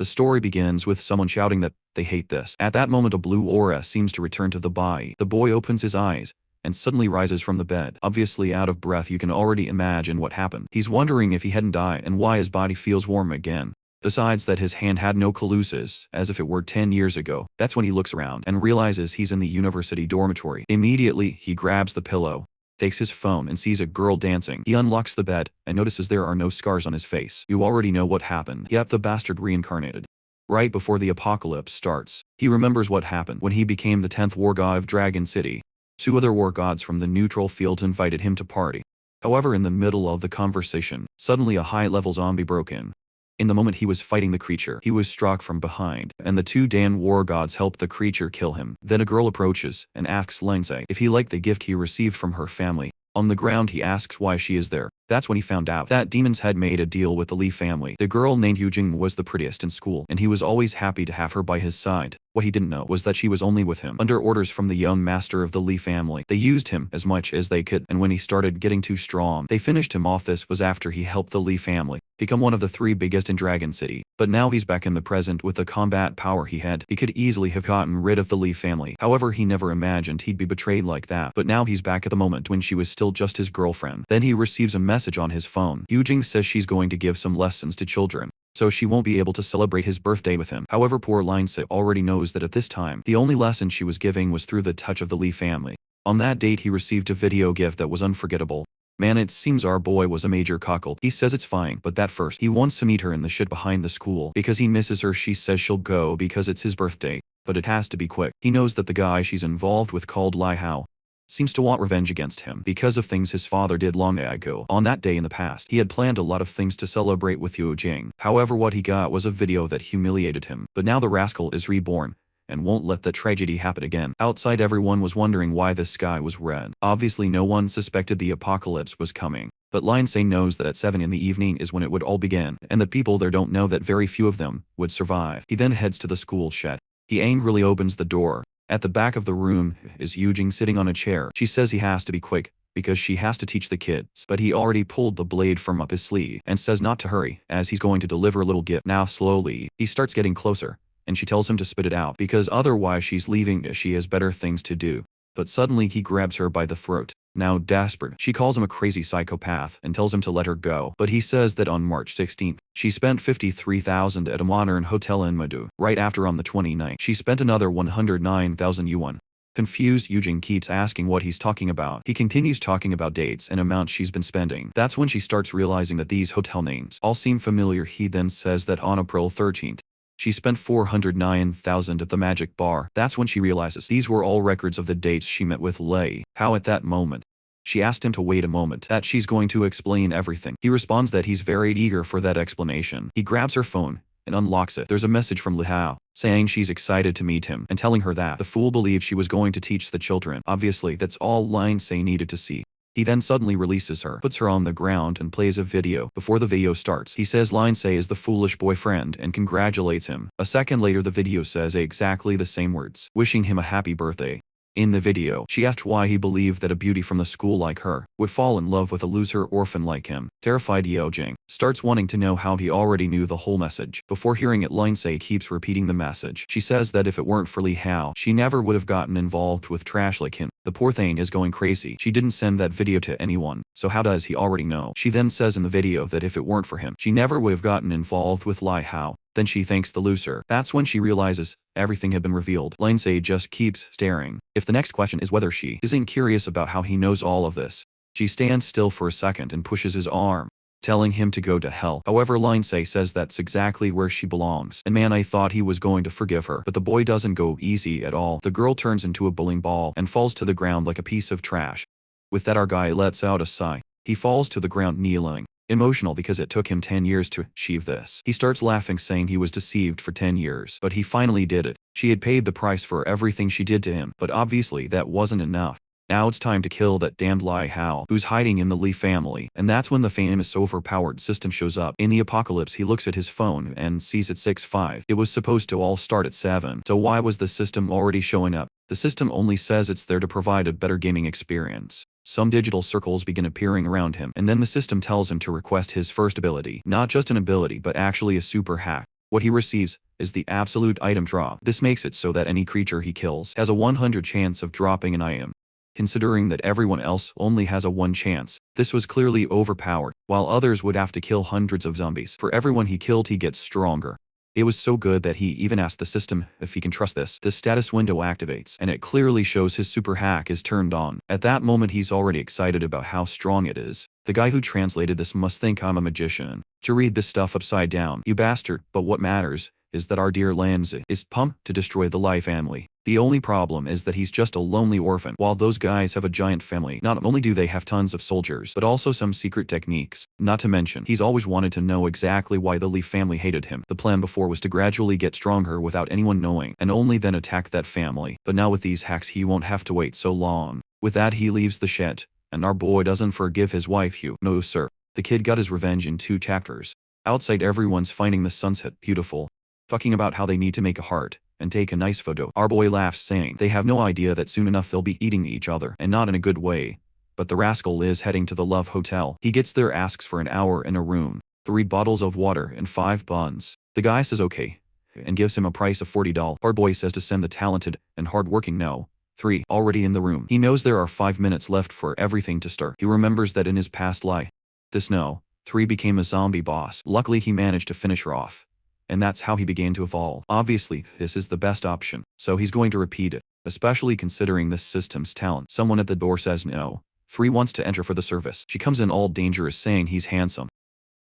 The story begins with someone shouting that they hate this. At that moment a blue aura seems to return to the boy. The boy opens his eyes and suddenly rises from the bed. Obviously out of breath, you can already imagine what happened. He's wondering if he hadn't died and why his body feels warm again. Besides that his hand had no calluses, as if it were 10 years ago. That's when he looks around and realizes he's in the university dormitory. Immediately, he grabs the pillow, takes his phone and sees a girl dancing. He unlocks the bed and notices there are no scars on his face. You already know what happened. Yep, the bastard reincarnated. Right before the apocalypse starts, he remembers what happened when he became the 10th war god of Dragon City. 2 other war gods from the neutral field invited him to party. However, in the middle of the conversation, suddenly a high-level zombie broke in. In the moment he was fighting the creature, he was struck from behind, and the 2 Dan war gods helped the creature kill him. Then a girl approaches and asks Lindsay if he liked the gift he received from her family. On the ground he asks why she is there. That's when he found out that demons had made a deal with the Lee family. The girl named Yujing was the prettiest in school, and he was always happy to have her by his side. What he didn't know was that she was only with him under orders from the young master of the Lee family. They used him as much as they could, and when he started getting too strong, they finished him off. This was after he helped the Lee family become one of the 3 biggest in Dragon City. But now he's back in the present with the combat power he had. He could easily have gotten rid of the Lee family. However, he never imagined he'd be betrayed like that. But now he's back at the moment when she was still just his girlfriend. Then he receives a message on his phone. Yujing says she's going to give some lessons to children, so she won't be able to celebrate his birthday with him. However, poor Lindsay already knows that at this time, the only lesson she was giving was through the touch of the Lee family. On that date he received a video gift that was unforgettable. Man, it seems our boy was a major cuckold. He says it's fine, but that first, he wants to meet her in the shit behind the school. Because he misses her, she says she'll go because it's his birthday. But it has to be quick. He knows that the guy she's involved with called Lai Hao seems to want revenge against him because of things his father did long ago. On that day in the past, he had planned a lot of things to celebrate with Yujing. However, what he got was a video that humiliated him. But now the rascal is reborn and won't let the tragedy happen again. Outside, everyone was wondering why the sky was red. Obviously no one suspected the apocalypse was coming. But Lindsay knows that at 7 in the evening is when it would all begin, and the people there don't know that very few of them would survive. He then heads to the school shed. He angrily opens the door. At the back of the room is Yujing sitting on a chair. She says he has to be quick because she has to teach the kids. But he already pulled the blade from up his sleeve and says not to hurry as he's going to deliver a little gift. Now slowly, he starts getting closer, and she tells him to spit it out because otherwise she's leaving as she has better things to do. But suddenly he grabs her by the throat. Now desperate, she calls him a crazy psychopath and tells him to let her go. But he says that on March 16th, she spent 53,000 at a modern hotel in Madu. Right after on the 29th, she spent another 109,000 yuan. Confused, Yujing keeps asking what he's talking about. He continues talking about dates and amounts she's been spending. That's when she starts realizing that these hotel names all seem familiar. He then says that on April 13th, she spent 409,000 at the magic bar. That's when she realizes these were all records of the dates she met with Lei. How at that moment, she asked him to wait a moment, that she's going to explain everything. He responds that he's very eager for that explanation. He grabs her phone and unlocks it. There's a message from Li Hao saying she's excited to meet him and telling her that the fool believed she was going to teach the children. Obviously, that's all Lindsay needed to see. He then suddenly releases her, puts her on the ground and plays a video. Before the video starts, he says Lindsay is the foolish boyfriend and congratulates him. A second later the video says exactly the same words, wishing him a happy birthday. In the video, she asked why he believed that a beauty from the school like her would fall in love with a loser orphan like him. Terrified, Yujing starts wanting to know how he already knew the whole message. Before hearing it, Lindsay keeps repeating the message. She says that if it weren't for Li Hao, she never would have gotten involved with trash like him. The poor thing is going crazy. She didn't send that video to anyone, so how does he already know? She then says in the video that if it weren't for him, she never would have gotten involved with Li Hao. Then she thanks the loser. That's when she realizes everything had been revealed. Lindsay just keeps staring. If the next question is whether she isn't curious about how he knows all of this, she stands still for a second and pushes his arm, telling him to go to hell. However, Lindsay says that's exactly where she belongs. And man, I thought he was going to forgive her. But the boy doesn't go easy at all. The girl turns into a bowling ball and falls to the ground like a piece of trash. With that, our guy lets out a sigh. He falls to the ground kneeling, emotional because it took him 10 years to achieve this. He starts laughing, saying he was deceived for 10 years, but he finally did it. She had paid the price for everything she did to him, but obviously that wasn't enough. Now it's time to kill that damned Li Hao, who's hiding in the Li family. And that's when the famous overpowered system shows up. In the apocalypse, he looks at his phone and sees it's 6:05. It was supposed to all start at 7. So why was the system already showing up? The system only says it's there to provide a better gaming experience. Some digital circles begin appearing around him, and then the system tells him to request his first ability. Not just an ability, but actually a super hack. What he receives is the absolute item drop. This makes it so that any creature he kills has a 100 chance of dropping an item. Considering that everyone else only has a 1 chance, this was clearly overpowered, while others would have to kill hundreds of zombies. For everyone he killed he gets stronger. It was so good that he even asked the system if he can trust this. The status window activates, and it clearly shows his super hack is turned on. At that moment he's already excited about how strong it is. The guy who translated this must think I'm a magician. To read this stuff upside down, you bastard, but what matters is that our dear Lanzi is pumped to destroy the Lai family. The only problem is that he's just a lonely orphan, while those guys have a giant family. Not only do they have tons of soldiers, but also some secret techniques. Not to mention, he's always wanted to know exactly why the Li family hated him. The plan before was to gradually get stronger without anyone knowing, and only then attack that family. But now with these hacks he won't have to wait so long. With that he leaves the shed, and our boy doesn't forgive his wife Hugh. No sir. The kid got his revenge in 2 chapters. Outside everyone's finding the sunset beautiful, talking about how they need to make a heart and take a nice photo. Our boy laughs saying they have no idea that soon enough they'll be eating each other, and not in a good way. But the rascal is heading to the Love Hotel. He gets there, asks for an hour in a room, 3 bottles of water and 5 buns. The guy says okay, and gives him a price of $40. Our boy says to send the talented and hardworking no. 3. Already in the room. He knows there are 5 minutes left for everything to start. He remembers that in his past life, this no. 3 became a zombie boss. Luckily he managed to finish her off. And that's how he began to evolve. Obviously, this is the best option, so he's going to repeat it, especially considering this system's talent. Someone at the door says no. 3 wants to enter for the service. She comes in all dangerous saying he's handsome,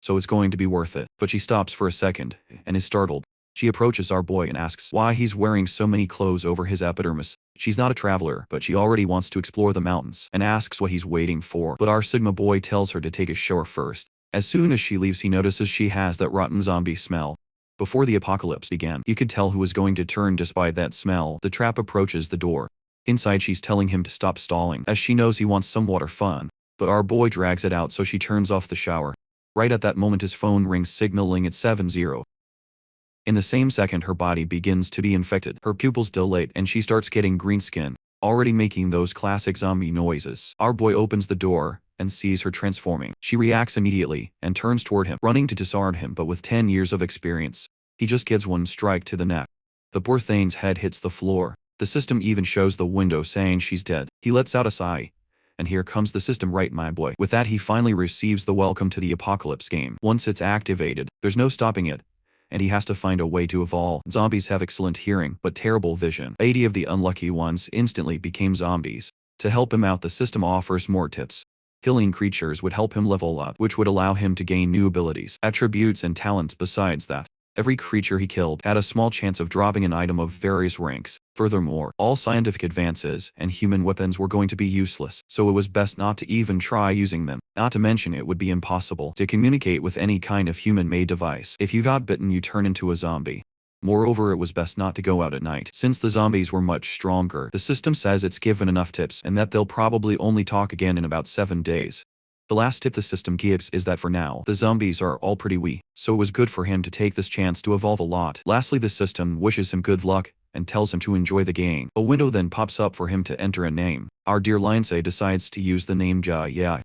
so it's going to be worth it. But she stops for a second, and is startled. She approaches our boy and asks why he's wearing so many clothes over his epidermis. She's not a traveler, but she already wants to explore the mountains, and asks what he's waiting for. But our Sigma boy tells her to take a shower first. As soon as she leaves he notices she has that rotten zombie smell. Before the apocalypse began, you could tell who was going to turn despite that smell. The trap approaches the door. Inside she's telling him to stop stalling, as she knows he wants some water fun. But our boy drags it out, so she turns off the shower. Right at that moment his phone rings, signaling it's 70. In the same second her body begins to be infected. Her pupils dilate and she starts getting green skin, already making those classic zombie noises. Our boy opens the door and sees her transforming. She reacts immediately and turns toward him, running to disarm him, but with 10 years of experience, he just gives one strike to the neck. The poor thing's head hits the floor. The system even shows the window saying she's dead. He lets out a sigh. And here comes the system, right my boy. With that he finally receives the welcome to the apocalypse game. Once it's activated, there's no stopping it, and he has to find a way to evolve. Zombies have excellent hearing, but terrible vision. 80 of the unlucky ones instantly became zombies. To help him out the system offers more tips. Killing creatures would help him level up, which would allow him to gain new abilities, attributes and talents. Besides that, every creature he killed had a small chance of dropping an item of various ranks. Furthermore, all scientific advances and human weapons were going to be useless, so it was best not to even try using them. Not to mention it would be impossible to communicate with any kind of human-made device. If you got bitten you turn into a zombie. Moreover, it was best not to go out at night, since the zombies were much stronger. The system says it's given enough tips and that they'll probably only talk again in about 7 days. The last tip the system gives is that for now, the zombies are all pretty weak, so it was good for him to take this chance to evolve a lot. Lastly, the system wishes him good luck and tells him to enjoy the game. A window then pops up for him to enter a name. Our dear Lindsay decides to use the name Yahello.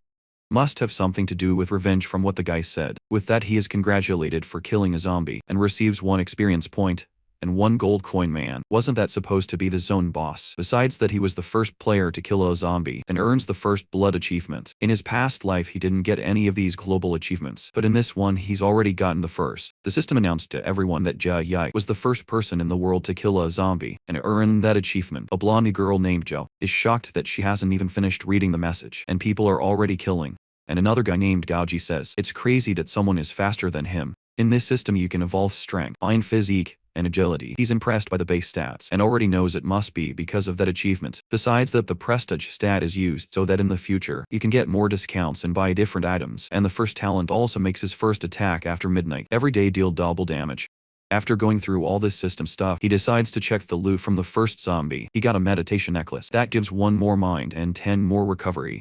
Must have something to do with revenge from what the guy said. With that he is congratulated for killing a zombie and receives 1 experience point and 1 gold coin. Man, wasn't that supposed to be the zone boss? Besides that he was the first player to kill a zombie and earns the first blood achievement. In his past life he didn't get any of these global achievements, but in this one he's already gotten the first. The system announced to everyone that Yahello was the first person in the world to kill a zombie and earn that achievement. A blondie girl named Jo is shocked that she hasn't even finished reading the message and people are already killing. And another guy named Gaoji says it's crazy that someone is faster than him. In this system you can evolve strength, fine physique, and agility. He's impressed by the base stats and already knows it must be because of that achievement. Besides that, the prestige stat is used so that in the future you can get more discounts and buy different items, and the first talent also makes his first attack after midnight every day deal double damage. After going through all this system stuff, he decides to check the loot from the first zombie. He got a meditation necklace that gives 1 more mind and 10 more recovery.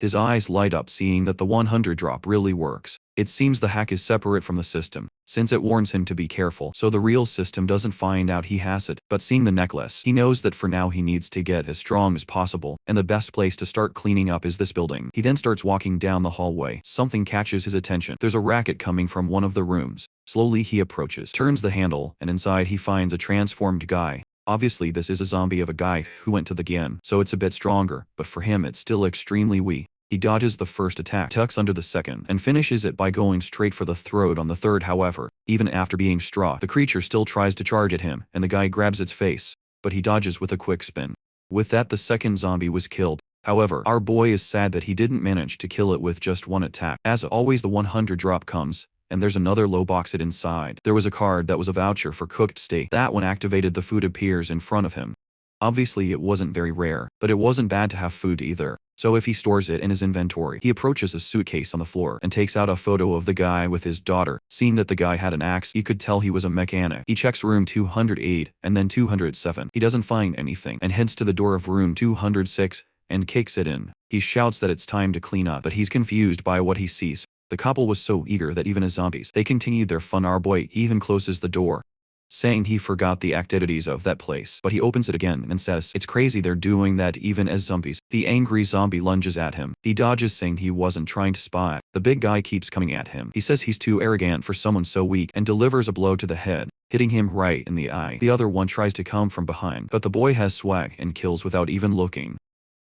His eyes light up seeing that the 100 drop really works. It seems the hack is separate from the system, since it warns him to be careful so the real system doesn't find out he has it. But seeing the necklace, he knows that for now he needs to get as strong as possible, and the best place to start cleaning up is this building. He then starts walking down the hallway. Something catches his attention. There's a racket coming from one of the rooms. Slowly he approaches, turns the handle, and inside he finds a transformed guy. Obviously this is a zombie of a guy who went to the gym, so it's a bit stronger, but for him it's still extremely weak. He dodges the first attack, tucks under the second, and finishes it by going straight for the throat on the third. However, even after being struck, the creature still tries to charge at him, and the guy grabs its face, but he dodges with a quick spin. With that the second zombie was killed. However, our boy is sad that he didn't manage to kill it with just one attack. As always the 100 drop comes, and there's another low box it inside. There was a card that was a voucher for cooked steak. That when activated the food appears in front of him. Obviously it wasn't very rare, but it wasn't bad to have food either. So if he stores it in his inventory, he approaches a suitcase on the floor and takes out a photo of the guy with his daughter. Seeing that the guy had an axe, you could tell he was a mechanic. He checks room 208 and then 207. He doesn't find anything and heads to the door of room 206 and kicks it in. He shouts that it's time to clean up, but he's confused by what he sees. The couple was so eager that even as zombies, they continued their fun. Our boy even closes the door, saying he forgot the activities of that place. But he opens it again and says it's crazy they're doing that even as zombies. The angry zombie lunges at him. He dodges saying he wasn't trying to spy. The big guy keeps coming at him. He says he's too arrogant for someone so weak and delivers a blow to the head, hitting him right in the eye. The other one tries to come from behind, but the boy has swag and kills without even looking.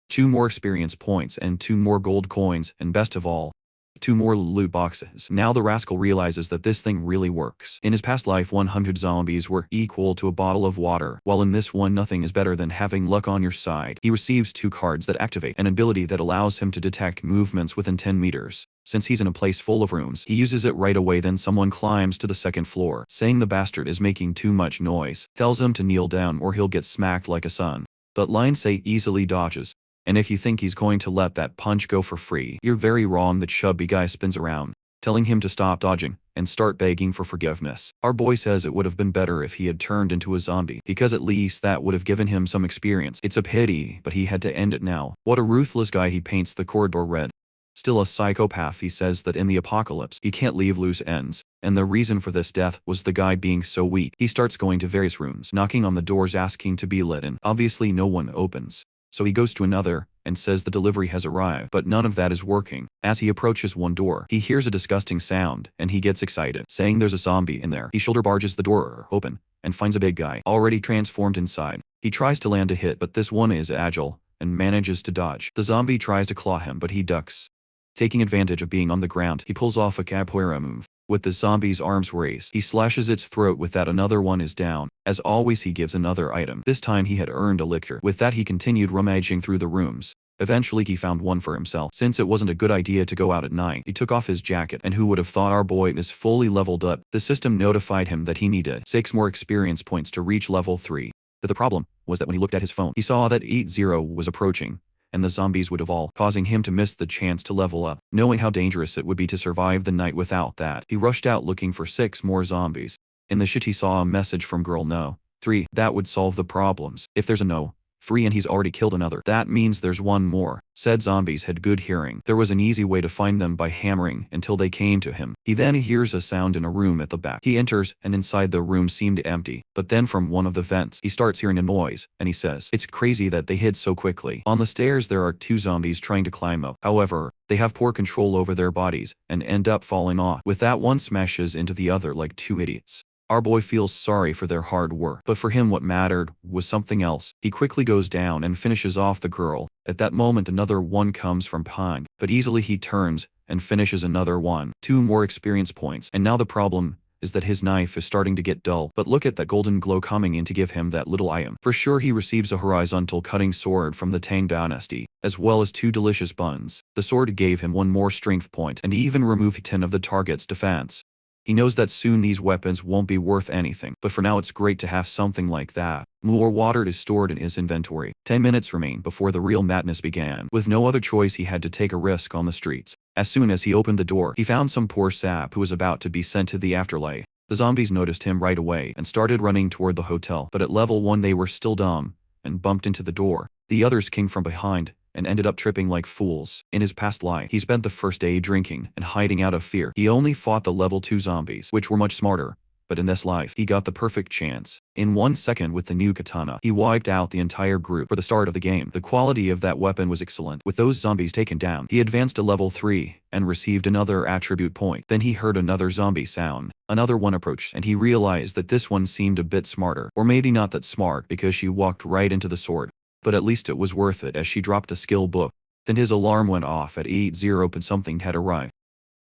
2 more experience points and 2 more gold coins, and best of all, 2 more loot boxes. Now the rascal realizes that this thing really works. In his past life 100 zombies were equal to a bottle of water, while in this one nothing is better than having luck on your side. He receives 2 cards that activate an ability that allows him to detect movements within 10 meters. Since he's in a place full of rooms, he uses it right away. Then someone climbs to the 2nd floor, saying the bastard is making too much noise, tells him to kneel down or he'll get smacked like a son. But Lionsay easily dodges. And if you think he's going to let that punch go for free, you're very wrong. That chubby guy spins around, telling him to stop dodging and start begging for forgiveness. Our boy says it would have been better if he had turned into a zombie, because at least that would have given him some experience. It's a pity, but he had to end it now. What a ruthless guy. He paints the corridor red. Still a psychopath. He says that in the apocalypse, he can't leave loose ends, and the reason for this death was the guy being so weak. He starts going to various rooms, knocking on the doors asking to be let in. Obviously no one opens. So he goes to another, and says the delivery has arrived, but none of that is working. As he approaches one door, he hears a disgusting sound, and he gets excited, saying there's a zombie in there. He shoulder barges the door open, and finds a big guy, already transformed inside. He tries to land a hit, but this one is agile, and manages to dodge. The zombie tries to claw him, but he ducks. Taking advantage of being on the ground, he pulls off a capoeira move. With the zombie's arms raised, he slashes its throat. With that another one is down. As always he gives another item. This time he had earned a liquor. With that he continued rummaging through the rooms. Eventually he found one for himself. Since it wasn't a good idea to go out at night, he took off his jacket, and who would have thought our boy is fully leveled up. The system notified him that he needed 6 more experience points to reach level 3. But the problem was that when he looked at his phone, he saw that 80 was approaching, and the zombies would evolve, causing him to miss the chance to level up. Knowing how dangerous it would be to survive the night without that, he rushed out looking for 6 more zombies. In the shit he saw a message from girl no. 3. That would solve the problems. If there's a no. 3 and he's already killed another, that means there's one more. Said zombies had good hearing. There was an easy way to find them by hammering until they came to him. He then hears a sound in a room at the back. He enters, and inside the room seemed empty. But then from one of the vents, he starts hearing a noise, and he says, it's crazy that they hid so quickly. On the stairs there are 2 zombies trying to climb up. However, they have poor control over their bodies, and end up falling off. With that one smashes into the other like 2 idiots. Our boy feels sorry for their hard work, but for him what mattered was something else. He quickly goes down and finishes off the girl. At that moment another one comes from behind, but easily he turns and finishes another one. 2 more experience points, and now the problem is that his knife is starting to get dull. But look at that golden glow coming in to give him that little item. For sure he receives a horizontal cutting sword from the Tang dynasty, as well as 2 delicious buns. The sword gave him 1 more strength point, and even removed 10 of the target's defense. He knows that soon these weapons won't be worth anything, but for now it's great to have something like that. More water is stored in his inventory. 10 minutes remain before the real madness began. With no other choice he had to take a risk on the streets. As soon as he opened the door, he found some poor sap who was about to be sent to the afterlife. The zombies noticed him right away and started running toward the hotel, but at level 1 they were still dumb and bumped into the door. The others came from behind and ended up tripping like fools. In his past life, he spent the first day drinking and hiding out of fear. He only fought the level 2 zombies, which were much smarter. But in this life, he got the perfect chance. In 1 second with the new katana, he wiped out the entire group for the start of the game. The quality of that weapon was excellent. With those zombies taken down, he advanced to level 3 and received another attribute point. Then he heard another zombie sound. Another one approached, and he realized that this one seemed a bit smarter. Or maybe not that smart because she walked right into the sword. But at least it was worth it as she dropped a skill book. Then his alarm went off at 8:0 and something had arrived.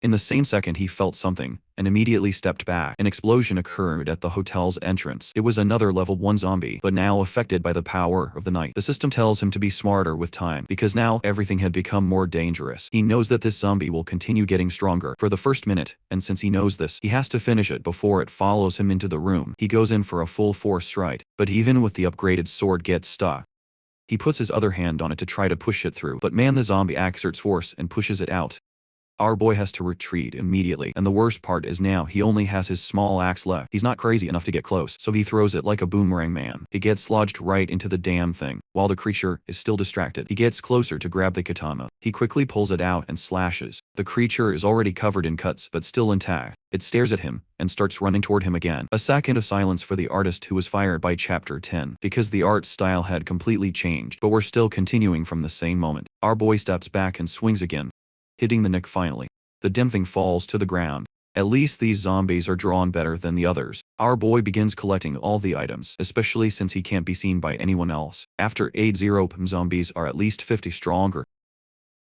In the same second he felt something, and immediately stepped back. An explosion occurred at the hotel's entrance. It was another level 1 zombie, but now affected by the power of the night. The system tells him to be smarter with time, because now everything had become more dangerous. He knows that this zombie will continue getting stronger for the first minute, and since he knows this, he has to finish it before it follows him into the room. He goes in for a full force strike, but even with the upgraded sword gets stuck. He puts his other hand on it to try to push it through, but man, the zombie exerts force and pushes it out. Our boy has to retreat immediately, and the worst part is now he only has his small axe left. He's not crazy enough to get close, so he throws it like a boomerang man. It gets lodged right into the damn thing. While the creature is still distracted, he gets closer to grab the katana. He quickly pulls it out and slashes. The creature is already covered in cuts, but still intact. It stares at him, and starts running toward him again. A second of silence for the artist who was fired by chapter 10, because the art style had completely changed, but we're still continuing from the same moment. Our boy steps back and swings again, hitting the neck finally. The dim thing falls to the ground. At least these zombies are drawn better than the others. Our boy begins collecting all the items, especially since he can't be seen by anyone else. After 8:0 zombies are at least 50 stronger.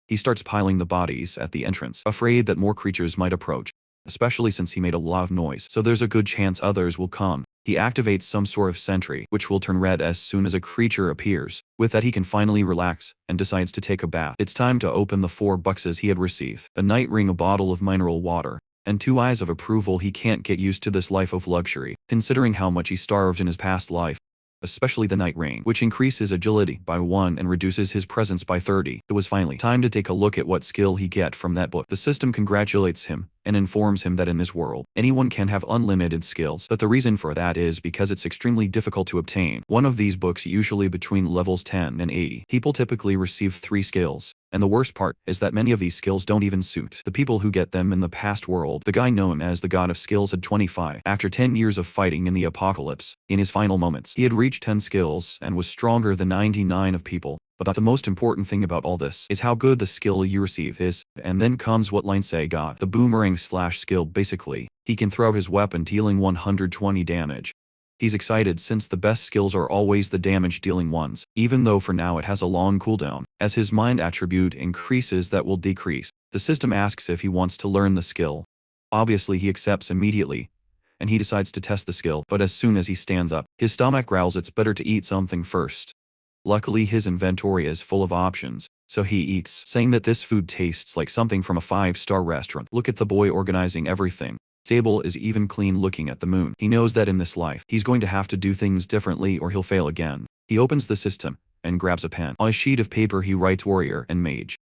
He starts piling the bodies at the entrance, afraid that more creatures might approach, especially since he made a lot of noise, so there's a good chance others will come. He activates some sort of sentry, which will turn red as soon as a creature appears. With that he can finally relax, and decides to take a bath. It's time to open the 4 boxes he had received. A night ring, a bottle of mineral water, and 2 eyes of approval. He can't get used to this life of luxury, considering how much he starved in his past life. Especially the night ring, which increases agility by 1 and reduces his presence by 30. It was finally time to take a look at what skill he get from that book. The system congratulates him, and informs him that in this world, anyone can have unlimited skills, but the reason for that is because it's extremely difficult to obtain. One of these books usually between levels 10 and 80. People typically receive 3 skills, and the worst part is that many of these skills don't even suit the people who get them in the past world. The guy known as the God of Skills had 25. After 10 years of fighting in the apocalypse, in his final moments, he had reached 10 skills and was stronger than 99 of people. But the most important thing about all this is how good the skill you receive is, and then comes what line say God. The boomerang slash skill. Basically, he can throw his weapon dealing 120 damage. He's excited since the best skills are always the damage dealing ones, even though for now it has a long cooldown. As his mind attribute increases, that will decrease. The system asks if he wants to learn the skill. Obviously he accepts immediately, and he decides to test the skill, but as soon as he stands up, his stomach growls it's better to eat something first. Luckily his inventory is full of options, so he eats, saying that this food tastes like something from a 5-star restaurant. Look at the boy organizing everything. Table is even clean, looking at the moon. He knows that in this life, he's going to have to do things differently or he'll fail again. He opens the system, and grabs a pen. On a sheet of paper he writes warrior and mage.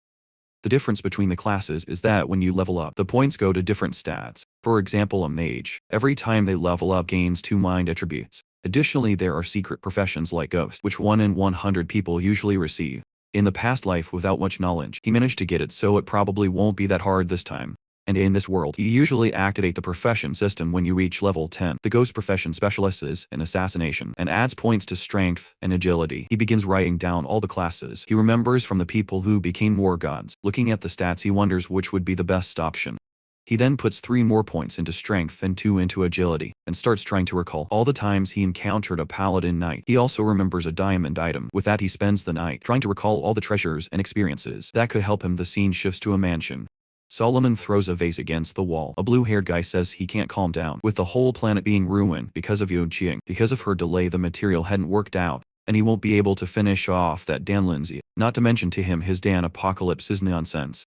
The difference between the classes is that when you level up, the points go to different stats. For example, a mage, every time they level up, gains 2 mind attributes. Additionally, there are secret professions like ghost, which 1 in 100 people usually receive. In the past life, without much knowledge, he managed to get it, so it probably won't be that hard this time. And in this world, you usually activate the profession system when you reach level 10. The ghost profession specializes in assassination and adds points to strength and agility. He begins writing down all the classes he remembers from the people who became war gods. Looking at the stats, he wonders which would be the best option. He then puts 3 more points into strength and 2 into agility, and starts trying to recall all the times he encountered a paladin knight. He also remembers a diamond item. With that he spends the night trying to recall all the treasures and experiences that could help him. The scene shifts to a mansion. Solomon throws a vase against the wall. A blue-haired guy says he can't calm down, with the whole planet being ruined because of Yoon-Ching. Because of her delay, the material hadn't worked out, and he won't be able to finish off that Dan Lindsay. Not to mention, to him, his Dan apocalypse is nonsense.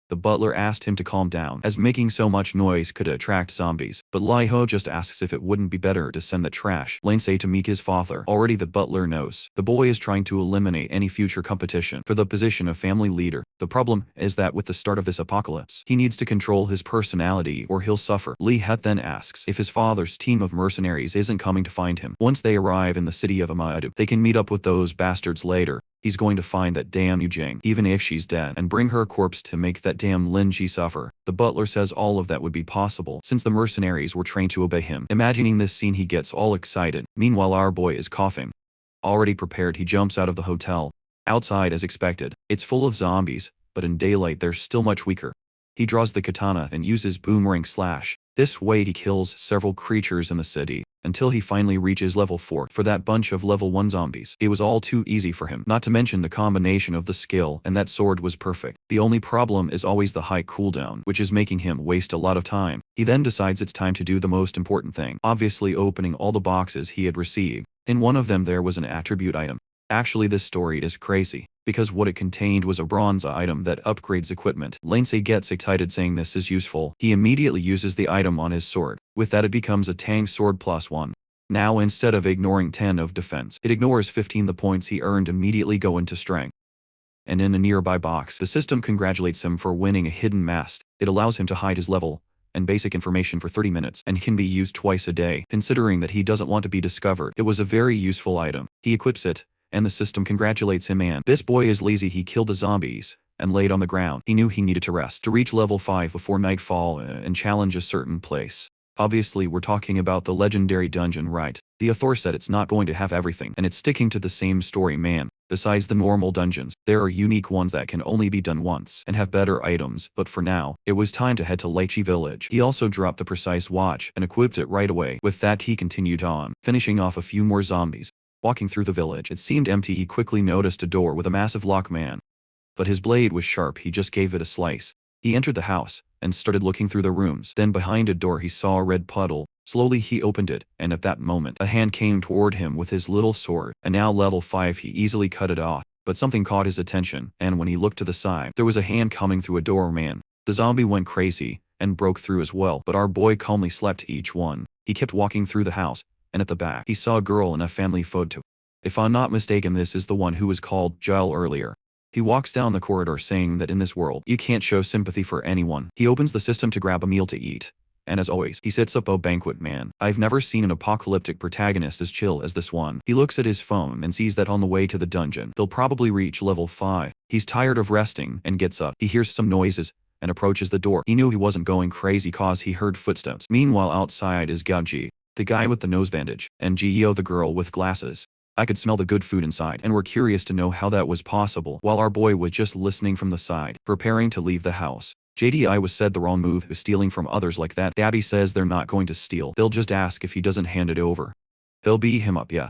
The butler asked him to calm down, as making so much noise could attract zombies, but Lai Ho just asks if it wouldn't be better to send the trash. Lane say to meet his father. Already the butler knows. The boy is trying to eliminate any future competition for the position of family leader. The problem is that with the start of this apocalypse, he needs to control his personality or he'll suffer. Lee Het then asks if his father's team of mercenaries isn't coming to find him. Once they arrive in the city of Amadu, they can meet up with those bastards later. He's going to find that damn Yujing, even if she's dead, and bring her corpse to make that damn Lin Ji suffer. The butler says all of that would be possible since the mercenaries were trained to obey him. Imagining this scene, he gets all excited. Meanwhile, our boy is coughing. Already prepared, he jumps out of the hotel. Outside, as expected, it's full of zombies, but in daylight they're still much weaker. He draws the katana and uses boomerang slash. This way he kills several creatures in the city, until he finally reaches level 4 for that bunch of level 1 zombies. It was all too easy for him, not to mention the combination of the skill and that sword was perfect. The only problem is always the high cooldown, which is making him waste a lot of time. He then decides it's time to do the most important thing, obviously opening all the boxes he had received. In one of them there was an attribute item. Actually, this story is crazy, because what it contained was a bronze item that upgrades equipment. Lindsay gets excited saying this is useful. He immediately uses the item on his sword. With that it becomes a tank sword +1. Now instead of ignoring 10 of defense, it ignores 15. The points he earned immediately go into strength. And in a nearby box, the system congratulates him for winning a hidden mask. It allows him to hide his level and basic information for 30 minutes and can be used twice a day. Considering that he doesn't want to be discovered, it was a very useful item. He equips it, and the system congratulates him, and this boy is lazy. He killed the zombies and laid on the ground. He knew he needed to rest to reach level 5 before nightfall and challenge a certain place. Obviously we're talking about the legendary dungeon, right? The author said it's not going to have everything, and it's sticking to the same story, man. Besides the normal dungeons, there are unique ones that can only be done once and have better items, but for now, it was time to head to Lychee Village. He also dropped the precise watch and equipped it right away. With that he continued on, finishing off a few more zombies. Walking through the village, it seemed empty. He quickly noticed a door with a massive lock, man. But his blade was sharp. He just gave it a slice. He entered the house and started looking through the rooms. Then behind a door he saw a red puddle. Slowly he opened it, and at that moment a hand came toward him with his little sword. And now level 5, he easily cut it off. But something caught his attention, and when he looked to the side, there was a hand coming through a door, man. The zombie went crazy and broke through as well, but our boy calmly slept each one. He kept walking through the house, and at the back he saw a girl in a family photo. If I'm not mistaken, this is the one who was called Yahello earlier. He walks down the corridor saying that in this world, you can't show sympathy for anyone. He opens the system to grab a meal to eat. And as always, he sets up a banquet, man. I've never seen an apocalyptic protagonist as chill as this one. He looks at his phone and sees that on the way to the dungeon, he'll probably reach level 5. He's tired of resting and gets up. He hears some noises and approaches the door. He knew he wasn't going crazy cause he heard footsteps. Meanwhile outside is Gaoji, the guy with the nose bandage, and Jiyo, the girl with glasses. I could smell the good food inside, and we're curious to know how that was possible, while our boy was just listening from the side, preparing to leave the house. JDI was said the wrong move is stealing from others like that. Dabby says they're not going to steal, they'll just ask if he doesn't hand it over. They'll beat him up, yeah.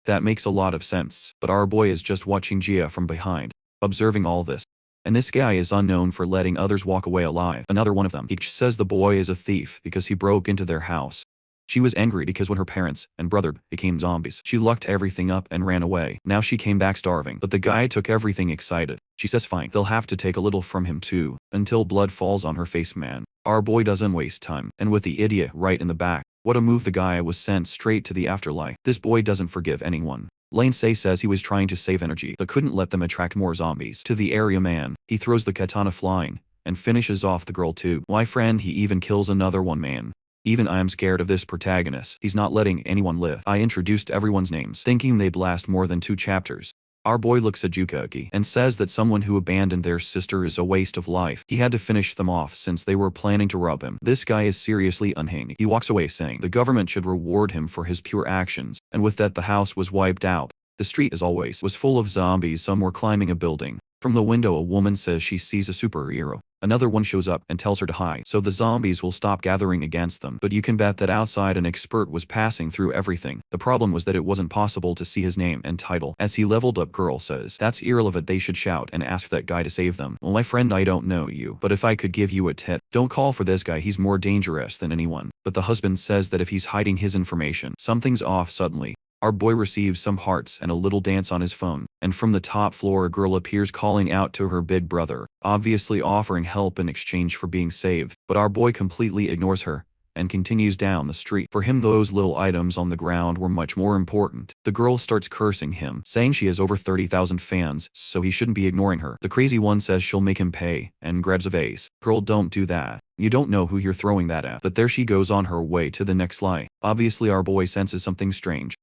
That makes a lot of sense, but our boy is just watching Jia from behind, observing all this. And this guy is unknown for letting others walk away alive. Another one of them, he says the boy is a thief because he broke into their house. She was angry because when her parents and brother became zombies, she locked everything up and ran away. Now she came back starving, but the guy took everything excited. She says fine, they'll have to take a little from him too, until blood falls on her face, man. Our boy doesn't waste time, and with the idiot right in the back, what a move. The guy was sent straight to the afterlife. This boy doesn't forgive anyone. Lindsay says he was trying to save energy, but couldn't let them attract more zombies to the area, man. He throws the katana flying, and finishes off the girl too. My friend, he even kills another one, man. Even I'm scared of this protagonist. He's not letting anyone live. I introduced everyone's names, thinking they'd last more than 2 chapters. Our boy looks at Jukoki and says that someone who abandoned their sister is a waste of life. He had to finish them off since they were planning to rob him. This guy is seriously unhinged. He walks away saying the government should reward him for his pure actions, and with that the house was wiped out. The street, as always, was full of zombies. Some were climbing a building. From the window a woman says she sees a superhero. Another one shows up and tells her to hide, so the zombies will stop gathering against them. But you can bet that outside an expert was passing through everything. The problem was that it wasn't possible to see his name and title. As he leveled up, girl says, that's irrelevant, they should shout and ask that guy to save them. Well, my friend, I don't know you, but if I could give you a tip, don't call for this guy, he's more dangerous than anyone. But the husband says that if he's hiding his information, something's off. Suddenly, our boy receives some hearts and a little dance on his phone, and from the top floor a girl appears calling out to her big brother, obviously offering help in exchange for being saved. But our boy completely ignores her and continues down the street. For him, those little items on the ground were much more important. The girl starts cursing him, saying she has over 30,000 fans, so he shouldn't be ignoring her. The crazy one says she'll make him pay, and grabs a vase. Girl, don't do that. You don't know who you're throwing that at. But there she goes on her way to the next lie. Obviously our boy senses something strange.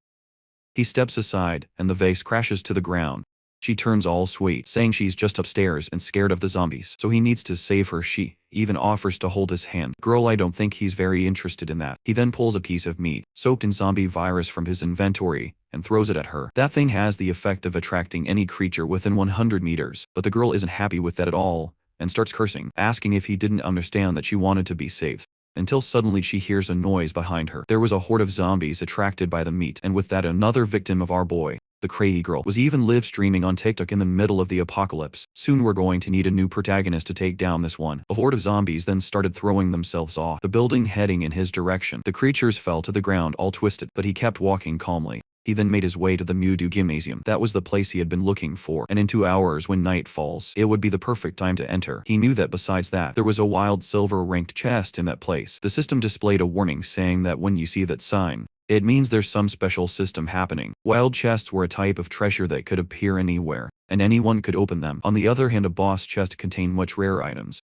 He steps aside, and the vase crashes to the ground. She turns all sweet, saying she's just upstairs and scared of the zombies, so he needs to save her. She even offers to hold his hand. Girl, I don't think he's very interested in that. He then pulls a piece of meat, soaked in zombie virus from his inventory, and throws it at her. That thing has the effect of attracting any creature within 100 meters, but the girl isn't happy with that at all, and starts cursing, asking if he didn't understand that she wanted to be saved. Until suddenly she hears a noise behind her. There was a horde of zombies attracted by the meat, and with that another victim of our boy. The crazy girl was even live streaming on TikTok in the middle of the apocalypse. Soon we're going to need a new protagonist to take down this one. A horde of zombies then started throwing themselves off the building heading in his direction. The creatures fell to the ground all twisted, but he kept walking calmly. He then made his way to the Mewtwo Gymnasium. That was the place he had been looking for, and in 2 hours when night falls, it would be the perfect time to enter. He knew that besides that, there was a wild silver ranked chest in that place. The system displayed a warning saying that when you see that sign, it means there's some special system happening. Wild chests were a type of treasure that could appear anywhere, and anyone could open them. On the other hand, a boss chest contained much rare items.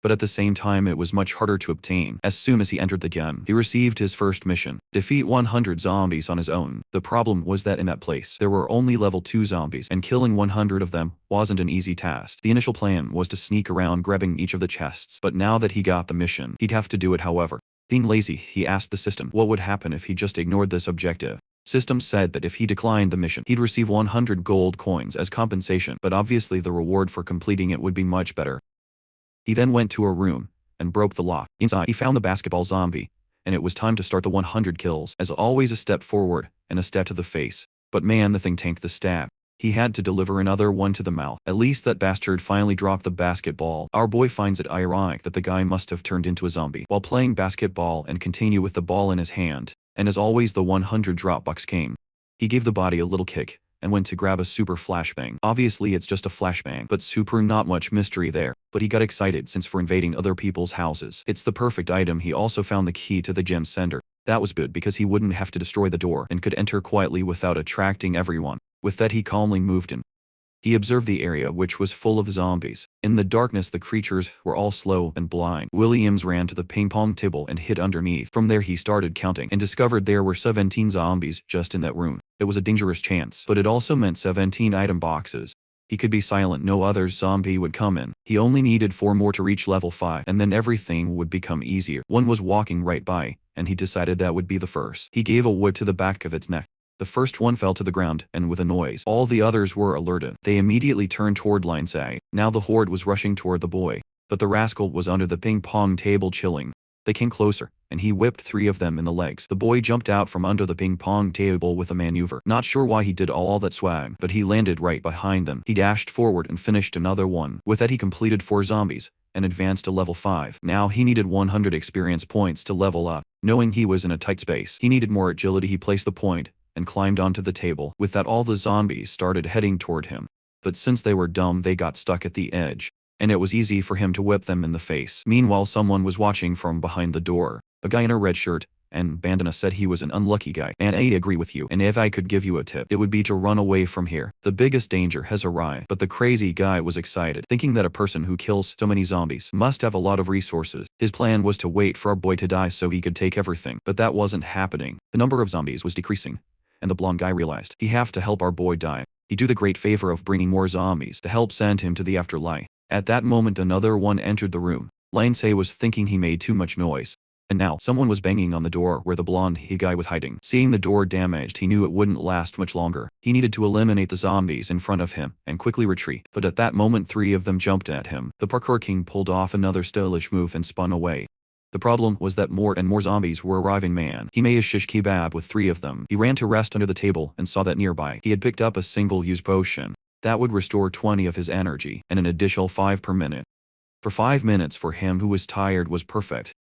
But at the same time it was much harder to obtain. As soon as he entered the gym, he received his first mission: defeat 100 zombies on his own. The problem was that in that place, there were only level 2 zombies, and killing 100 of them wasn't an easy task. The initial plan was to sneak around grabbing each of the chests, but now that he got the mission, he'd have to do it. However, being lazy, he asked the system what would happen if he just ignored this objective. System said that if he declined the mission, he'd receive 100 gold coins as compensation, but obviously the reward for completing it would be much better. He then went to a room and broke the lock. Inside, he found the basketball zombie, and it was time to start the 100 kills. As always, a step forward and a step to the face. But man, the thing tanked the stab. He had to deliver another one to the mouth. At least that bastard finally dropped the basketball. Our boy finds it ironic that the guy must have turned into a zombie while playing basketball and continue with the ball in his hand. And as always, the 100 drop box came. He gave the body a little kick and went to grab a super flashbang. Obviously it's just a flashbang, but super not much mystery there. But he got excited since for invading other people's houses, it's the perfect item. He also found the key to the gym center. That was good because he wouldn't have to destroy the door and could enter quietly without attracting everyone. With that he calmly moved in. He observed the area, which was full of zombies. In the darkness the creatures were all slow and blind. Williams ran to the ping pong table and hid underneath. From there he started counting and discovered there were 17 zombies just in that room. It was a dangerous chance, but it also meant 17 item boxes. He could be silent, no other zombie would come in. He only needed 4 more to reach level 5, and then everything would become easier. One was walking right by, and he decided that would be the first. He gave a wood to the back of its neck. The first one fell to the ground, and with a noise, all the others were alerted. They immediately turned toward Linsei. Now the horde was rushing toward the boy, but the rascal was under the ping pong table chilling. They came closer, and he whipped 3 of them in the legs. The boy jumped out from under the ping pong table with a maneuver. Not sure why he did all that swag, but he landed right behind them. He dashed forward and finished another one. With that he completed 4 zombies, and advanced to level 5. Now he needed 100 experience points to level up. Knowing he was in a tight space, he needed more agility. He placed the point and climbed onto the table. With that all the zombies started heading toward him. But since they were dumb they got stuck at the edge, and it was easy for him to whip them in the face. Meanwhile someone was watching from behind the door. A guy in a red shirt and bandana said he was an unlucky guy. And I agree with you, and if I could give you a tip, it would be to run away from here. The biggest danger has arrived. But the crazy guy was excited, thinking that a person who kills so many zombies must have a lot of resources. His plan was to wait for our boy to die so he could take everything, but that wasn't happening. The number of zombies was decreasing, and the blonde guy realized he have to help our boy die. He do the great favor of bringing more zombies to help send him to the afterlife. At that moment another one entered the room. Linsei was thinking he made too much noise. And now someone was banging on the door where the blonde guy was hiding. Seeing the door damaged, he knew it wouldn't last much longer. He needed to eliminate the zombies in front of him and quickly retreat. But at that moment 3 of them jumped at him. The parkour king pulled off another stylish move and spun away. The problem was that more and more zombies were arriving. Man, he made a shish kebab with 3 of them. He ran to rest under the table and saw that nearby he had picked up a single-use potion that would restore 20 of his energy and an additional 5 per minute. For 5 minutes for him who was tired was perfect.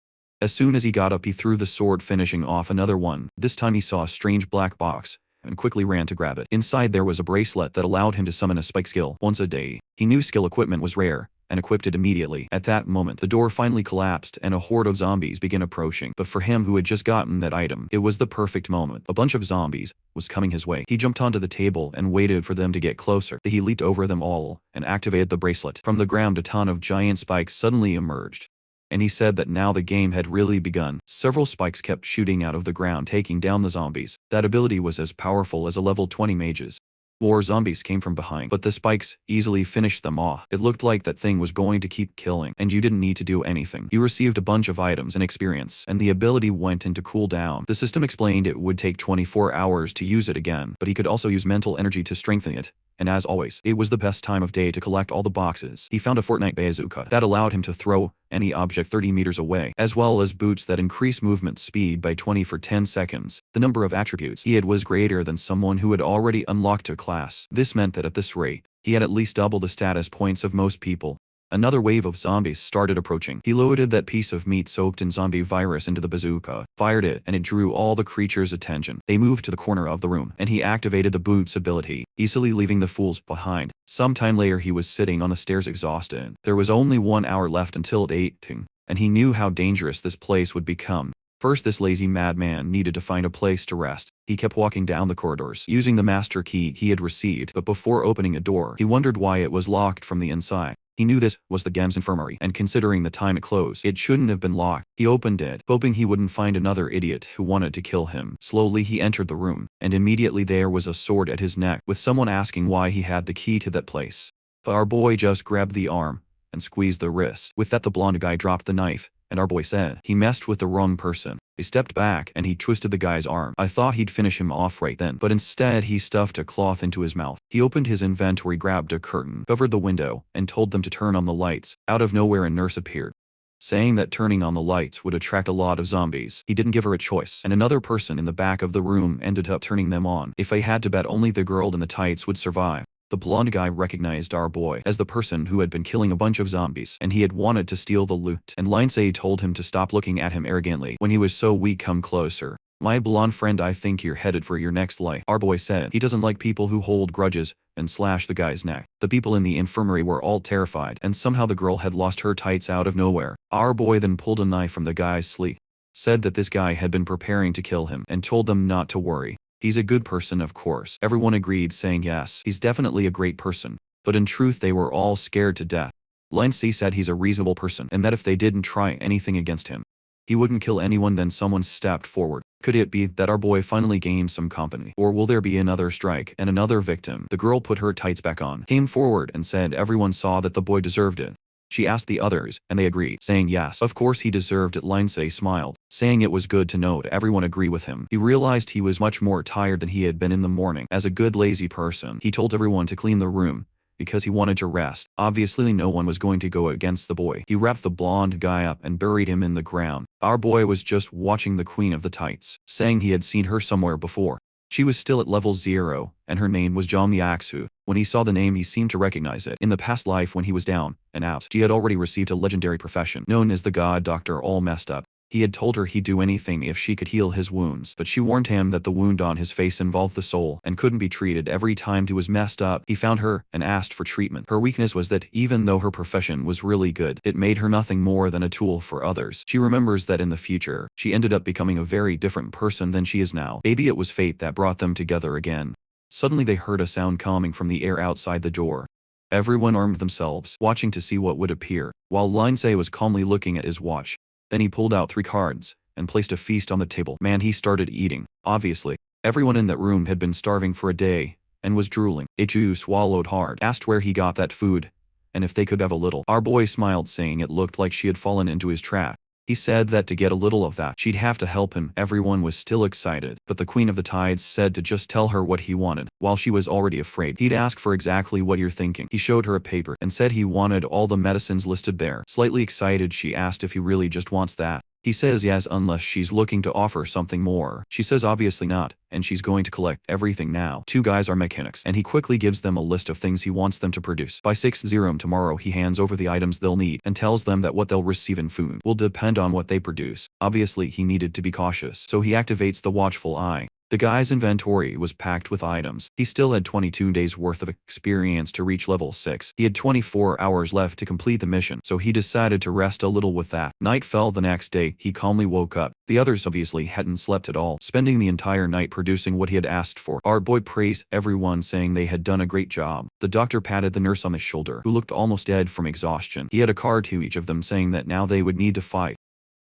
As soon as he got up he threw the sword, finishing off another one. This time he saw a strange black box and quickly ran to grab it. Inside there was a bracelet that allowed him to summon a spike skill once a day. He knew skill equipment was rare and equipped it immediately. At that moment the door finally collapsed and a horde of zombies began approaching. But for him who had just gotten that item, it was the perfect moment. A bunch of zombies was coming his way. He jumped onto the table and waited for them to get closer. He leaped over them all and activated the bracelet. From the ground a ton of giant spikes suddenly emerged, and he said that now the game had really begun. Several spikes kept shooting out of the ground, taking down the zombies. That ability was as powerful as a level 20 mage's. More zombies came from behind, but the spikes easily finished them off. It looked like that thing was going to keep killing, and you didn't need to do anything. You received a bunch of items and experience, and the ability went into cooldown. The system explained it would take 24 hours to use it again, but he could also use mental energy to strengthen it. And as always, it was the best time of day to collect all the boxes. He found a Fortnite bazooka that allowed him to throw any object 30 meters away, as well as boots that increase movement speed by 20 for 10 seconds. The number of attributes he had was greater than someone who had already unlocked a class. This meant that at this rate, he had at least double the status points of most people. Another wave of zombies started approaching. He loaded that piece of meat soaked in zombie virus into the bazooka, fired it, and it drew all the creatures' attention. They moved to the corner of the room, and he activated the boots ability, easily leaving the fools behind. Some time later he was sitting on the stairs exhausted. There was only 1 hour left until it 8, and he knew how dangerous this place would become. First, this lazy madman needed to find a place to rest. He kept walking down the corridors, using the master key he had received, but before opening a door, he wondered why it was locked from the inside. He knew this was the Gem's infirmary, and considering the time it closed, it shouldn't have been locked. He opened it, hoping he wouldn't find another idiot who wanted to kill him. Slowly he entered the room, and immediately there was a sword at his neck, with someone asking why he had the key to that place. But our boy just grabbed the arm and squeezed the wrist. With that, the blonde guy dropped the knife, and our boy said, "He messed with the wrong person." He stepped back, and he twisted the guy's arm. I thought he'd finish him off right then, but instead he stuffed a cloth into his mouth. He opened his inventory, grabbed a curtain, covered the window, and told them to turn on the lights. Out of nowhere a nurse appeared, saying that turning on the lights would attract a lot of zombies. He didn't give her a choice, and another person in the back of the room ended up turning them on. If I had to bet, only the girl in the tights would survive. The blonde guy recognized our boy as the person who had been killing a bunch of zombies, and he had wanted to steal the loot. And Lindsay told him to stop looking at him arrogantly when he was so weak. "Come closer, my blonde friend, I think you're headed for your next life." Our boy said he doesn't like people who hold grudges, and slashed the guy's neck. The people in the infirmary were all terrified, and somehow the girl had lost her tights out of nowhere. Our boy then pulled a knife from the guy's sleeve, said that this guy had been preparing to kill him, and told them not to worry. "He's a good person, of course." Everyone agreed, saying yes, he's definitely a great person. But in truth they were all scared to death. Lindsay said he's a reasonable person, and that if they didn't try anything against him, he wouldn't kill anyone. Then someone stepped forward. Could it be that our boy finally gained some company? Or will there be another strike and another victim? The girl put her tights back on, came forward, and said everyone saw that the boy deserved it. She asked the others, and they agreed, saying yes, of course he deserved it. Lindsay smiled, saying it was good to know everyone agree with him. He realized he was much more tired than he had been in the morning. As a good lazy person, he told everyone to clean the room, because he wanted to rest. Obviously no one was going to go against the boy. He wrapped the blonde guy up and buried him in the ground. Our boy was just watching the queen of the tights, saying he had seen her somewhere before. She was still at level 0, and her name was Jamyaxu. When he saw the name, he seemed to recognize it. In the past life, when he was down and out, she had already received a legendary profession known as the God Doctor. All messed up. He had told her he'd do anything if she could heal his wounds, but she warned him that the wound on his face involved the soul and couldn't be treated. Every time he was messed up, he found her and asked for treatment. Her weakness was that even though her profession was really good, it made her nothing more than a tool for others. She remembers that in the future, she ended up becoming a very different person than she is now. Maybe it was fate that brought them together again. Suddenly they heard a sound coming from the air outside the door. Everyone armed themselves, watching to see what would appear, while Lindsay was calmly looking at his watch. Then he pulled out 3 cards, and placed a feast on the table. Man, he started eating. Obviously, everyone in that room had been starving for a day, and was drooling. Ichu swallowed hard, asked where he got that food, and if they could have a little. Our boy smiled, saying it looked like she had fallen into his trap. He said that to get a little of that, she'd have to help him. Everyone was still excited, but the Queen of the Tides said to just tell her what he wanted. While she was already afraid, he'd ask for exactly what you're thinking. He showed her a paper, and said he wanted all the medicines listed there. Slightly excited, she asked if he really just wants that. He says yes, unless she's looking to offer something more. She says obviously not, and she's going to collect everything now. 2 guys are mechanics, and he quickly gives them a list of things he wants them to produce. By 6:00 tomorrow he hands over the items they'll need, and tells them that what they'll receive in food will depend on what they produce. Obviously he needed to be cautious, so he activates the watchful eye. The guy's inventory was packed with items. He still had 22 days worth of experience to reach level 6. He had 24 hours left to complete the mission, so he decided to rest a little with that. Night fell the next day. He calmly woke up. The others obviously hadn't slept at all, spending the entire night producing what he had asked for. Our boy praised everyone, saying they had done a great job. The doctor patted the nurse on the shoulder, who looked almost dead from exhaustion. He had a card to each of them saying that now they would need to fight.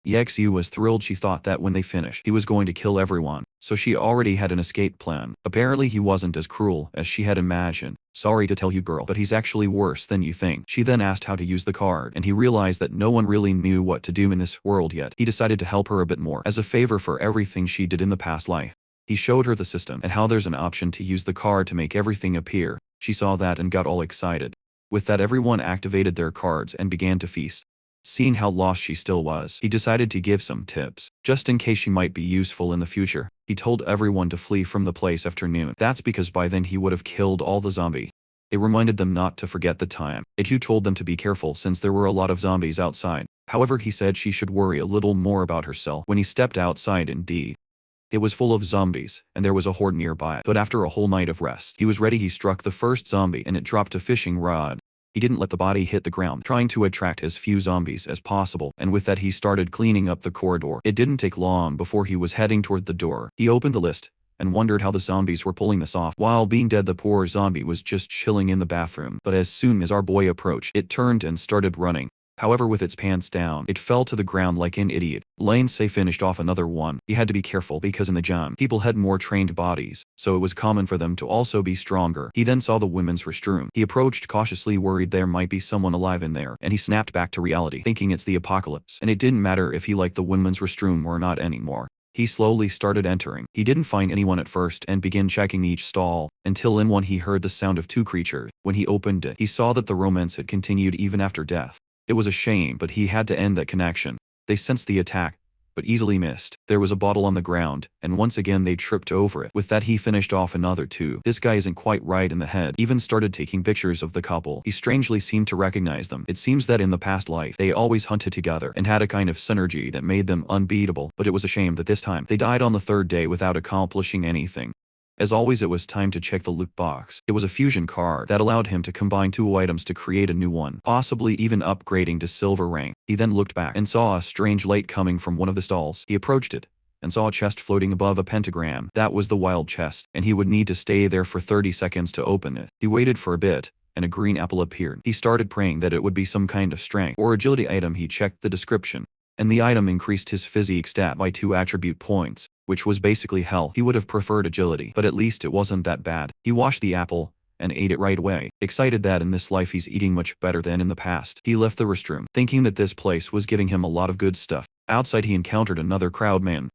Yexu was thrilled. She thought that when they finished, he was going to kill everyone, so she already had an escape plan. Apparently he wasn't as cruel as she had imagined. Sorry to tell you girl, but he's actually worse than you think. She then asked how to use the card, and he realized that no one really knew what to do in this world yet. He decided to help her a bit more, as a favor for everything she did in the past life. He showed her the system, and how there's an option to use the card to make everything appear. She saw that and got all excited. With that, everyone activated their cards and began to feast. Seeing how lost she still was, he decided to give some tips, just in case she might be useful in the future. He told everyone to flee from the place after noon. That's because by then he would have killed all the zombies. It reminded them not to forget the time. It told them to be careful since there were a lot of zombies outside. However, he said she should worry a little more about herself. When he stepped outside, indeed, it was full of zombies, and there was a horde nearby. But after a whole night of rest, he was ready. He struck the first zombie and it dropped a fishing rod. He didn't let the body hit the ground, trying to attract as few zombies as possible, and with that he started cleaning up the corridor. It didn't take long before he was heading toward the door. He opened the list, and wondered how the zombies were pulling this off. While being dead, the poor zombie was just chilling in the bathroom, but as soon as our boy approached, it turned and started running. However, with its pants down, it fell to the ground like an idiot. Lane Say finished off another one. He had to be careful because in the gym, people had more trained bodies, so it was common for them to also be stronger. He then saw the women's restroom. He approached cautiously, worried there might be someone alive in there, and he snapped back to reality, thinking it's the apocalypse, and it didn't matter if he liked the women's restroom or not anymore. He slowly started entering. He didn't find anyone at first and began checking each stall, until in one he heard the sound of two creatures. When he opened it, he saw that the romance had continued even after death. It was a shame, but he had to end that connection. They sensed the attack, but easily missed. There was a bottle on the ground, and once again they tripped over it. With that he finished off another two. This guy isn't quite right in the head. Even started taking pictures of the couple. He strangely seemed to recognize them. It seems that in the past life, they always hunted together and had a kind of synergy that made them unbeatable, but it was a shame that this time, they died on the third day without accomplishing anything. As always, it was time to check the loot box. It was a fusion card that allowed him to combine two items to create a new one, possibly even upgrading to silver rank. He then looked back and saw a strange light coming from one of the stalls. He approached it and saw a chest floating above a pentagram. That was the wild chest, and he would need to stay there for 30 seconds to open it. He waited for a bit, and a green apple appeared. He started praying that it would be some kind of strength or agility item. He checked the description, and the item increased his physique stat by 2 attribute points, which was basically hell. He would have preferred agility, but at least it wasn't that bad. He washed the apple and ate it right away, excited that in this life he's eating much better than in the past. He left the restroom, thinking that this place was giving him a lot of good stuff. Outside he encountered another crowd man.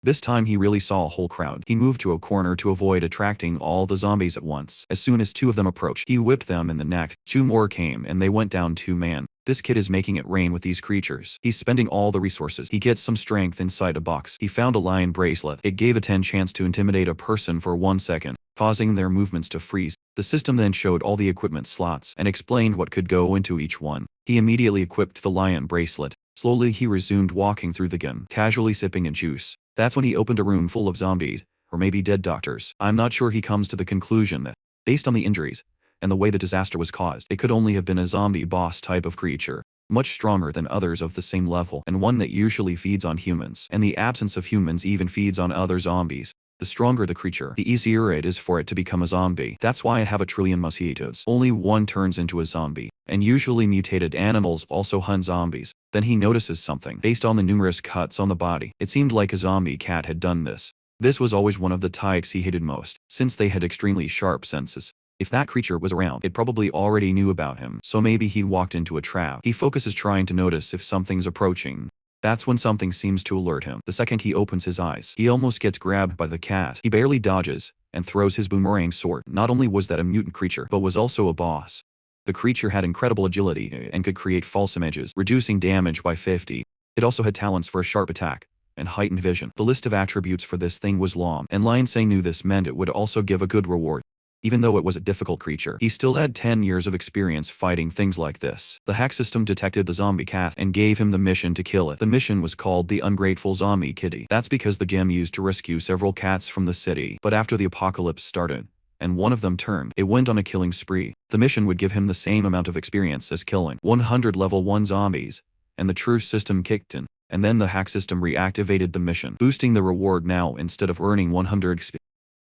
This time he really saw a whole crowd. He moved to a corner to avoid attracting all the zombies at once. As soon as 2 of them approached, he whipped them in the neck. 2 more came and they went down 2 man. This kid is making it rain with these creatures. He's spending all the resources. He gets some strength inside a box. He found a lion bracelet. It gave a 10 chance to intimidate a person for 1 second, causing their movements to freeze. The system then showed all the equipment slots and explained what could go into each one. He immediately equipped the lion bracelet. Slowly he resumed walking through the gym, casually sipping a juice. That's when he opened a room full of zombies, or maybe dead doctors. I'm not sure. He comes to the conclusion that, based on the injuries and the way the disaster was caused, it could only have been a zombie boss type of creature, much stronger than others of the same level, and one that usually feeds on humans, and the absence of humans even feeds on other zombies. The stronger the creature, the easier it is for it to become a zombie. That's why I have a trillion mosquitoes. Only one turns into a zombie, and usually mutated animals also hunt zombies. Then he notices something. Based on the numerous cuts on the body, it seemed like a zombie cat had done this. This was always one of the types he hated most, since they had extremely sharp senses. If that creature was around, it probably already knew about him, so maybe he walked into a trap. He focuses trying to notice if something's approaching. That's when something seems to alert him. The second he opens his eyes, he almost gets grabbed by the cat. He barely dodges, and throws his boomerang sword. Not only was that a mutant creature, but was also a boss. The creature had incredible agility, and could create false images, reducing damage by 50. It also had talents for a sharp attack, and heightened vision. The list of attributes for this thing was long, and Lion Say knew this meant it would also give a good reward. Even though it was a difficult creature, he still had 10 years of experience fighting things like this. The hack system detected the zombie cat and gave him the mission to kill it. The mission was called the Ungrateful Zombie Kitty. That's because the gem used to rescue several cats from the city. But after the apocalypse started, and one of them turned, it went on a killing spree. The mission would give him the same amount of experience as killing 100 level 1 zombies, and the true system kicked in. And then the hack system reactivated the mission, boosting the reward. Now, instead of earning 100 experience,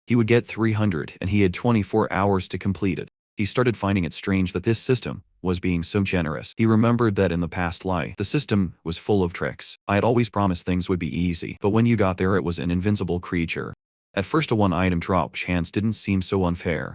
he would get 300, and he had 24 hours to complete it. He started finding it strange that this system was being so generous. He remembered that in the past life, the system was full of tricks. I had always promised things would be easy, but when you got there it was an invincible creature. At first a one-item drop chance didn't seem so unfair.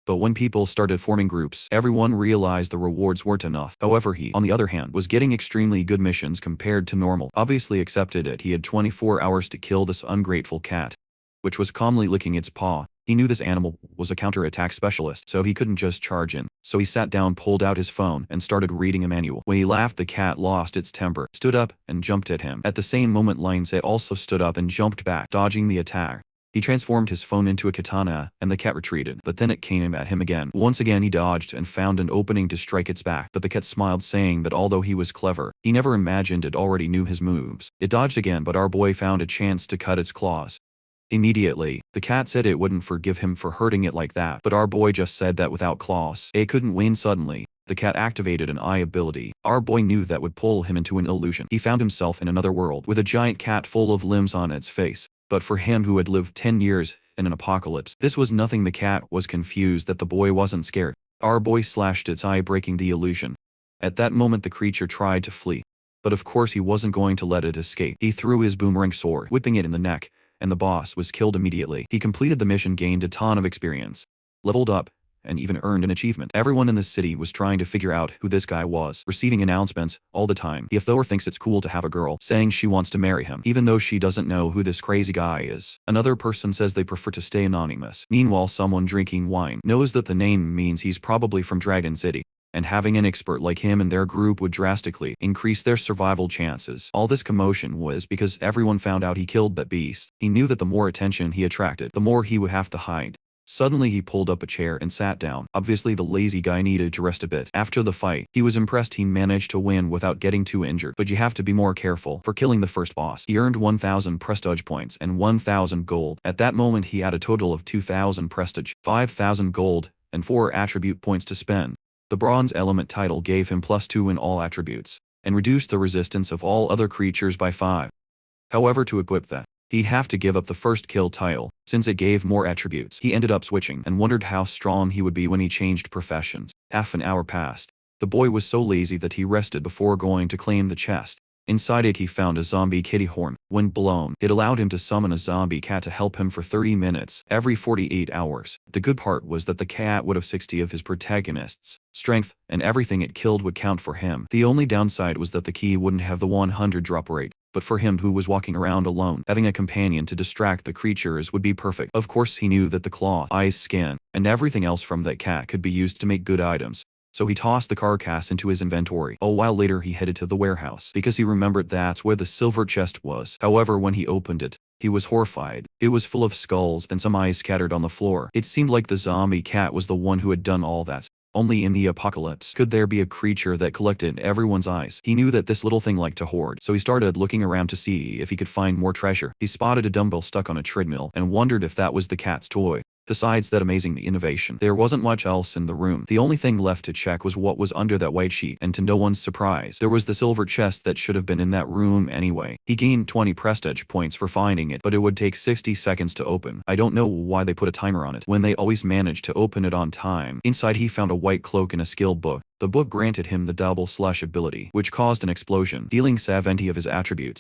But when people started forming groups, everyone realized the rewards weren't enough. However, he, on the other hand, was getting extremely good missions compared to normal. Obviously accepted it, he had 24 hours to kill this ungrateful cat, which was calmly licking its paw. He knew this animal was a counter-attack specialist, so he couldn't just charge in. So he sat down, pulled out his phone, and started reading a manual. When he laughed, the cat lost its temper, stood up, and jumped at him. At the same moment, Lindsay also stood up and jumped back, dodging the attack. He transformed his phone into a katana, and the cat retreated, but then it came at him again. Once again he dodged and found an opening to strike its back, but the cat smiled, saying that although he was clever, he never imagined it already knew his moves. It dodged again, but our boy found a chance to cut its claws. Immediately, the cat said it wouldn't forgive him for hurting it like that, but our boy just said that without claws, it couldn't win. Suddenly, the cat activated an eye ability. Our boy knew that would pull him into an illusion. He found himself in another world, with a giant cat full of limbs on its face. But for him who had lived 10 years in an apocalypse, this was nothing. The cat was confused that the boy wasn't scared. Our boy slashed its eye, breaking the illusion. At that moment the creature tried to flee. But of course he wasn't going to let it escape. He threw his boomerang sword, whipping it in the neck, and the boss was killed immediately. He completed the mission, gained a ton of experience, leveled up, and even earned an achievement. Everyone in the city was trying to figure out who this guy was, receiving announcements all the time. Yahello thinks it's cool to have a girl saying she wants to marry him, even though she doesn't know who this crazy guy is. Another person says they prefer to stay anonymous. Meanwhile, someone drinking wine knows that the name means he's probably from Dragon City, and having an expert like him in their group would drastically increase their survival chances. All this commotion was because everyone found out he killed that beast. He knew that the more attention he attracted, the more he would have to hide. Suddenly he pulled up a chair and sat down. Obviously the lazy guy needed to rest a bit. After the fight, he was impressed he managed to win without getting too injured. But you have to be more careful for killing the first boss. He earned 1000 prestige points and 1000 gold. At that moment he had a total of 2000 prestige, 5000 gold, and 4 attribute points to spend. The bronze element title gave him +2 in all attributes, and reduced the resistance of all other creatures by 5. However, to equip that, he'd have to give up the first kill title, since it gave more attributes. He ended up switching and wondered how strong he would be when he changed professions. Half an hour passed. The boy was so lazy that he rested before going to claim the chest. Inside it he found a zombie kitty horn. When blown, it allowed him to summon a zombie cat to help him for 30 minutes, every 48 hours. The good part was that the cat would have 60 of his protagonists' strength, and everything it killed would count for him. The only downside was that the key wouldn't have the 100 drop rate. But for him who was walking around alone, having a companion to distract the creatures would be perfect. Of course he knew that the claw, eyes, skin, and everything else from that cat could be used to make good items. So he tossed the carcass into his inventory. A while later he headed to the warehouse, because he remembered that's where the silver chest was. However, when he opened it, he was horrified. It was full of skulls and some eyes scattered on the floor. It seemed like the zombie cat was the one who had done all that. Only in the apocalypse could there be a creature that collected everyone's eyes. He knew that this little thing liked to hoard, so he started looking around to see if he could find more treasure. He spotted a dumbbell stuck on a treadmill and wondered if that was the cat's toy. Besides that amazing innovation, there wasn't much else in the room. The only thing left to check was what was under that white sheet, and to no one's surprise, there was the silver chest that should have been in that room anyway. He gained 20 prestige points for finding it, but it would take 60 seconds to open. I don't know why they put a timer on it, when they always managed to open it on time. Inside he found a white cloak and a skill book. The book granted him the double slash ability, which caused an explosion, dealing 70 of his attributes.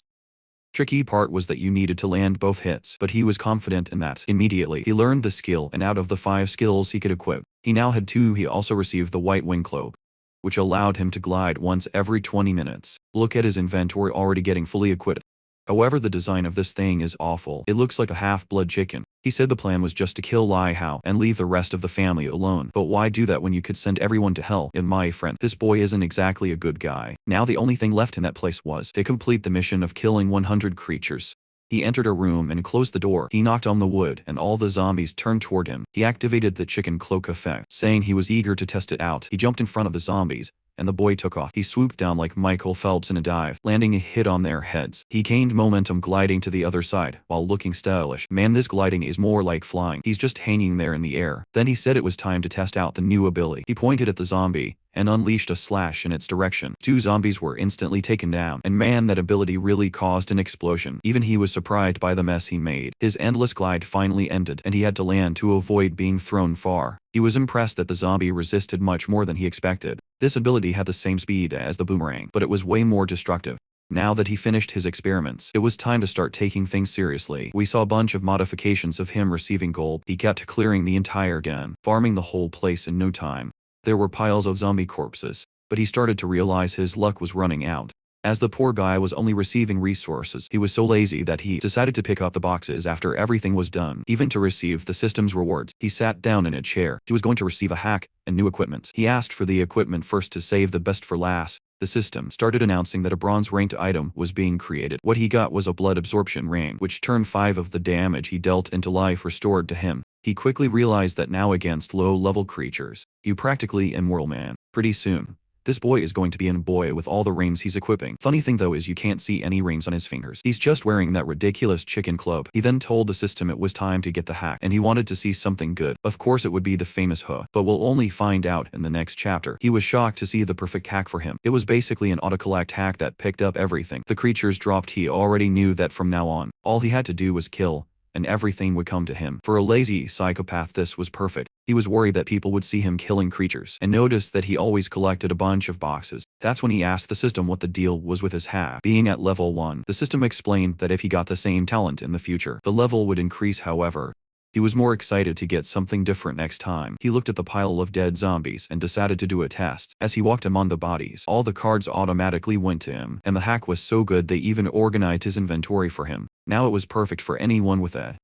Tricky part was that you needed to land both hits, but he was confident in that. Immediately, he learned the skill, and out of the 5 skills he could equip, he now had 2. He also received the white wing cloak, which allowed him to glide once every 20 minutes. Look at his inventory, already getting fully equipped. However, the design of this thing is awful. It looks like a half-blood chicken. He said the plan was just to kill Lai Hao and leave the rest of the family alone. But why do that when you could send everyone to hell? And my friend, this boy isn't exactly a good guy. Now the only thing left in that place was to complete the mission of killing 100 creatures. He entered a room and closed the door. He knocked on the wood and all the zombies turned toward him. He activated the chicken cloak effect, saying he was eager to test it out. He jumped in front of the zombies, and the boy took off. He swooped down like Michael Phelps in a dive, landing a hit on their heads. He gained momentum gliding to the other side, while looking stylish. Man, this gliding is more like flying. He's just hanging there in the air. Then he said it was time to test out the new ability. He pointed at the zombie, and unleashed a slash in its direction. 2 zombies were instantly taken down, and man, that ability really caused an explosion. Even he was surprised by the mess he made. His endless glide finally ended, and he had to land to avoid being thrown far. He was impressed that the zombie resisted much more than he expected. This ability had the same speed as the boomerang, but it was way more destructive. Now that he finished his experiments, it was time to start taking things seriously. We saw a bunch of modifications of him receiving gold. He kept clearing the entire den, farming the whole place in no time. There were piles of zombie corpses, but he started to realize his luck was running out. As the poor guy was only receiving resources, he was so lazy that he decided to pick up the boxes after everything was done, even to receive the system's rewards. He sat down in a chair. He was going to receive a hack and new equipment. He asked for the equipment first to save the best for last. The system started announcing that a bronze-ranked item was being created. What he got was a blood absorption ring, which turned 5 of the damage he dealt into life restored to him. He quickly realized that now against low-level creatures, you practically immoral man. Pretty soon, this boy is going to be a boy with all the rings he's equipping. Funny thing though is you can't see any rings on his fingers. He's just wearing that ridiculous chicken club. He then told the system it was time to get the hack, and he wanted to see something good. Of course it would be the famous Huh, but we'll only find out in the next chapter. He was shocked to see the perfect hack for him. It was basically an autocollect hack that picked up everything the creatures dropped. He already knew that from now on, all he had to do was kill, and everything would come to him. For a lazy psychopath, this was perfect. He was worried that people would see him killing creatures, and noticed that he always collected a bunch of boxes. That's when he asked the system what the deal was with his hack. Being at level 1, the system explained that if he got the same talent in the future, the level would increase. However, he was more excited to get something different next time. He looked at the pile of dead zombies and decided to do a test. As he walked among the bodies, all the cards automatically went to him, and the hack was so good they even organized his inventory for him. Now it was perfect for anyone with a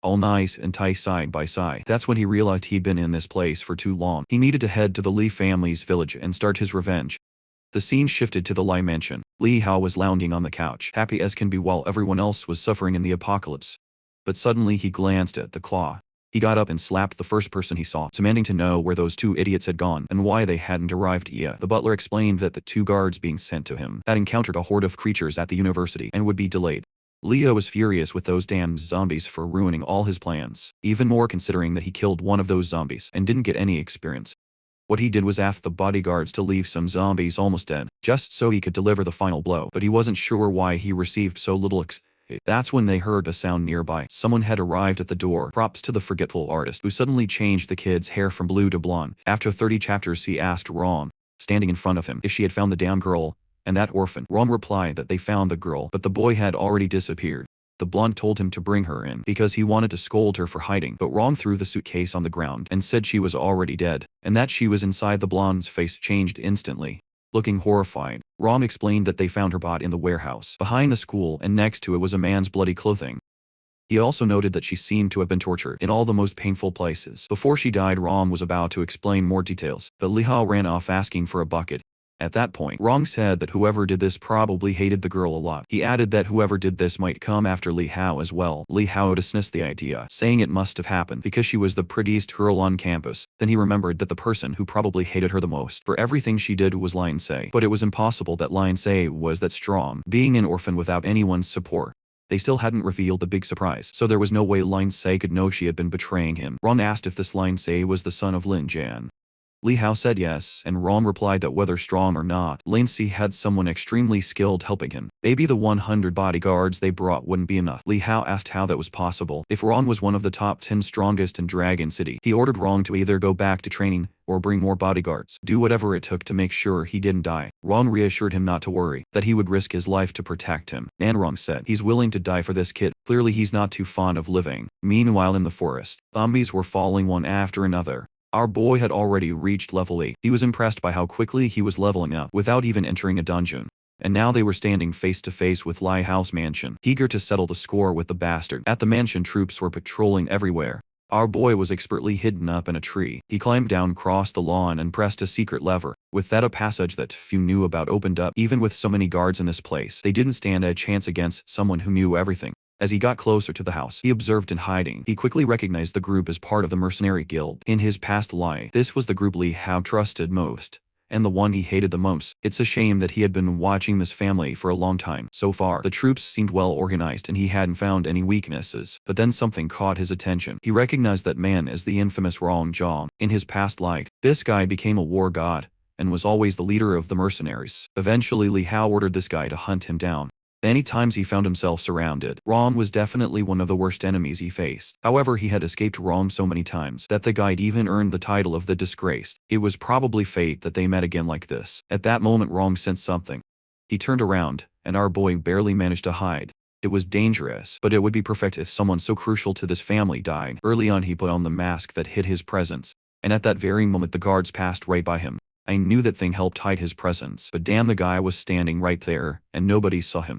all nice and tight side by side. That's when he realized he'd been in this place for too long. He needed to head to the Lee family's village and start his revenge. The scene shifted to the Lee mansion. Lee Hao was lounging on the couch, happy as can be while everyone else was suffering in the apocalypse. But suddenly he glanced at the claw. He got up and slapped the first person he saw, demanding to know where those 2 idiots had gone and why they hadn't arrived yet. The butler explained that the 2 guards being sent to him had encountered a horde of creatures at the university and would be delayed. Leo was furious with those damn zombies for ruining all his plans, even more considering that he killed one of those zombies and didn't get any experience. What he did was ask the bodyguards to leave some zombies almost dead, just so he could deliver the final blow, but he wasn't sure why he received so little That's when they heard a sound nearby. Someone had arrived at the door. Props to the forgetful artist who suddenly changed the kid's hair from blue to blonde. After 30 chapters he asked Ron, standing in front of him, if she had found the damn girl and that orphan. Ron replied that they found the girl, but the boy had already disappeared. The blonde told him to bring her in because he wanted to scold her for hiding, but Ron threw the suitcase on the ground and said she was already dead, and that she was inside. The blonde's face changed instantly. Looking horrified, Ron explained that they found her body in the warehouse behind the school, and next to it was a man's bloody clothing. He also noted that she seemed to have been tortured in all the most painful places. Before she died, Ron was about to explain more details, but Li Hao ran off asking for a bucket. At that point, Rong said that whoever did this probably hated the girl a lot. He added that whoever did this might come after Li Hao as well. Li Hao dismissed the idea, saying it must have happened because she was the prettiest girl on campus. Then he remembered that the person who probably hated her the most for everything she did was Lion Se. But it was impossible that Lion Se was that strong, being an orphan without anyone's support. They still hadn't revealed the big surprise, so there was no way Lion Se could know she had been betraying him. Ron asked if this Lion Se was the son of Lin Jian. Li Hao said yes, and Ron replied that whether strong or not, Lin Si had someone extremely skilled helping him. Maybe the 100 bodyguards they brought wouldn't be enough. Li Hao asked how that was possible. If Ron was one of the top 10 strongest in Dragon City, he ordered Ron to either go back to training or bring more bodyguards. Do whatever it took to make sure he didn't die. Ron reassured him not to worry, that he would risk his life to protect him. And Ron said he's willing to die for this kid. Clearly he's not too fond of living. Meanwhile in the forest, zombies were falling one after another. Our boy had already reached level 8. He was impressed by how quickly he was leveling up without even entering a dungeon. And now they were standing face to face with Li Hao's mansion, eager to settle the score with the bastard. At the mansion, troops were patrolling everywhere. Our boy was expertly hidden up in a tree. He climbed down, crossed the lawn, and pressed a secret lever. With that, a passage that few knew about opened up. Even with so many guards in this place, they didn't stand a chance against someone who knew everything. As he got closer to the house, he observed in hiding. He quickly recognized the group as part of the mercenary guild. In his past life, this was the group Li Hao trusted most, and the one he hated the most. It's a shame that he had been watching this family for a long time. So far, the troops seemed well organized and he hadn't found any weaknesses. But then something caught his attention. He recognized that man as the infamous Rong Zhang. In his past life, this guy became a war god, and was always the leader of the mercenaries. Eventually Li Hao ordered this guy to hunt him down. Many times he found himself surrounded. Rom was definitely one of the worst enemies he faced. However, he had escaped Rom so many times that the guide even earned the title of the Disgraced. It was probably fate that they met again like this. At that moment Rom sensed something. He turned around, and our boy barely managed to hide. It was dangerous, but it would be perfect if someone so crucial to this family died. Early on he put on the mask that hid his presence, and at that very moment the guards passed right by him. I knew that thing helped hide his presence, but damn, the guy was standing right there, and nobody saw him.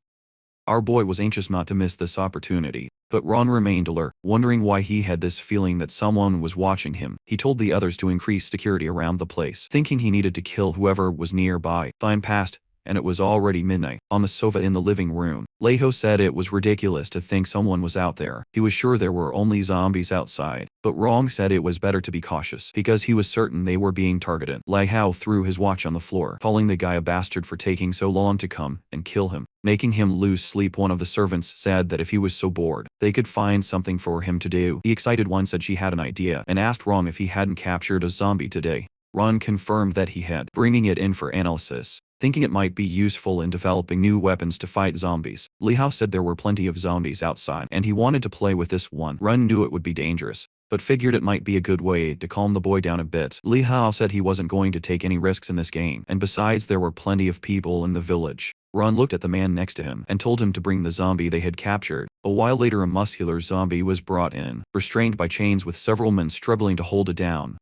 Our boy was anxious not to miss this opportunity, but Ron remained alert, wondering why he had this feeling that someone was watching him. He told the others to increase security around the place, thinking he needed to kill whoever was nearby. Time passed, and it was already midnight. On the sofa in the living room, Leho said it was ridiculous to think someone was out there. He was sure there were only zombies outside, but Rong said it was better to be cautious, because he was certain they were being targeted. Leho threw his watch on the floor, calling the guy a bastard for taking so long to come and kill him, making him lose sleep. One of the servants said that if he was so bored, they could find something for him to do. The excited one said she had an idea, and asked Rong if he hadn't captured a zombie today. Ron confirmed that he had, bringing it in for analysis, thinking it might be useful in developing new weapons to fight zombies. Li Hao said there were plenty of zombies outside, and he wanted to play with this one. Ron knew it would be dangerous, but figured it might be a good way to calm the boy down a bit. Li Hao said he wasn't going to take any risks in this game, and besides there were plenty of people in the village. Ron looked at the man next to him and told him to bring the zombie they had captured. A while later a muscular zombie was brought in, restrained by chains with several men struggling to hold it down.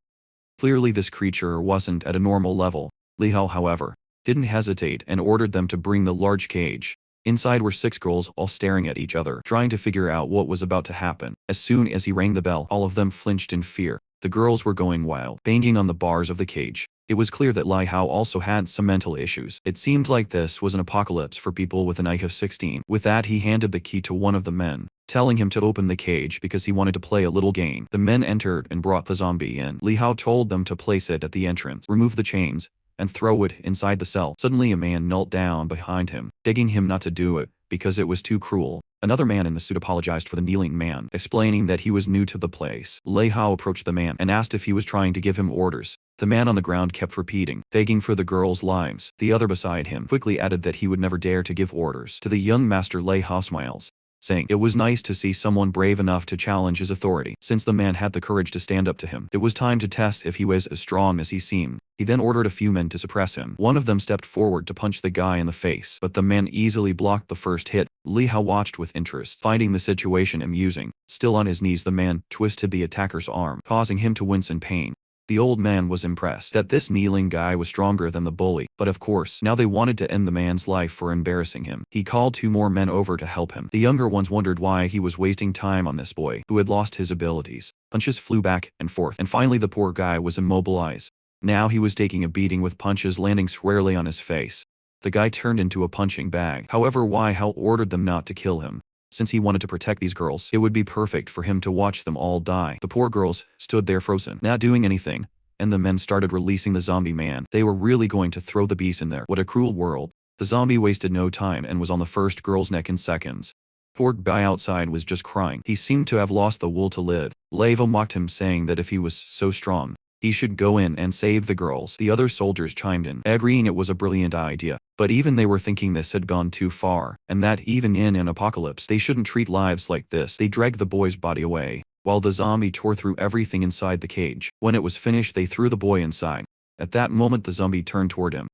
Clearly this creature wasn't at a normal level. Li Hao, however, didn't hesitate and ordered them to bring the large cage. Inside were 6 girls, all staring at each other, trying to figure out what was about to happen. As soon as he rang the bell, all of them flinched in fear. The girls were going wild, banging on the bars of the cage. It was clear that Li Hao also had some mental issues. It seemed like this was an apocalypse for people with an IQ of 16. With that he handed the key to one of the men, telling him to open the cage because he wanted to play a little game. The men entered and brought the zombie in. Li Hao told them to place it at the entrance, remove the chains, and throw it inside the cell. Suddenly a man knelt down behind him, begging him not to do it, because it was too cruel. Another man in the suit apologized for the kneeling man, explaining that he was new to the place. Li Hao approached the man and asked if he was trying to give him orders. The man on the ground kept repeating, begging for the girls' lives. The other beside him quickly added that he would never dare to give orders. To the young master Li Hao smiles, saying it was nice to see someone brave enough to challenge his authority. Since the man had the courage to stand up to him, it was time to test if he was as strong as he seemed. He then ordered a few men to suppress him. One of them stepped forward to punch the guy in the face, but the man easily blocked the first hit. Li Hao watched with interest, finding the situation amusing. Still on his knees, the man twisted the attacker's arm, causing him to wince in pain. The old man was impressed that this kneeling guy was stronger than the bully, but of course, now they wanted to end the man's life for embarrassing him. He called 2 more men over to help him. The younger ones wondered why he was wasting time on this boy, who had lost his abilities. Punches flew back and forth, and finally the poor guy was immobilized. Now he was taking a beating with punches landing squarely on his face. The guy turned into a punching bag. However, Wai Hao ordered them not to kill him. Since he wanted to protect these girls, it would be perfect for him to watch them all die. The poor girls stood there frozen, not doing anything, and the men started releasing the zombie man. They were really going to throw the beast in there. What a cruel world. The zombie wasted no time and was on the first girl's neck in seconds. Poor guy outside was just crying. He seemed to have lost the will to live. Levo mocked him, saying that if he was so strong, he should go in and save the girls. The other soldiers chimed in, agreeing it was a brilliant idea. But even they were thinking this had gone too far, and that even in an apocalypse they shouldn't treat lives like this. They dragged the boy's body away, while the zombie tore through everything inside the cage. When it was finished, they threw the boy inside. At that moment the zombie turned toward him.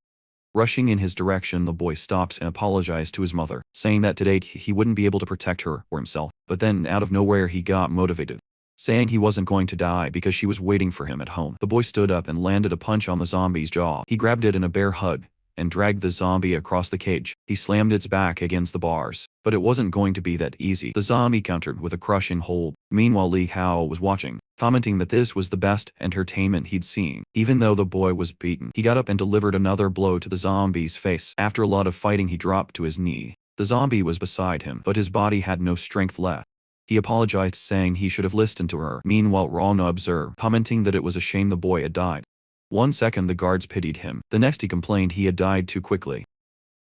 Rushing in his direction, the boy stopped and apologized to his mother, saying that today he wouldn't be able to protect her or himself. But then out of nowhere he got motivated, saying he wasn't going to die because she was waiting for him at home. The boy stood up and landed a punch on the zombie's jaw. He grabbed it in a bear hug and dragged the zombie across the cage. He slammed its back against the bars, but it wasn't going to be that easy. The zombie countered with a crushing hold. Meanwhile, Li Hao was watching, commenting that this was the best entertainment he'd seen. Even though the boy was beaten, he got up and delivered another blow to the zombie's face. After a lot of fighting, he dropped to his knee. The zombie was beside him, but his body had no strength left. He apologized, saying he should have listened to her. Meanwhile, Rana observed, commenting that it was a shame the boy had died. 1 second the guards pitied him. The next he complained he had died too quickly.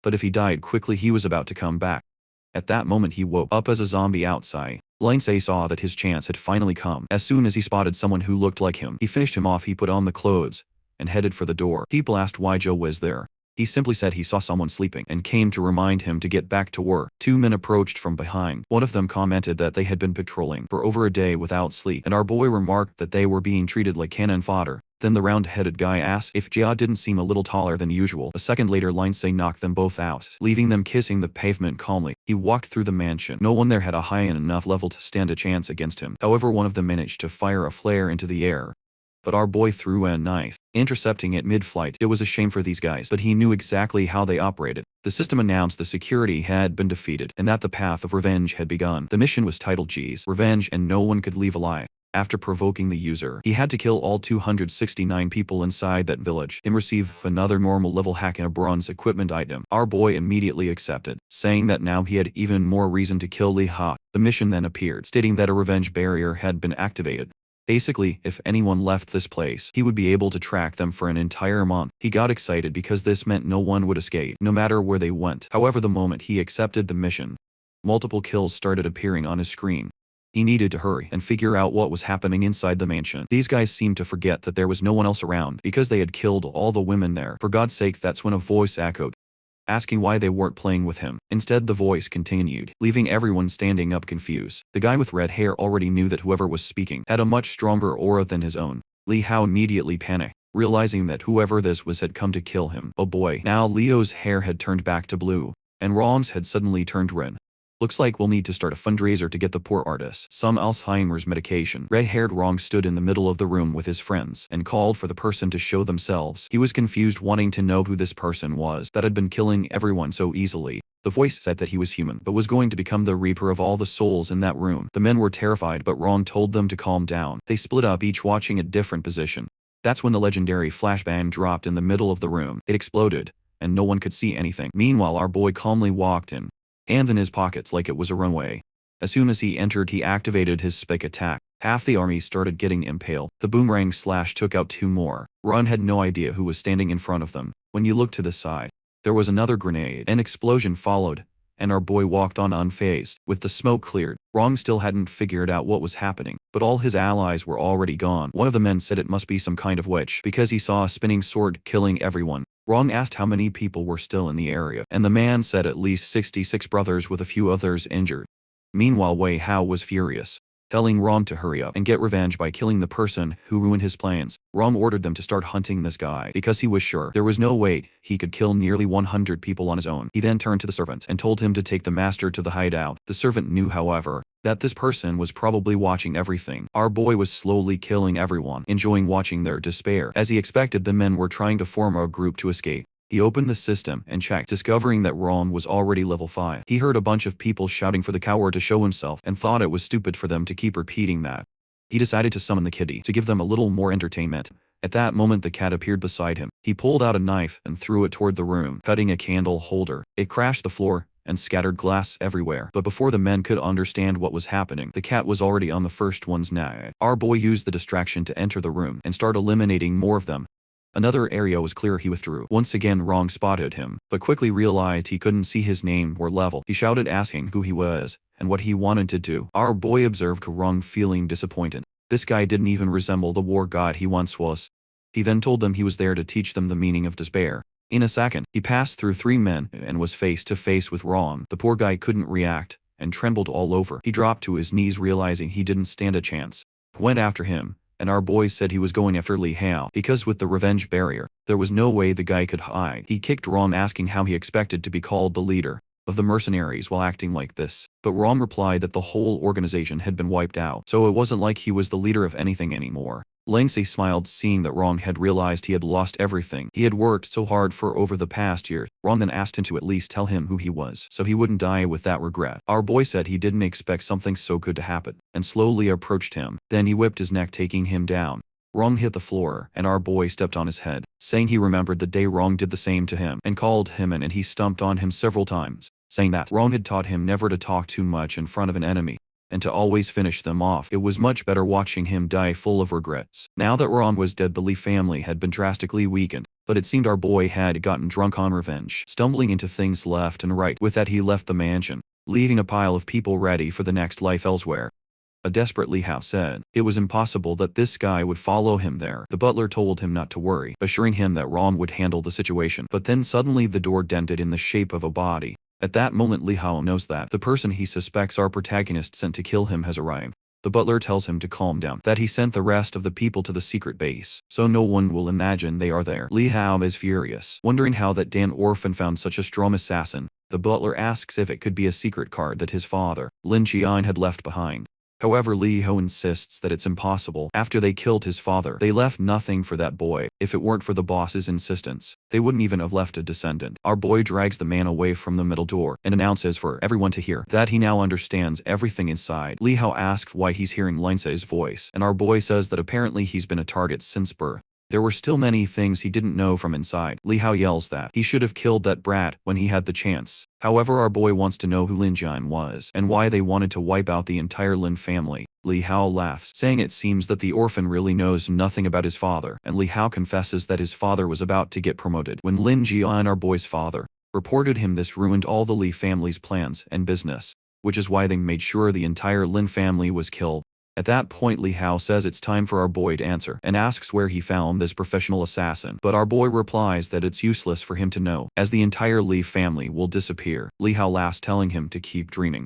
But if he died quickly, he was about to come back. At that moment he woke up as a zombie outside. Lindsay saw that his chance had finally come. As soon as he spotted someone who looked like him, he finished him off. He put on the clothes and headed for the door. People asked why Joe was there. He simply said he saw someone sleeping and came to remind him to get back to work. Two men approached from behind. One of them commented that they had been patrolling for over a day without sleep, and our boy remarked that they were being treated like cannon fodder. Then the round-headed guy asked if Jia didn't seem a little taller than usual. A second later, Lindsay knocked them both out, leaving them kissing the pavement calmly. He walked through the mansion. No one there had a high enough level to stand a chance against him. However, one of them managed to fire a flare into the air. But our boy threw a knife, intercepting it mid-flight. It was a shame for these guys, but he knew exactly how they operated. The system announced the security had been defeated, and that the path of revenge had begun. The mission was titled G's Revenge, and no one could leave alive. After provoking the user, he had to kill all 269 people inside that village and receive another normal level hack and a bronze equipment item. Our boy immediately accepted, saying that now he had even more reason to kill Li Ha. The mission then appeared, stating that a revenge barrier had been activated. Basically, if anyone left this place, he would be able to track them for an entire month. He got excited because this meant no one would escape, no matter where they went. However, the moment he accepted the mission, multiple kills started appearing on his screen. He needed to hurry and figure out what was happening inside the mansion. These guys seemed to forget that there was no one else around because they had killed all the women there. For God's sake, that's when a voice echoed, asking why they weren't playing with him. Instead, the voice continued, leaving everyone standing up confused. The guy with red hair already knew that whoever was speaking had a much stronger aura than his own. Li Hao immediately panicked, realizing that whoever this was had come to kill him. Oh boy, now Leo's hair had turned back to blue, and Ron's had suddenly turned red. Looks like we'll need to start a fundraiser to get the poor artist some Alzheimer's medication. Red-haired Rong stood in the middle of the room with his friends and called for the person to show themselves. He was confused, wanting to know who this person was that had been killing everyone so easily. The voice said that he was human, but was going to become the reaper of all the souls in that room. The men were terrified, but Rong told them to calm down. They split up, each watching a different position. That's when the legendary flashbang dropped in the middle of the room. It exploded, and no one could see anything. Meanwhile, our boy calmly walked in, hands in his pockets like it was a runway. As soon as he entered, he activated his spike attack. Half the army started getting impaled. The boomerang slash took out two more. Ron had no idea who was standing in front of them. When you looked to the side, there was another grenade. An explosion followed, and our boy walked on unfazed. With the smoke cleared, Rong still hadn't figured out what was happening, but all his allies were already gone. One of the men said it must be some kind of witch, because he saw a spinning sword killing everyone. Rong asked how many people were still in the area, and the man said at least 66 brothers with a few others injured. Meanwhile, Wei Hao was furious, telling Rong to hurry up and get revenge by killing the person who ruined his plans. Rong ordered them to start hunting this guy because he was sure there was no way he could kill nearly 100 people on his own. He then turned to the servant and told him to take the master to the hideout. The servant knew, however, that this person was probably watching everything. Our boy was slowly killing everyone, enjoying watching their despair. As he expected, the men were trying to form a group to escape. He opened the system and checked, discovering that Ron was already level 5. He heard a bunch of people shouting for the coward to show himself and thought it was stupid for them to keep repeating that. He decided to summon the kitty to give them a little more entertainment. At that moment, the cat appeared beside him. He pulled out a knife and threw it toward the room, cutting a candle holder. It crashed the floor and scattered glass everywhere. But before the men could understand what was happening, the cat was already on the first one's neck. Our boy used the distraction to enter the room and start eliminating more of them. Another area was clear. He withdrew. Once again, Rong spotted him, but quickly realized he couldn't see his name or level. He shouted, asking who he was and what he wanted to do. Our boy observed Rong, feeling disappointed. This guy didn't even resemble the war god he once was. He then told them he was there to teach them the meaning of despair. In a second, he passed through 3 men and was face to face with Rong. The poor guy couldn't react and trembled all over. He dropped to his knees, realizing he didn't stand a chance. Went after him, and our boy said he was going after Li Hao because with the revenge barrier, there was no way the guy could hide. He kicked Rong, asking how he expected to be called the leader of the mercenaries while acting like this. But Rong replied that the whole organization had been wiped out, so it wasn't like he was the leader of anything anymore. Langsy smiled, seeing that Rong had realized he had lost everything he had worked so hard for over the past year. Rong then asked him to at least tell him who he was, so he wouldn't die with that regret. Our boy said he didn't expect something so good to happen, and slowly approached him. Then he whipped his neck, taking him down. Rong hit the floor, and our boy stepped on his head, saying he remembered the day Rong did the same to him, and called him in, and he stomped on him several times, saying that Rong had taught him never to talk too much in front of an enemy, and to always finish them off. It was much better watching him die full of regrets. Now that Ron was dead, the Li family had been drastically weakened, but it seemed our boy had gotten drunk on revenge, stumbling into things left and right. With that, he left the mansion, leaving a pile of people ready for the next life elsewhere. A desperate Li Hao said. It was impossible that this guy would follow him there. The butler told him not to worry, assuring him that Ron would handle the situation. But then suddenly the door dented in the shape of a body. At that moment Li Hao knows that the person he suspects our protagonist sent to kill him has arrived. The butler tells him to calm down, that he sent the rest of the people to the secret base, so no one will imagine they are there. Li Hao is furious, wondering how that Dan orphan found such a strong assassin. The butler asks if it could be a secret card that his father, Lin Qian, had left behind. However, Li Hao insists that it's impossible. After they killed his father, they left nothing for that boy. If it weren't for the boss's insistence, they wouldn't even have left a descendant. Our boy drags the man away from the middle door and announces for everyone to hear that he now understands everything inside. Li Hao asks why he's hearing Linsei's voice, and our boy says that apparently he's been a target since birth. There were still many things he didn't know from inside. Li Hao yells that he should have killed that brat when he had the chance. However, our boy wants to know who Lin Jian was and why they wanted to wipe out the entire Lin family. Li Hao laughs, saying it seems that the orphan really knows nothing about his father, and Li Hao confesses that his father was about to get promoted. When Lin Jian, our boy's father, reported him, this ruined all the Li family's plans and business, which is why they made sure the entire Lin family was killed. At that point Li Hao says it's time for our boy to answer, and asks where he found this professional assassin. But our boy replies that it's useless for him to know, as the entire Li family will disappear. Li Hao laughs, telling him to keep dreaming.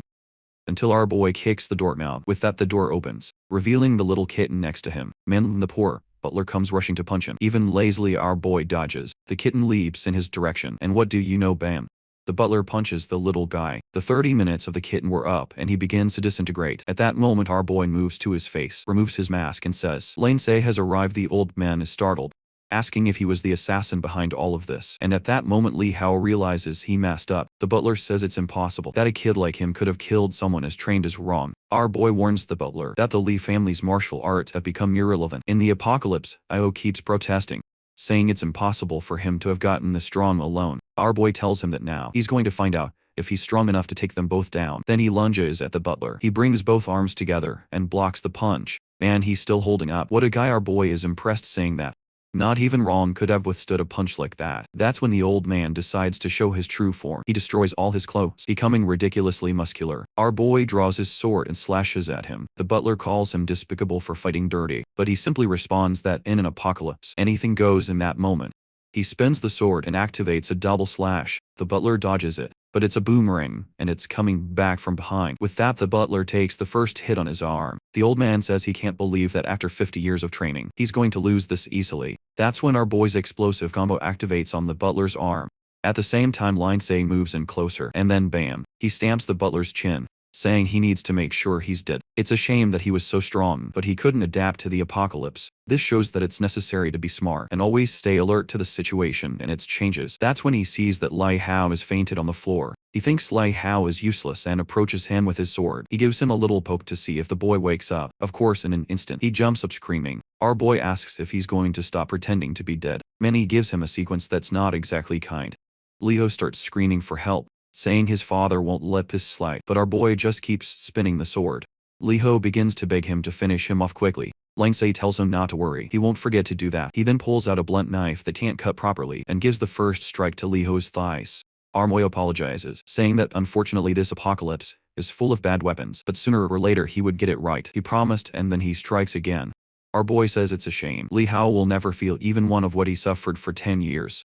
Until our boy kicks the doorknob. With that the door opens, revealing the little kitten next to him. Man, the poor butler comes rushing to punch him. Even lazily our boy dodges. The kitten leaps in his direction, and what do you know, bam! The butler punches the little guy. The 30 minutes of the kitten were up and he begins to disintegrate. At that moment our boy moves to his face, removes his mask and says, Linsei has arrived. The old man is startled, asking if he was the assassin behind all of this. And at that moment Li Hao realizes he messed up. The butler says it's impossible that a kid like him could have killed someone as trained as Wrong. Our boy warns the butler that the Li family's martial arts have become irrelevant. In the apocalypse, Io keeps protesting, saying it's impossible for him to have gotten this strong alone. Our boy tells him that now he's going to find out if he's strong enough to take them both down. Then he lunges at the butler. He brings both arms together and blocks the punch. Man, he's still holding up. What a guy. Our boy is impressed, saying that not even Wrong could have withstood a punch like that. That's when the old man decides to show his true form. He destroys all his clothes, becoming ridiculously muscular. Our boy draws his sword and slashes at him. The butler calls him despicable for fighting dirty, but he simply responds that in an apocalypse, anything goes in that moment. He spins the sword and activates a double slash. The butler dodges it, but it's a boomerang, and it's coming back from behind. With that the butler takes the first hit on his arm. The old man says he can't believe that after 50 years of training, he's going to lose this easily. That's when our boy's explosive combo activates on the butler's arm. At the same time Linsei moves in closer, and then bam, he stamps the butler's chin, saying he needs to make sure he's dead. It's a shame that he was so strong, but he couldn't adapt to the apocalypse. This shows that it's necessary to be smart and always stay alert to the situation and its changes. That's when he sees that Li Hao is fainted on the floor. He thinks Li Hao is useless and approaches him with his sword. He gives him a little poke to see if the boy wakes up. Of course, in an instant, he jumps up screaming. Our boy asks if he's going to stop pretending to be dead. Manny gives him a sequence that's not exactly kind. Leo starts screaming for help, saying his father won't let this slide, but our boy just keeps spinning the sword. Leo begins to beg him to finish him off quickly. Linsei tells him not to worry, he won't forget to do that. He then pulls out a blunt knife that can't cut properly and gives the first strike to Leo's thighs. Armoy apologizes, saying that unfortunately this apocalypse is full of bad weapons, but sooner or later he would get it right. He promised, and then he strikes again. Our boy says it's a shame. Li Hao will never feel even one of what he suffered for 10 years.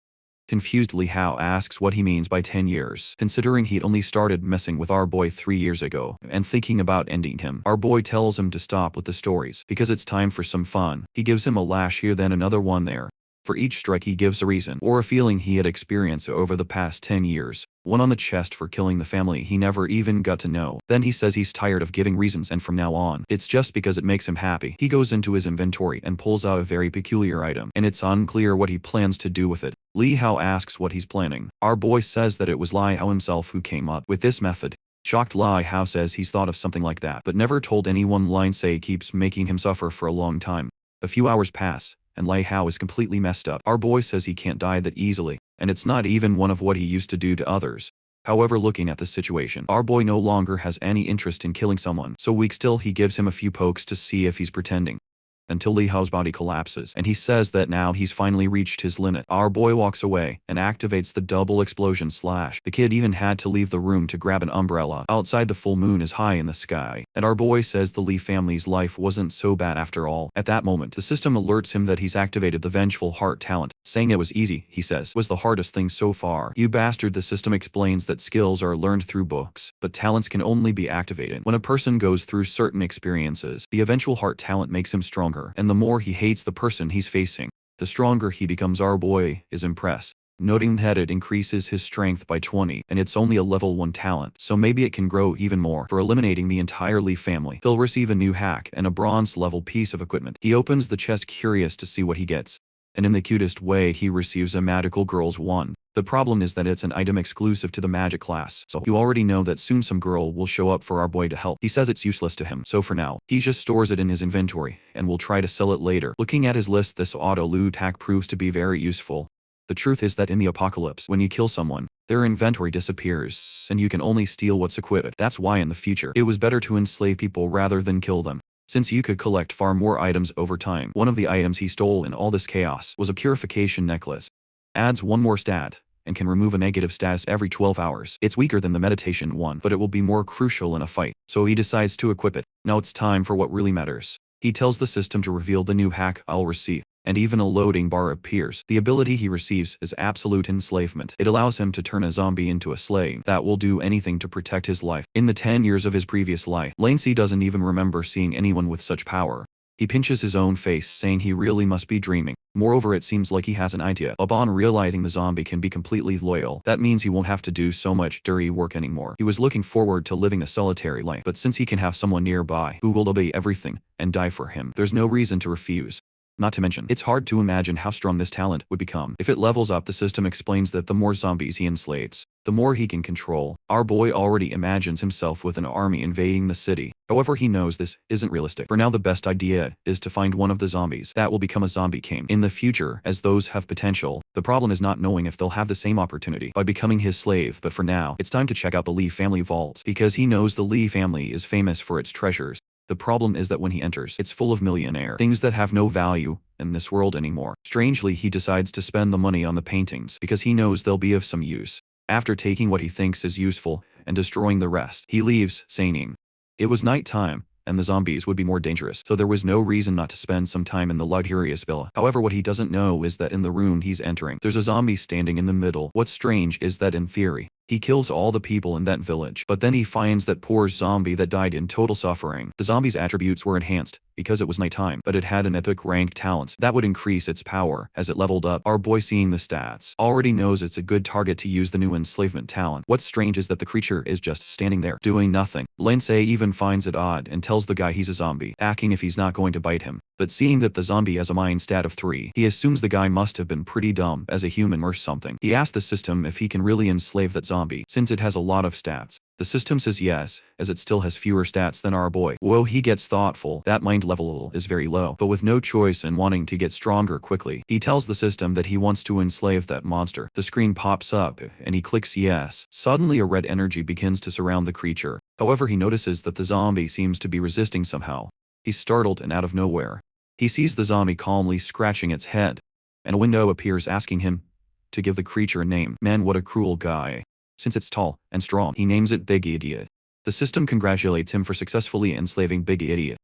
Confused, Li Hao asks what he means by 10 years, considering he'd only started messing with our boy 3 years ago, and thinking about ending him. Our boy tells him to stop with the stories, because it's time for some fun. He gives him a lash here, then another one there. For each strike he gives a reason, or a feeling he had experienced over the past 10 years. One on the chest for killing the family he never even got to know. Then he says he's tired of giving reasons, and from now on, it's just because it makes him happy. He goes into his inventory and pulls out a very peculiar item, and it's unclear what he plans to do with it. Li Hao asks what he's planning. Our boy says that it was Li Hao himself who came up with this method. Shocked, Li Hao says he's thought of something like that, but never told anyone. Linsei keeps making him suffer for a long time. A few hours pass, and Li Hao is completely messed up. Our boy says he can't die that easily, and it's not even one of what he used to do to others. However, looking at the situation, our boy no longer has any interest in killing someone, so weak still he gives him a few pokes to see if he's pretending. until Li Hao's body collapses, and he says that now he's finally reached his limit. Our boy walks away and activates the double explosion slash. The kid even had to leave the room to grab an umbrella. Outside, the full moon is high in the sky, and our boy says the Li family's life wasn't so bad after all. At that moment, the system alerts him that he's activated the vengeful heart talent. Saying it was easy, he says, was the hardest thing so far. You bastard. The system explains that skills are learned through books, but talents can only be activated when a person goes through certain experiences. The eventual heart talent makes him stronger, and the more he hates the person he's facing, the stronger he becomes. Our boy is impressed, noting that it increases his strength by 20, and it's only a level 1 talent, so maybe it can grow even more. For eliminating the entire Li family, he'll receive a new hack and a bronze level piece of equipment. He opens the chest curious to see what he gets, and in the cutest way he receives a magical girl's wand. The problem is that it's an item exclusive to the magic class, so you already know that soon some girl will show up for our boy to help. He says it's useless to him, so for now, he just stores it in his inventory, and will try to sell it later. Looking at his list, this auto-loot hack proves to be very useful. The truth is that in the apocalypse, when you kill someone, their inventory disappears, and you can only steal what's equipped. That's why in the future, it was better to enslave people rather than kill them, since you could collect far more items over time. One of the items he stole in all this chaos was a purification necklace. Adds one more stat, and can remove a negative status every 12 hours. It's weaker than the meditation one, but it will be more crucial in a fight, so he decides to equip it. Now it's time for what really matters. He tells the system to reveal the new hack I'll receive, and even a loading bar appears. The ability he receives is absolute enslavement. It allows him to turn a zombie into a slave that will do anything to protect his life. In the 10 years of his previous life, Lancy doesn't even remember seeing anyone with such power. He pinches his own face, saying he really must be dreaming. Moreover, it seems like he has an idea. Upon realizing the zombie can be completely loyal, that means he won't have to do so much dirty work anymore. He was looking forward to living a solitary life, but since he can have someone nearby who will obey everything and die for him, there's no reason to refuse. Not to mention, it's hard to imagine how strong this talent would become. If it levels up, the system explains that the more zombies he enslaves, the more he can control. Our boy already imagines himself with an army invading the city. However, he knows this isn't realistic. For now, the best idea is to find one of the zombies that will become a zombie king in the future, as those have potential. The problem is not knowing if they'll have the same opportunity by becoming his slave, but for now, it's time to check out the Li family vault, because he knows the Li family is famous for its treasures. The problem is that when he enters, it's full of millionaire things that have no value in this world anymore. Strangely, he decides to spend the money on the paintings because he knows they'll be of some use. After taking what he thinks is useful and destroying the rest, he leaves, saying it was night time, and the zombies would be more dangerous, so there was no reason not to spend some time in the luxurious villa. However, what he doesn't know is that in the room he's entering, there's a zombie standing in the middle. What's strange is that in theory, he kills all the people in that village, but then he finds that poor zombie that died in total suffering. The zombie's attributes were enhanced because it was nighttime, but it had an epic rank talent that would increase its power as it leveled up. Our boy, seeing the stats, already knows it's a good target to use the new enslavement talent. What's strange is that the creature is just standing there, doing nothing. Lindsay even finds it odd and tells the guy he's a zombie, asking if he's not going to bite him. But seeing that the zombie has a mind stat of 3, he assumes the guy must have been pretty dumb as a human or something. He asks the system if he can really enslave that zombie, since it has a lot of stats. The system says yes, as it still has fewer stats than our boy. Whoa, he gets thoughtful. That mind level is very low, but with no choice and wanting to get stronger quickly, he tells the system that he wants to enslave that monster. The screen pops up, and he clicks yes. Suddenly a red energy begins to surround the creature. However, he notices that the zombie seems to be resisting somehow. He's startled, and out of nowhere, he sees the zombie calmly scratching its head, and a window appears asking him to give the creature a name. Man, what a cruel guy. Since it's tall and strong, he names it Big Idiot. The system congratulates him for successfully enslaving Big Idiot.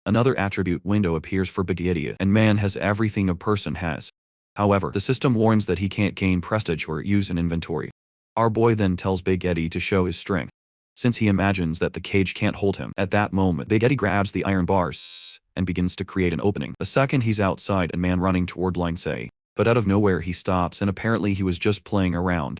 Another attribute window appears for Big Idiot, and man has everything a person has. However, the system warns that he can't gain prestige or use an inventory. Our boy then tells Big Eddie to show his strength, since he imagines that the cage can't hold him. At that moment, Big Eddie grabs the iron bars and begins to create an opening. A second, he's outside and man running toward Lindsay, but out of nowhere he stops, and apparently he was just playing around,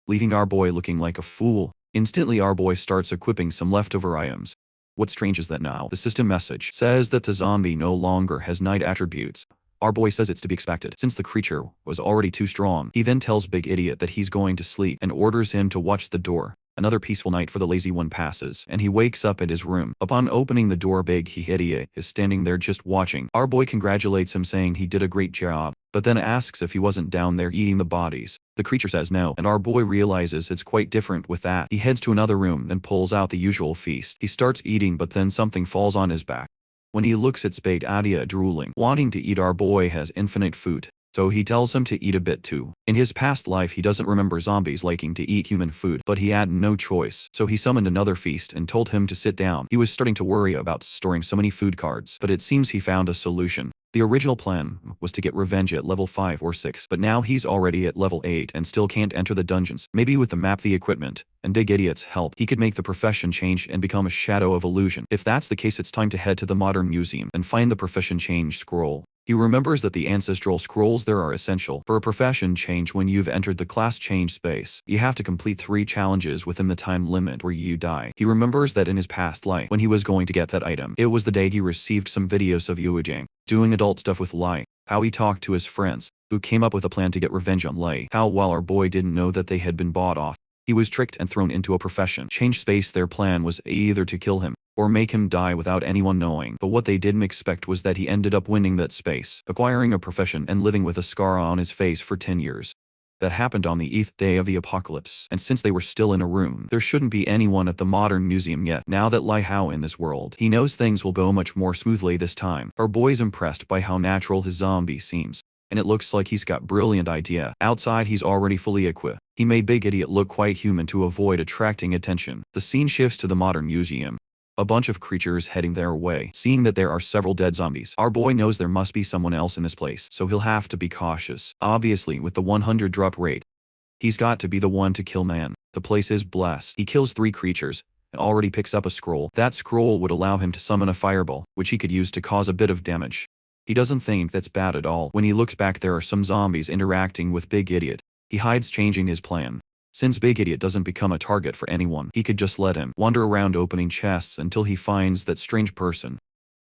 leaving our boy looking like a fool. Instantly, our boy starts equipping some leftover items. What's strange is that now the system message says that the zombie no longer has night attributes. Our boy says it's to be expected, since the creature was already too strong. He then tells Big Idiot that he's going to sleep and orders him to watch the door. Another peaceful night for the lazy one passes, and he wakes up at his room. Upon opening the door, Big Idiot is standing there just watching. Our boy congratulates him, saying he did a great job, but then asks if he wasn't down there eating the bodies. The creature says no, and our boy realizes it's quite different with that. He heads to another room and pulls out the usual feast. He starts eating, but then something falls on his back. When he looks at Spade Adia drooling, wanting to eat, our boy has infinite food. So he tells him to eat a bit too. In his past life he doesn't remember zombies liking to eat human food, but he had no choice. So he summoned another feast and told him to sit down. He was starting to worry about storing so many food cards, but it seems he found a solution. The original plan was to get revenge at level 5 or 6, but now he's already at level 8 and still can't enter the dungeons. Maybe with the map, the equipment, and Big Idiot's help, he could make the profession change and become a shadow of illusion. If that's the case, it's time to head to the modern museum and find the profession change scroll. He remembers that the ancestral scrolls there are essential for a profession change. When you've entered the class change space, you have to complete 3 challenges within the time limit or you die. He remembers that in his past life, when he was going to get that item, it was the day he received some videos of Yuejang doing adult stuff with Lai, how he talked to his friends, who came up with a plan to get revenge on Lai, how while our boy didn't know that they had been bought off, he was tricked and thrown into a profession change space. Their plan was either to kill him, or make him die without anyone knowing, but what they didn't expect was that he ended up winning that space, acquiring a profession and living with a scar on his face for 10 years. That happened on the 8th day of the apocalypse, and since they were still in a room, there shouldn't be anyone at the modern museum yet. Now that Lai Hao in this world, he knows things will go much more smoothly this time. Our boy's impressed by how natural his zombie seems, and it looks like he's got brilliant idea. Outside he's already fully equipped. He made Big Idiot look quite human to avoid attracting attention. The scene shifts to the modern museum. A bunch of creatures heading their way. Seeing that there are several dead zombies, our boy knows there must be someone else in this place, so he'll have to be cautious. Obviously, with the 100 drop rate, he's got to be the one to kill man. The place is blessed. He kills 3 creatures and already picks up a scroll. That scroll would allow him to summon a fireball, which he could use to cause a bit of damage. He doesn't think that's bad at all. When he looks back, there are some zombies interacting with Big Idiot. He hides, changing his plan. Since Big Idiot doesn't become a target for anyone, he could just let him wander around opening chests until he finds that strange person.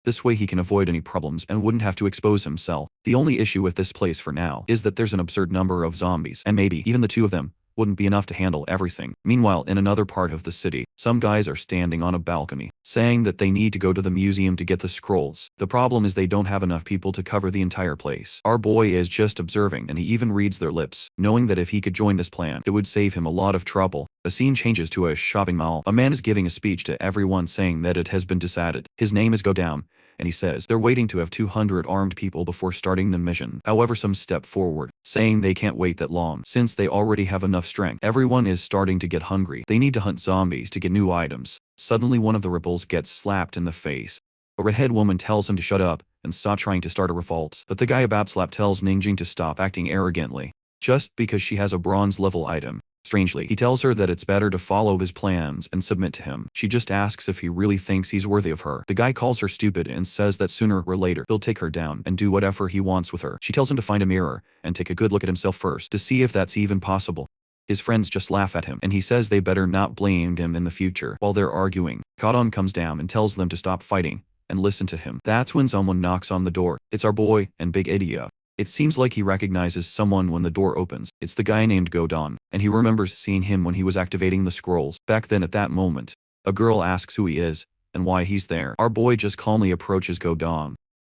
This way he can avoid any problems and wouldn't have to expose himself. The only issue with this place for now is that there's an absurd number of zombies, and maybe even the 2 of them wouldn't be enough to handle everything. Meanwhile, in another part of the city, some guys are standing on a balcony, saying that they need to go to the museum to get the scrolls. The problem is they don't have enough people to cover the entire place. Our boy is just observing, and he even reads their lips, knowing that if he could join this plan, it would save him a lot of trouble. The scene changes to a shopping mall. A man is giving a speech to everyone saying that it has been decided. His name is Go Down, and he says they're waiting to have 200 armed people before starting the mission. However, some step forward, saying they can't wait that long since they already have enough strength. Everyone is starting to get hungry. They need to hunt zombies to get new items. Suddenly one of the ripples gets slapped in the face. A redhead woman tells him to shut up and stop trying to start a revolt, but the guy about slap tells Ningjing to stop acting arrogantly, just because she has a bronze level item. Strangely, he tells her that it's better to follow his plans and submit to him. She just asks if he really thinks he's worthy of her. The guy calls her stupid and says that sooner or later he'll take her down and do whatever he wants with her. She tells him to find a mirror and take a good look at himself first to see if that's even possible. His friends just laugh at him, and he says they better not blame him in the future. While they're arguing, Kadong comes down and tells them to stop fighting and listen to him. That's when someone knocks on the door. It's our boy and Big Idiot. It seems like he recognizes someone when the door opens. It's the guy named Godon, and he remembers seeing him when he was activating the scrolls. Back then at that moment, a girl asks who he is and why he's there. Our boy just calmly approaches Godon,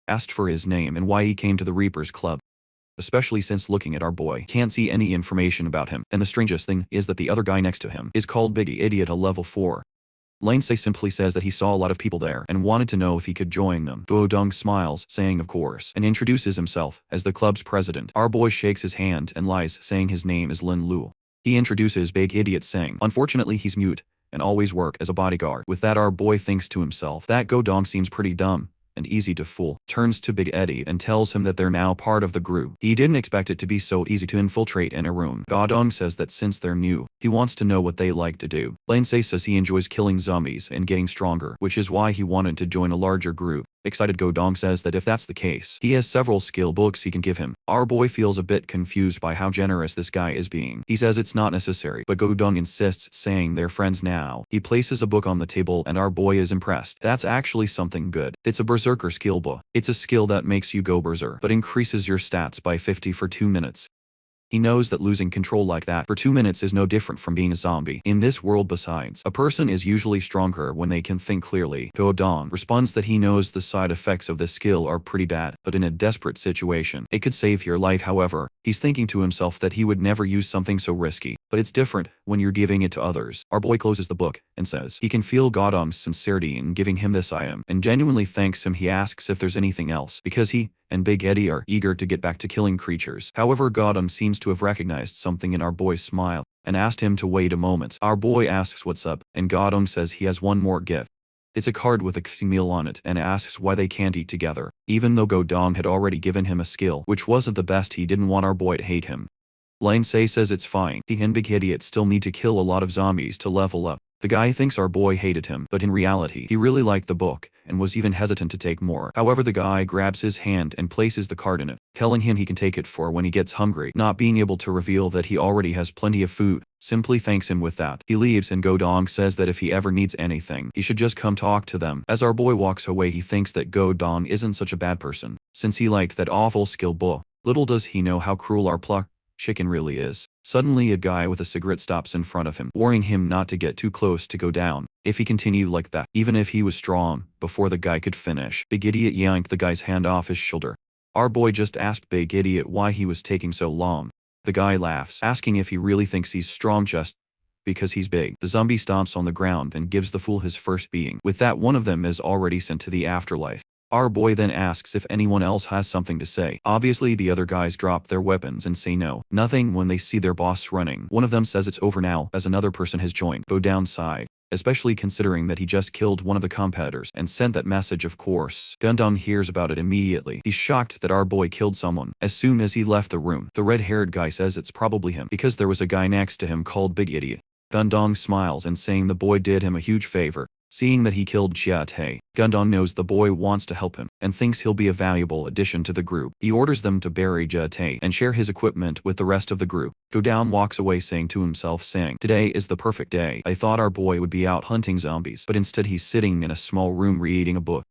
asked for his name and why he came to the Reapers Club. Especially since looking at our boy, can't see any information about him, and the strangest thing is that the other guy next to him is called Big Idiot, a level 4. Lansei simply says that he saw a lot of people there and wanted to know if he could join them. Duodong smiles, saying of course, and introduces himself as the club's president. Our boy shakes his hand and lies, saying his name is Lin Lu. He introduces Big Idiot, saying unfortunately he's mute and always work as a bodyguard. With that, our boy thinks to himself that Godong seems pretty dumb and easy to fool, turns to Big Eddie and tells him that they're now part of the group. He didn't expect it to be so easy to infiltrate in a room. Godong says that since they're new, he wants to know what they like to do. Lansei says he enjoys killing zombies and getting stronger, which is why he wanted to join a larger group. Excited Godong says that if that's the case, he has several skill books he can give him. Our boy feels a bit confused by how generous this guy is being. He says it's not necessary, but Godong insists, saying they're friends now. He places a book on the table and our boy is impressed. That's actually something good. It's a berserker skill book. It's a skill that makes you go berserk, but increases your stats by 50 for 2 minutes. He knows that losing control like that for 2 minutes is no different from being a zombie. In this world, besides, a person is usually stronger when they can think clearly. Godong responds that he knows the side effects of this skill are pretty bad, but in a desperate situation, it could save your life. However, he's thinking to himself that he would never use something so risky, but it's different when you're giving it to others. Our boy closes the book and says he can feel Godom's sincerity in giving him this item and genuinely thanks him. He asks if there's anything else because he and Big Eddie are eager to get back to killing creatures. However, Godom seems to have recognized something in our boy's smile and asked him to wait a moment. Our boy asks what's up, and Godom says he has one more gift. It's a card with a meal on it and asks why they can't eat together. Even though Godom had already given him a skill which wasn't the best, he didn't want our boy to hate him. Lindsay says it's fine. He and Big Idiot still need to kill a lot of zombies to level up. The guy thinks our boy hated him, but in reality, he really liked the book, and was even hesitant to take more. However, the guy grabs his hand and places the card in it, telling him he can take it for when he gets hungry. Not being able to reveal that he already has plenty of food, simply thanks him with that. He leaves and Godong says that if he ever needs anything, he should just come talk to them. As our boy walks away, he thinks that Godong isn't such a bad person, since he liked that awful skill book. Little does he know how cruel our pluck chicken really is. Suddenly a guy with a cigarette stops in front of him, warning him not to get too close to go down. If he continued like that, even if he was strong, before the guy could finish, Big Idiot yanked the guy's hand off his shoulder. Our boy just asked Big Idiot why he was taking so long. The guy laughs, asking if he really thinks he's strong just because he's big. The zombie stomps on the ground and gives the fool his first beating. With that, one of them is already sent to the afterlife. Our boy then asks if anyone else has something to say. Obviously the other guys drop their weapons and say nothing when they see their boss running. One of them says it's over now as another person has joined. Go downside, especially considering that he just killed one of the competitors and sent that message. Of course, Gundam hears about it immediately. He's shocked that our boy killed someone. As soon as he left the room, the red-haired guy says it's probably him because there was a guy next to him called Big Idiot. Gundam smiles and saying the boy did him a huge favor. Seeing that he killed Jia-tae, Gundam knows the boy wants to help him, and thinks he'll be a valuable addition to the group. He orders them to bury Jia-tae and share his equipment with the rest of the group. Godam walks away saying to himself, today is the perfect day. I thought our boy would be out hunting zombies, but instead he's sitting in a small room reading a book.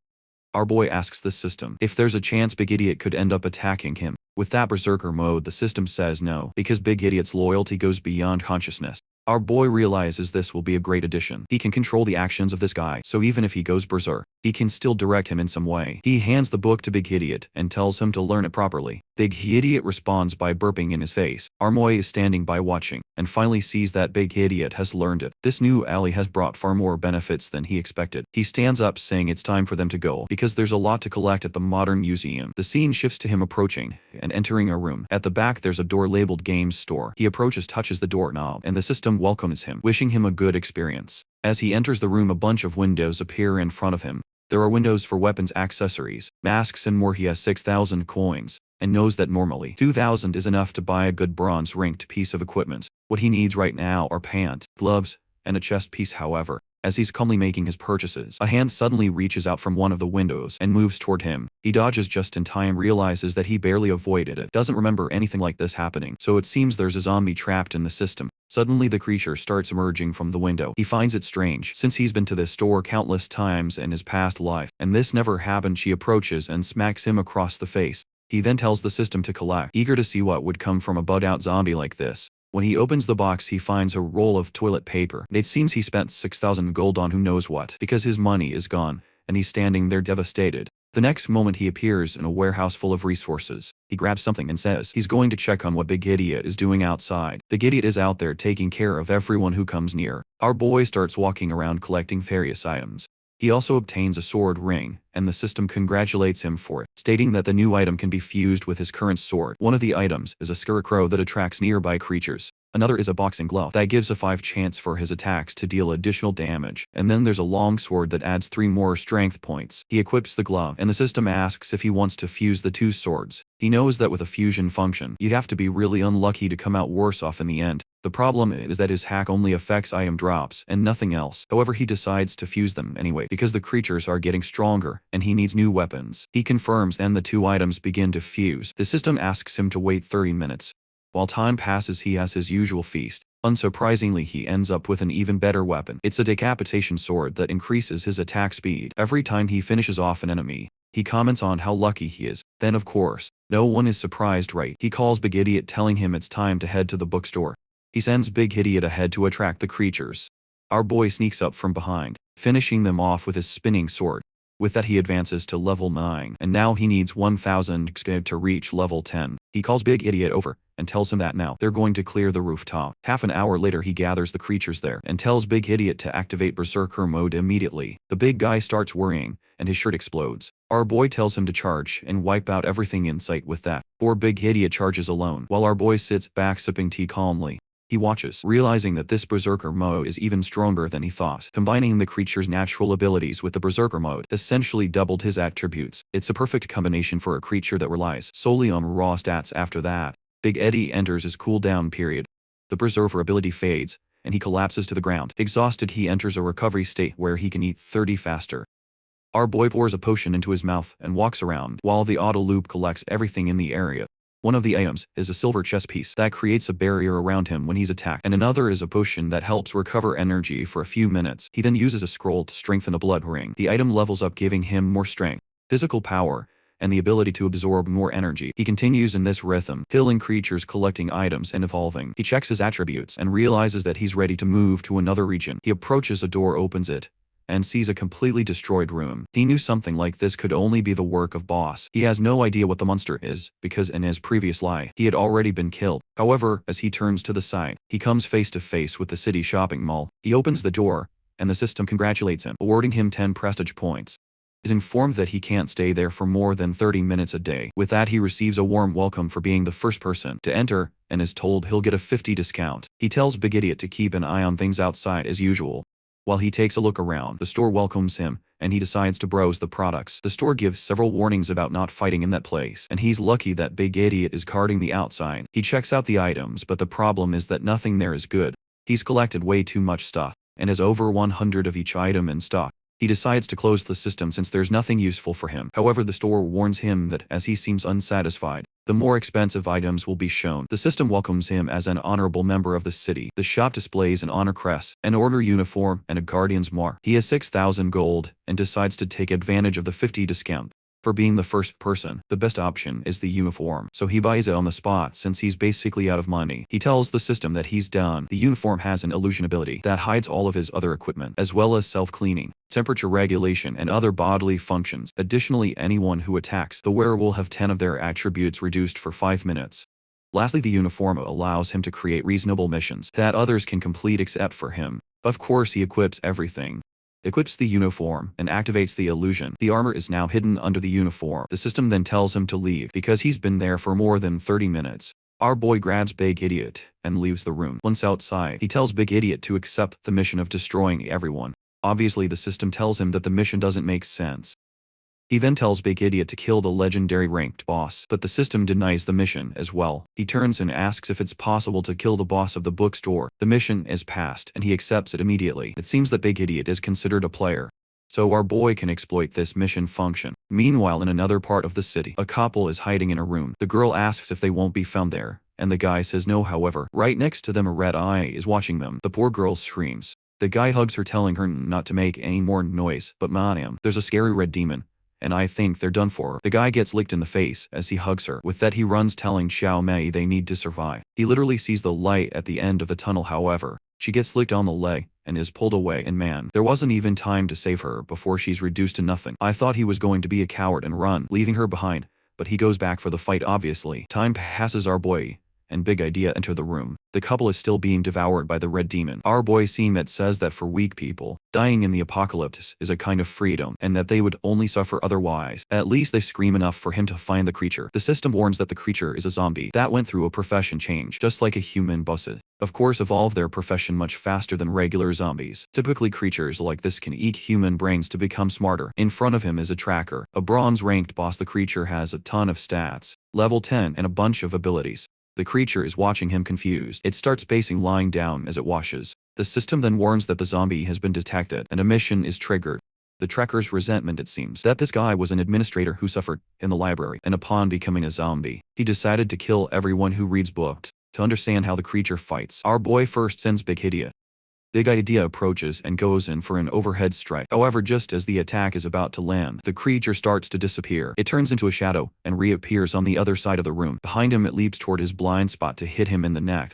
Our boy asks the system if there's a chance Big Idiot could end up attacking him. With that berserker mode, the system says no, because Big Idiot's loyalty goes beyond consciousness. Our boy realizes this will be a great addition. He can control the actions of this guy, so even if he goes berserk, he can still direct him in some way. He hands the book to Big Idiot and tells him to learn it properly. Big Idiot responds by burping in his face. Armoy is standing by watching, and finally sees that Big Idiot has learned it. This new alley has brought far more benefits than he expected. He stands up saying it's time for them to go, because there's a lot to collect at the modern museum. The scene shifts to him approaching and entering a room. At the back there's a door labeled Games Store. He approaches, touches the doorknob, and the system welcomes him, wishing him a good experience. As he enters the room, a bunch of windows appear in front of him. There are windows for weapons, accessories, masks and more. He has 6,000 coins, and knows that normally 2,000 is enough to buy a good bronze-ranked piece of equipment. What he needs right now are pants, gloves, and a chest piece. However, as he's calmly making his purchases, a hand suddenly reaches out from one of the windows and moves toward him. He dodges just in time, realizes that he barely avoided it, doesn't remember anything like this happening, so it seems there's a zombie trapped in the system. Suddenly the creature starts emerging from the window. He finds it strange, since he's been to this store countless times in his past life, and this never happened. She approaches and smacks him across the face. He then tells the system to collect, eager to see what would come from a bud-out zombie like this. When he opens the box, he finds a roll of toilet paper. It seems he spent 6,000 gold on who knows what, because his money is gone, and he's standing there devastated. The next moment he appears in a warehouse full of resources. He grabs something and says he's going to check on what Big Idiot is doing outside. Big Idiot is out there taking care of everyone who comes near. Our boy starts walking around collecting various items. He also obtains a sword ring, and the system congratulates him for it, stating that the new item can be fused with his current sword. One of the items is a scarecrow that attracts nearby creatures. Another is a boxing glove that gives a 5 chance for his attacks to deal additional damage. And then there's a long sword that adds 3 more strength points. He equips the glove, and the system asks if he wants to fuse the 2 swords. He knows that with a fusion function, you'd have to be really unlucky to come out worse off in the end. The problem is that his hack only affects item drops and nothing else. However, he decides to fuse them anyway because the creatures are getting stronger and he needs new weapons. He confirms and the 2 items begin to fuse. The system asks him to wait 30 minutes. While time passes, he has his usual feast. Unsurprisingly, he ends up with an even better weapon. It's a decapitation sword that increases his attack speed every time he finishes off an enemy. He comments on how lucky he is. Then of course, no one is surprised, right? He calls Big Idiot, telling him it's time to head to the bookstore. He sends Big Idiot ahead to attract the creatures. Our boy sneaks up from behind, finishing them off with his spinning sword. With that he advances to level 9, and now he needs 1000 XP to reach level 10. He calls Big Idiot over, and tells him that now they're going to clear the rooftop. Half an hour later he gathers the creatures there, and tells Big Idiot to activate Berserker mode immediately. The big guy starts worrying, and his shirt explodes. Our boy tells him to charge, and wipe out everything in sight with that. Poor Big Idiot charges alone, while our boy sits back sipping tea calmly. He watches, realizing that this Berserker mode is even stronger than he thought. Combining the creature's natural abilities with the Berserker mode essentially doubled his attributes. It's a perfect combination for a creature that relies solely on raw stats. After that, Big Eddie enters his cooldown period. The Berserker ability fades, and he collapses to the ground. Exhausted, he enters a recovery state where he can eat 30 faster. Our boy pours a potion into his mouth and walks around, while the auto loop collects everything in the area. One of the items is a silver chess piece that creates a barrier around him when he's attacked, and another is a potion that helps recover energy for a few minutes. He then uses a scroll to strengthen the blood ring. The item levels up, giving him more strength, physical power, and the ability to absorb more energy. He continues in this rhythm, killing creatures, collecting items, and evolving. He checks his attributes and realizes that he's ready to move to another region. He approaches a door, opens it, and sees a completely destroyed room. He knew something like this could only be the work of Boss. He has no idea what the monster is, because in his previous lie, he had already been killed. However, as he turns to the side, he comes face to face with the city shopping mall. He opens the door, and the system congratulates him, awarding him 10 prestige points. He is informed that he can't stay there for more than 30 minutes a day. With that, he receives a warm welcome for being the first person to enter, and is told he'll get a 50 discount. He tells Big Idiot to keep an eye on things outside as usual. While he takes a look around, the store welcomes him, and he decides to browse the products. The store gives several warnings about not fighting in that place, and he's lucky that Big Idiot is guarding the outside. He checks out the items, but the problem is that nothing there is good. He's collected way too much stuff, and has over 100 of each item in stock. He decides to close the system since there's nothing useful for him. However, the store warns him that as he seems unsatisfied, the more expensive items will be shown. The system welcomes him as an honorable member of the city. The shop displays an honor crest, an order uniform, and a guardian's mark. He has 6,000 gold, and decides to take advantage of the 50 discount. For being the first person, the best option is the uniform, so he buys it on the spot since he's basically out of money. He tells the system that he's done. The uniform has an illusion ability that hides all of his other equipment, as well as self-cleaning, temperature regulation, and other bodily functions. Additionally, anyone who attacks the wearer will have 10 of their attributes reduced for 5 minutes. Lastly, the uniform allows him to create reasonable missions that others can complete except for him. Of course, he equips everything. Equips the uniform, and activates the illusion. The armor is now hidden under the uniform. The system then tells him to leave, because he's been there for more than 30 minutes. Our boy grabs Big Idiot, and leaves the room. Once outside, he tells Big Idiot to accept the mission of destroying everyone. Obviously, the system tells him that the mission doesn't make sense. He then tells Big Idiot to kill the legendary ranked boss, but the system denies the mission as well. He turns and asks if it's possible to kill the boss of the bookstore. The mission is passed, and he accepts it immediately. It seems that Big Idiot is considered a player, so our boy can exploit this mission function. Meanwhile, in another part of the city, a couple is hiding in a room. The girl asks if they won't be found there, and the guy says no. However, right next to them a red eye is watching them. The poor girl screams. The guy hugs her, telling her not to make any more noise, but madam, there's a scary red demon, and I think they're done for. The guy gets licked in the face as he hugs her. With that, he runs, telling Xiao Mei they need to survive. He literally sees the light at the end of the tunnel. However, she gets licked on the leg and is pulled away, and man, there wasn't even time to save her before she's reduced to nothing. I thought he was going to be a coward and run, leaving her behind, but he goes back for the fight obviously. Time passes. Our boy and Big Idea enter the room. The couple is still being devoured by the red demon. Our boy, seeing that, says that for weak people, dying in the apocalypse is a kind of freedom, and that they would only suffer otherwise. At least they scream enough for him to find the creature. The system warns that the creature is a zombie that went through a profession change, just like a human bosses. Of course, evolve their profession much faster than regular zombies. Typically, creatures like this can eat human brains to become smarter. In front of him is a tracker, a bronze ranked boss. The creature has a ton of stats, level 10, and a bunch of abilities. The creature is watching him confused. It starts pacing, lying down as it washes. The system then warns that the zombie has been detected, and a mission is triggered. The tracker's resentment, it seems, that this guy was an administrator who suffered in the library, and upon becoming a zombie, he decided to kill everyone who reads books. To understand how the creature fights, our boy first sends Big Idea. Big Idea approaches and goes in for an overhead strike. However, just as the attack is about to land, the creature starts to disappear. It turns into a shadow and reappears on the other side of the room. Behind him, it leaps toward his blind spot to hit him in the neck.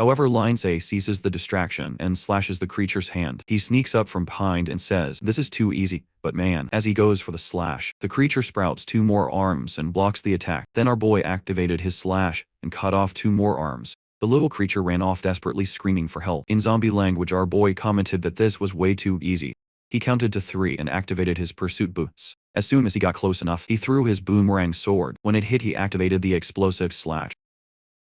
However, Lindsay seizes the distraction and slashes the creature's hand. He sneaks up from behind and says, "This is too easy," but man, as he goes for the slash, the creature sprouts 2 more arms and blocks the attack. Then our boy activated his slash and cut off 2 more arms. The little creature ran off desperately screaming for help. In zombie language, our boy commented that this was way too easy. He counted to 3 and activated his pursuit boots. As soon as he got close enough, he threw his boomerang sword. When it hit, he activated the explosive slash,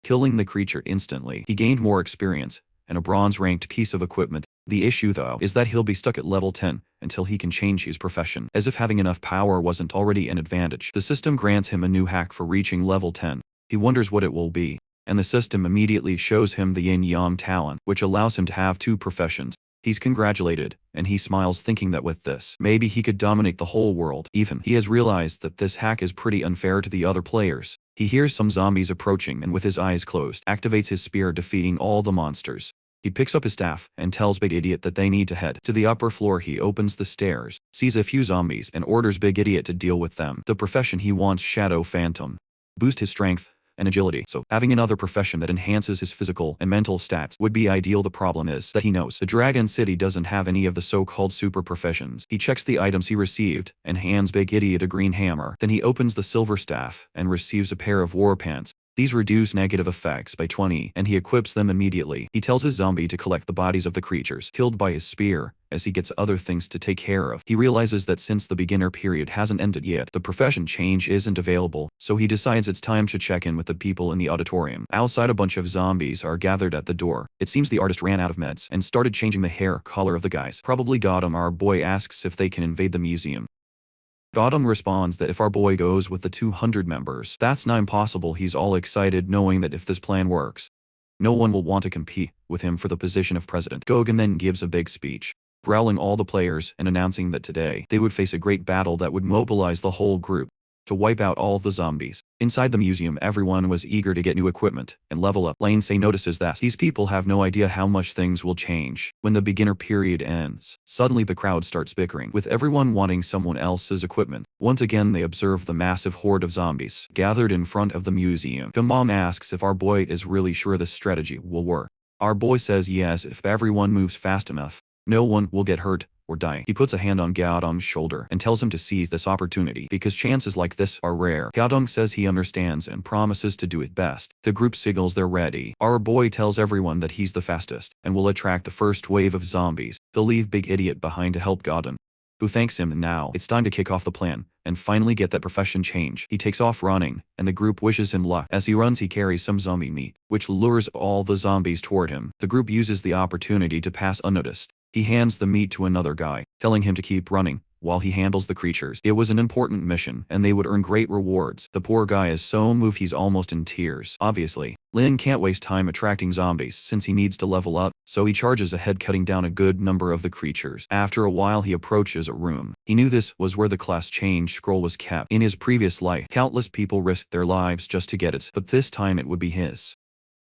killing the creature instantly. He gained more experience and a bronze-ranked piece of equipment. The issue though is that he'll be stuck at level 10 until he can change his profession. As if having enough power wasn't already an advantage, the system grants him a new hack for reaching level 10. He wonders what it will be, and the system immediately shows him the yin-yang talent, which allows him to have 2 professions. He's congratulated, and he smiles thinking that with this, maybe he could dominate the whole world. Even he has realized that this hack is pretty unfair to the other players. He hears some zombies approaching and with his eyes closed, activates his spear, defeating all the monsters. He picks up his staff and tells Big Idiot that they need to head to the upper floor. He opens the stairs, sees a few zombies, and orders Big Idiot to deal with them. The profession he wants, Shadow Phantom. Boost his strength and agility, so having another profession that enhances his physical and mental stats would be ideal. The problem is that he knows the Dragon City doesn't have any of the so-called super professions. He checks the items he received and hands Big Idiot a green hammer. Then he opens the silver staff and receives a pair of war pants. These reduce negative effects by 20, and he equips them immediately. He tells his zombie to collect the bodies of the creatures killed by his spear, as he gets other things to take care of. He realizes that since the beginner period hasn't ended yet, the profession change isn't available, so he decides it's time to check in with the people in the auditorium. Outside, a bunch of zombies are gathered at the door. It seems the artist ran out of meds and started changing the hair color of the guys. Probably got him. Our boy asks if they can invade the museum. Autumn responds that if our boy goes with the 200 members, that's not impossible. He's all excited knowing that if this plan works, no one will want to compete with him for the position of president. Gogan then gives a big speech, growling all the players and announcing that today they would face a great battle that would mobilize the whole group to wipe out all the zombies. Inside the museum, everyone was eager to get new equipment and level up. Lindsay notices that these people have no idea how much things will change when the beginner period ends. Suddenly the crowd starts bickering, with everyone wanting someone else's equipment. Once again they observe the massive horde of zombies gathered in front of the museum. The mom asks if our boy is really sure this strategy will work. Our boy says yes, if everyone moves fast enough, no one will get hurt or die. He puts a hand on Gaodong's shoulder and tells him to seize this opportunity because chances like this are rare. Gaodong says he understands and promises to do it best. The group signals they're ready. Our boy tells everyone that he's the fastest and will attract the first wave of zombies. He'll leave Big Idiot behind to help Gaodong, who thanks him, and now it's time to kick off the plan and finally get that profession change. He takes off running, and the group wishes him luck. As he runs, he carries some zombie meat, which lures all the zombies toward him. The group uses the opportunity to pass unnoticed. He hands the meat to another guy, telling him to keep running while he handles the creatures. It was an important mission, and they would earn great rewards. The poor guy is so moved he's almost in tears. Obviously, Lin can't waste time attracting zombies since he needs to level up, so he charges ahead, cutting down a good number of the creatures. After a while, he approaches a room. He knew this was where the class change scroll was kept. In his previous life, countless people risked their lives just to get it, but this time it would be his.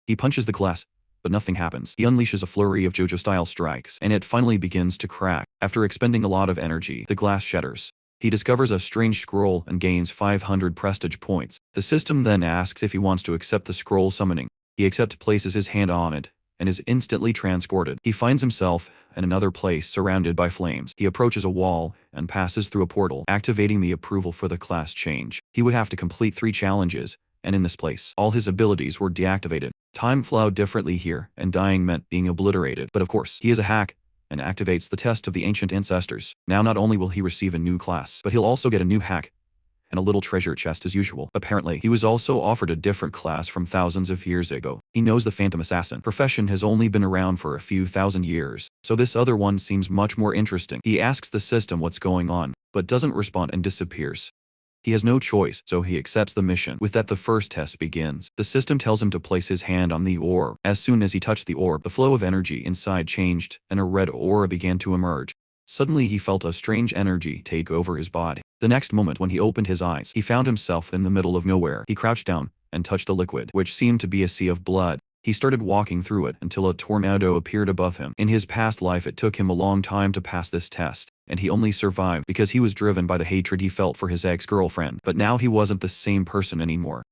He punches the glass, but nothing happens. He unleashes a flurry of JoJo-style strikes, and it finally begins to crack. After expending a lot of energy, the glass shatters. He discovers a strange scroll and gains 500 prestige points. The system then asks if he wants to accept the scroll summoning. He accepts, places his hand on it, and is instantly transported. He finds himself in another place surrounded by flames. He approaches a wall and passes through a portal, activating the approval for the class change. He would have to complete 3 challenges, and in this place, all his abilities were deactivated. Time flowed differently here, and dying meant being obliterated. But of course, he is a hack, and activates the test of the ancient ancestors. Now not only will he receive a new class, but he'll also get a new hack, and a little treasure chest as usual. Apparently, he was also offered a different class from thousands of years ago. He knows the Phantom Assassin profession has only been around for a few thousand years, so this other one seems much more interesting. He asks the system what's going on, but doesn't respond and disappears. He has no choice, so he accepts the mission. With that, the first test begins. The system tells him to place his hand on the orb. As soon as he touched the orb, the flow of energy inside changed, and a red aura began to emerge. Suddenly he felt a strange energy take over his body. The next moment, when he opened his eyes, he found himself in the middle of nowhere. He crouched down and touched the liquid, which seemed to be a sea of blood. He started walking through it until a tornado appeared above him. In his past life, it took him a long time to pass this test, and he only survived because he was driven by the hatred he felt for his ex-girlfriend. But now he wasn't the same person anymore.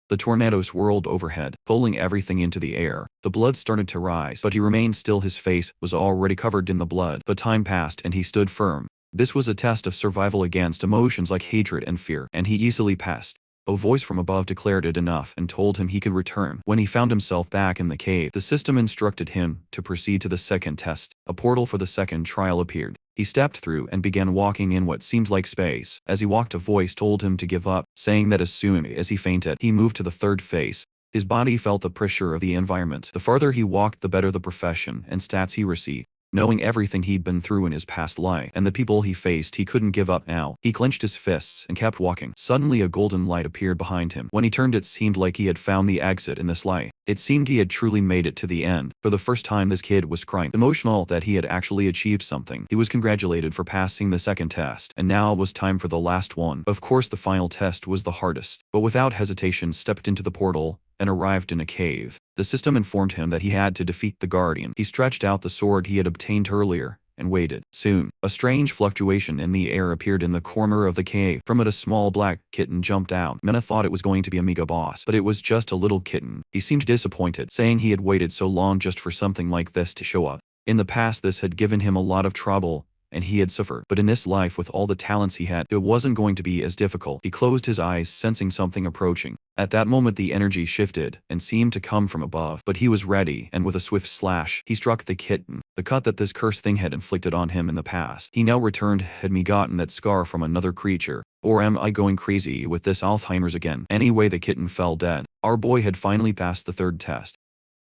The tornado swirled overhead, pulling everything into the air. The blood started to rise, but he remained still. His face was already covered in the blood, but time passed and he stood firm. This was a test of survival against emotions like hatred and fear, and he easily passed. A voice from above declared it enough and told him he could return. When he found himself back in the cave, the system instructed him to proceed to the second test. A portal for the second trial appeared. He stepped through and began walking in what seemed like space. As he walked, a voice told him to give up, saying that as soon as he fainted, he moved to the third phase. His body felt the pressure of the environment. The farther he walked, the better the profession and stats he received. Knowing everything he'd been through in his past life and the people he faced, he couldn't give up now. He clenched his fists and kept walking. Suddenly a golden light appeared behind him. When he turned, it seemed like he had found the exit in this light. It seemed he had truly made it to the end. For the first time, this kid was crying, emotional that he had actually achieved something. He was congratulated for passing the second test, and now it was time for the last one. Of course, the final test was the hardest, but without hesitation stepped into the portal and arrived in a cave. The system informed him that he had to defeat the Guardian. He stretched out the sword he had obtained earlier and waited. Soon, a strange fluctuation in the air appeared in the corner of the cave. From it, a small black kitten jumped out. Mena thought it was going to be a mega boss, but it was just a little kitten. He seemed disappointed, saying he had waited so long just for something like this to show up. In the past, this had given him a lot of trouble, and he had suffered. But in this life, with all the talents he had, it wasn't going to be as difficult. He closed his eyes, sensing something approaching. At that moment, the energy shifted and seemed to come from above, but he was ready, and with a swift slash, he struck the kitten. The cut that this cursed thing had inflicted on him in the past. He now returned. Had me gotten that scar from another creature? Or am I going crazy with this Alzheimer's again? Anyway, the kitten fell dead. Our boy had finally passed the third test.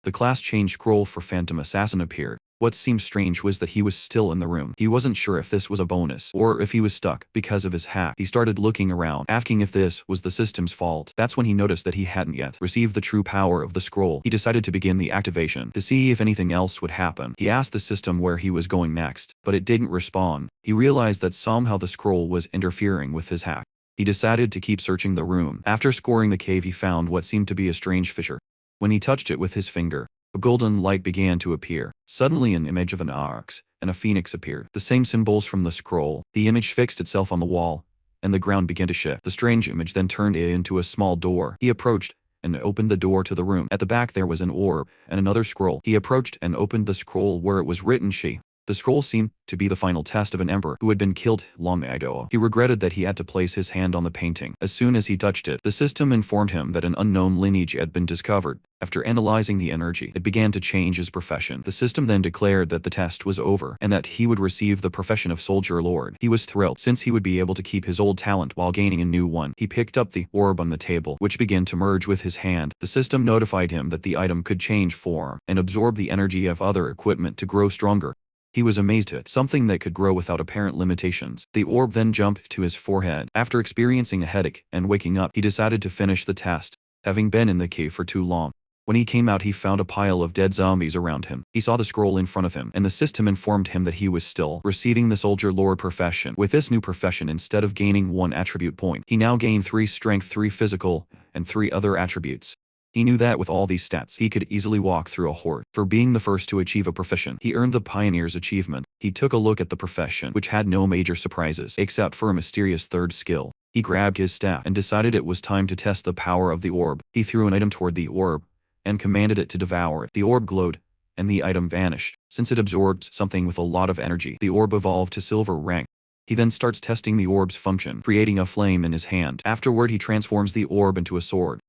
The class change scroll for Phantom Assassin appeared. What seemed strange was that he was still in the room. He wasn't sure if this was a bonus, or if he was stuck because of his hack. He started looking around, asking if this was the system's fault. That's when he noticed that he hadn't yet received the true power of the scroll. He decided to begin the activation, to see if anything else would happen. He asked the system where he was going next, but it didn't respond. He realized that somehow the scroll was interfering with his hack. He decided to keep searching the room. After scoring the cave, he found what seemed to be a strange fissure. When he touched it with his finger, a golden light began to appear. Suddenly an image of an ox and a phoenix appeared. The same symbols from the scroll. The image fixed itself on the wall, and the ground began to shift. The strange image then turned into a small door. He approached and opened the door to the room. At the back there was an orb and another scroll. He approached and opened the scroll where it was written she. The scroll seemed to be the final test of an emperor who had been killed long ago. He regretted that he had to place his hand on the painting. As soon as he touched it, the system informed him that an unknown lineage had been discovered. After analyzing the energy, it began to change his profession. The system then declared that the test was over and that he would receive the profession of Soldier Lord. He was thrilled, since he would be able to keep his old talent while gaining a new one. He picked up the orb on the table, which began to merge with his hand. The system notified him that the item could change form and absorb the energy of other equipment to grow stronger. He was amazed at something that could grow without apparent limitations. The orb then jumped to his forehead. After experiencing a headache and waking up, he decided to finish the test, having been in the cave for too long. When he came out, he found a pile of dead zombies around him. He saw the scroll in front of him, and the system informed him that he was still receiving the Soldier Lord profession. With this new profession, instead of gaining 1 attribute point, he now gained 3 strength, 3 physical, and 3 other attributes. He knew that with all these stats, he could easily walk through a horde. For being the first to achieve a profession, he earned the Pioneer's achievement. He took a look at the profession, which had no major surprises, except for a mysterious third skill. He grabbed his staff and decided it was time to test the power of the orb. He threw an item toward the orb and commanded it to devour it. The orb glowed, and the item vanished. Since it absorbed something with a lot of energy, the orb evolved to silver rank. He then starts testing the orb's function, creating a flame in his hand. Afterward, he transforms the orb into a sword,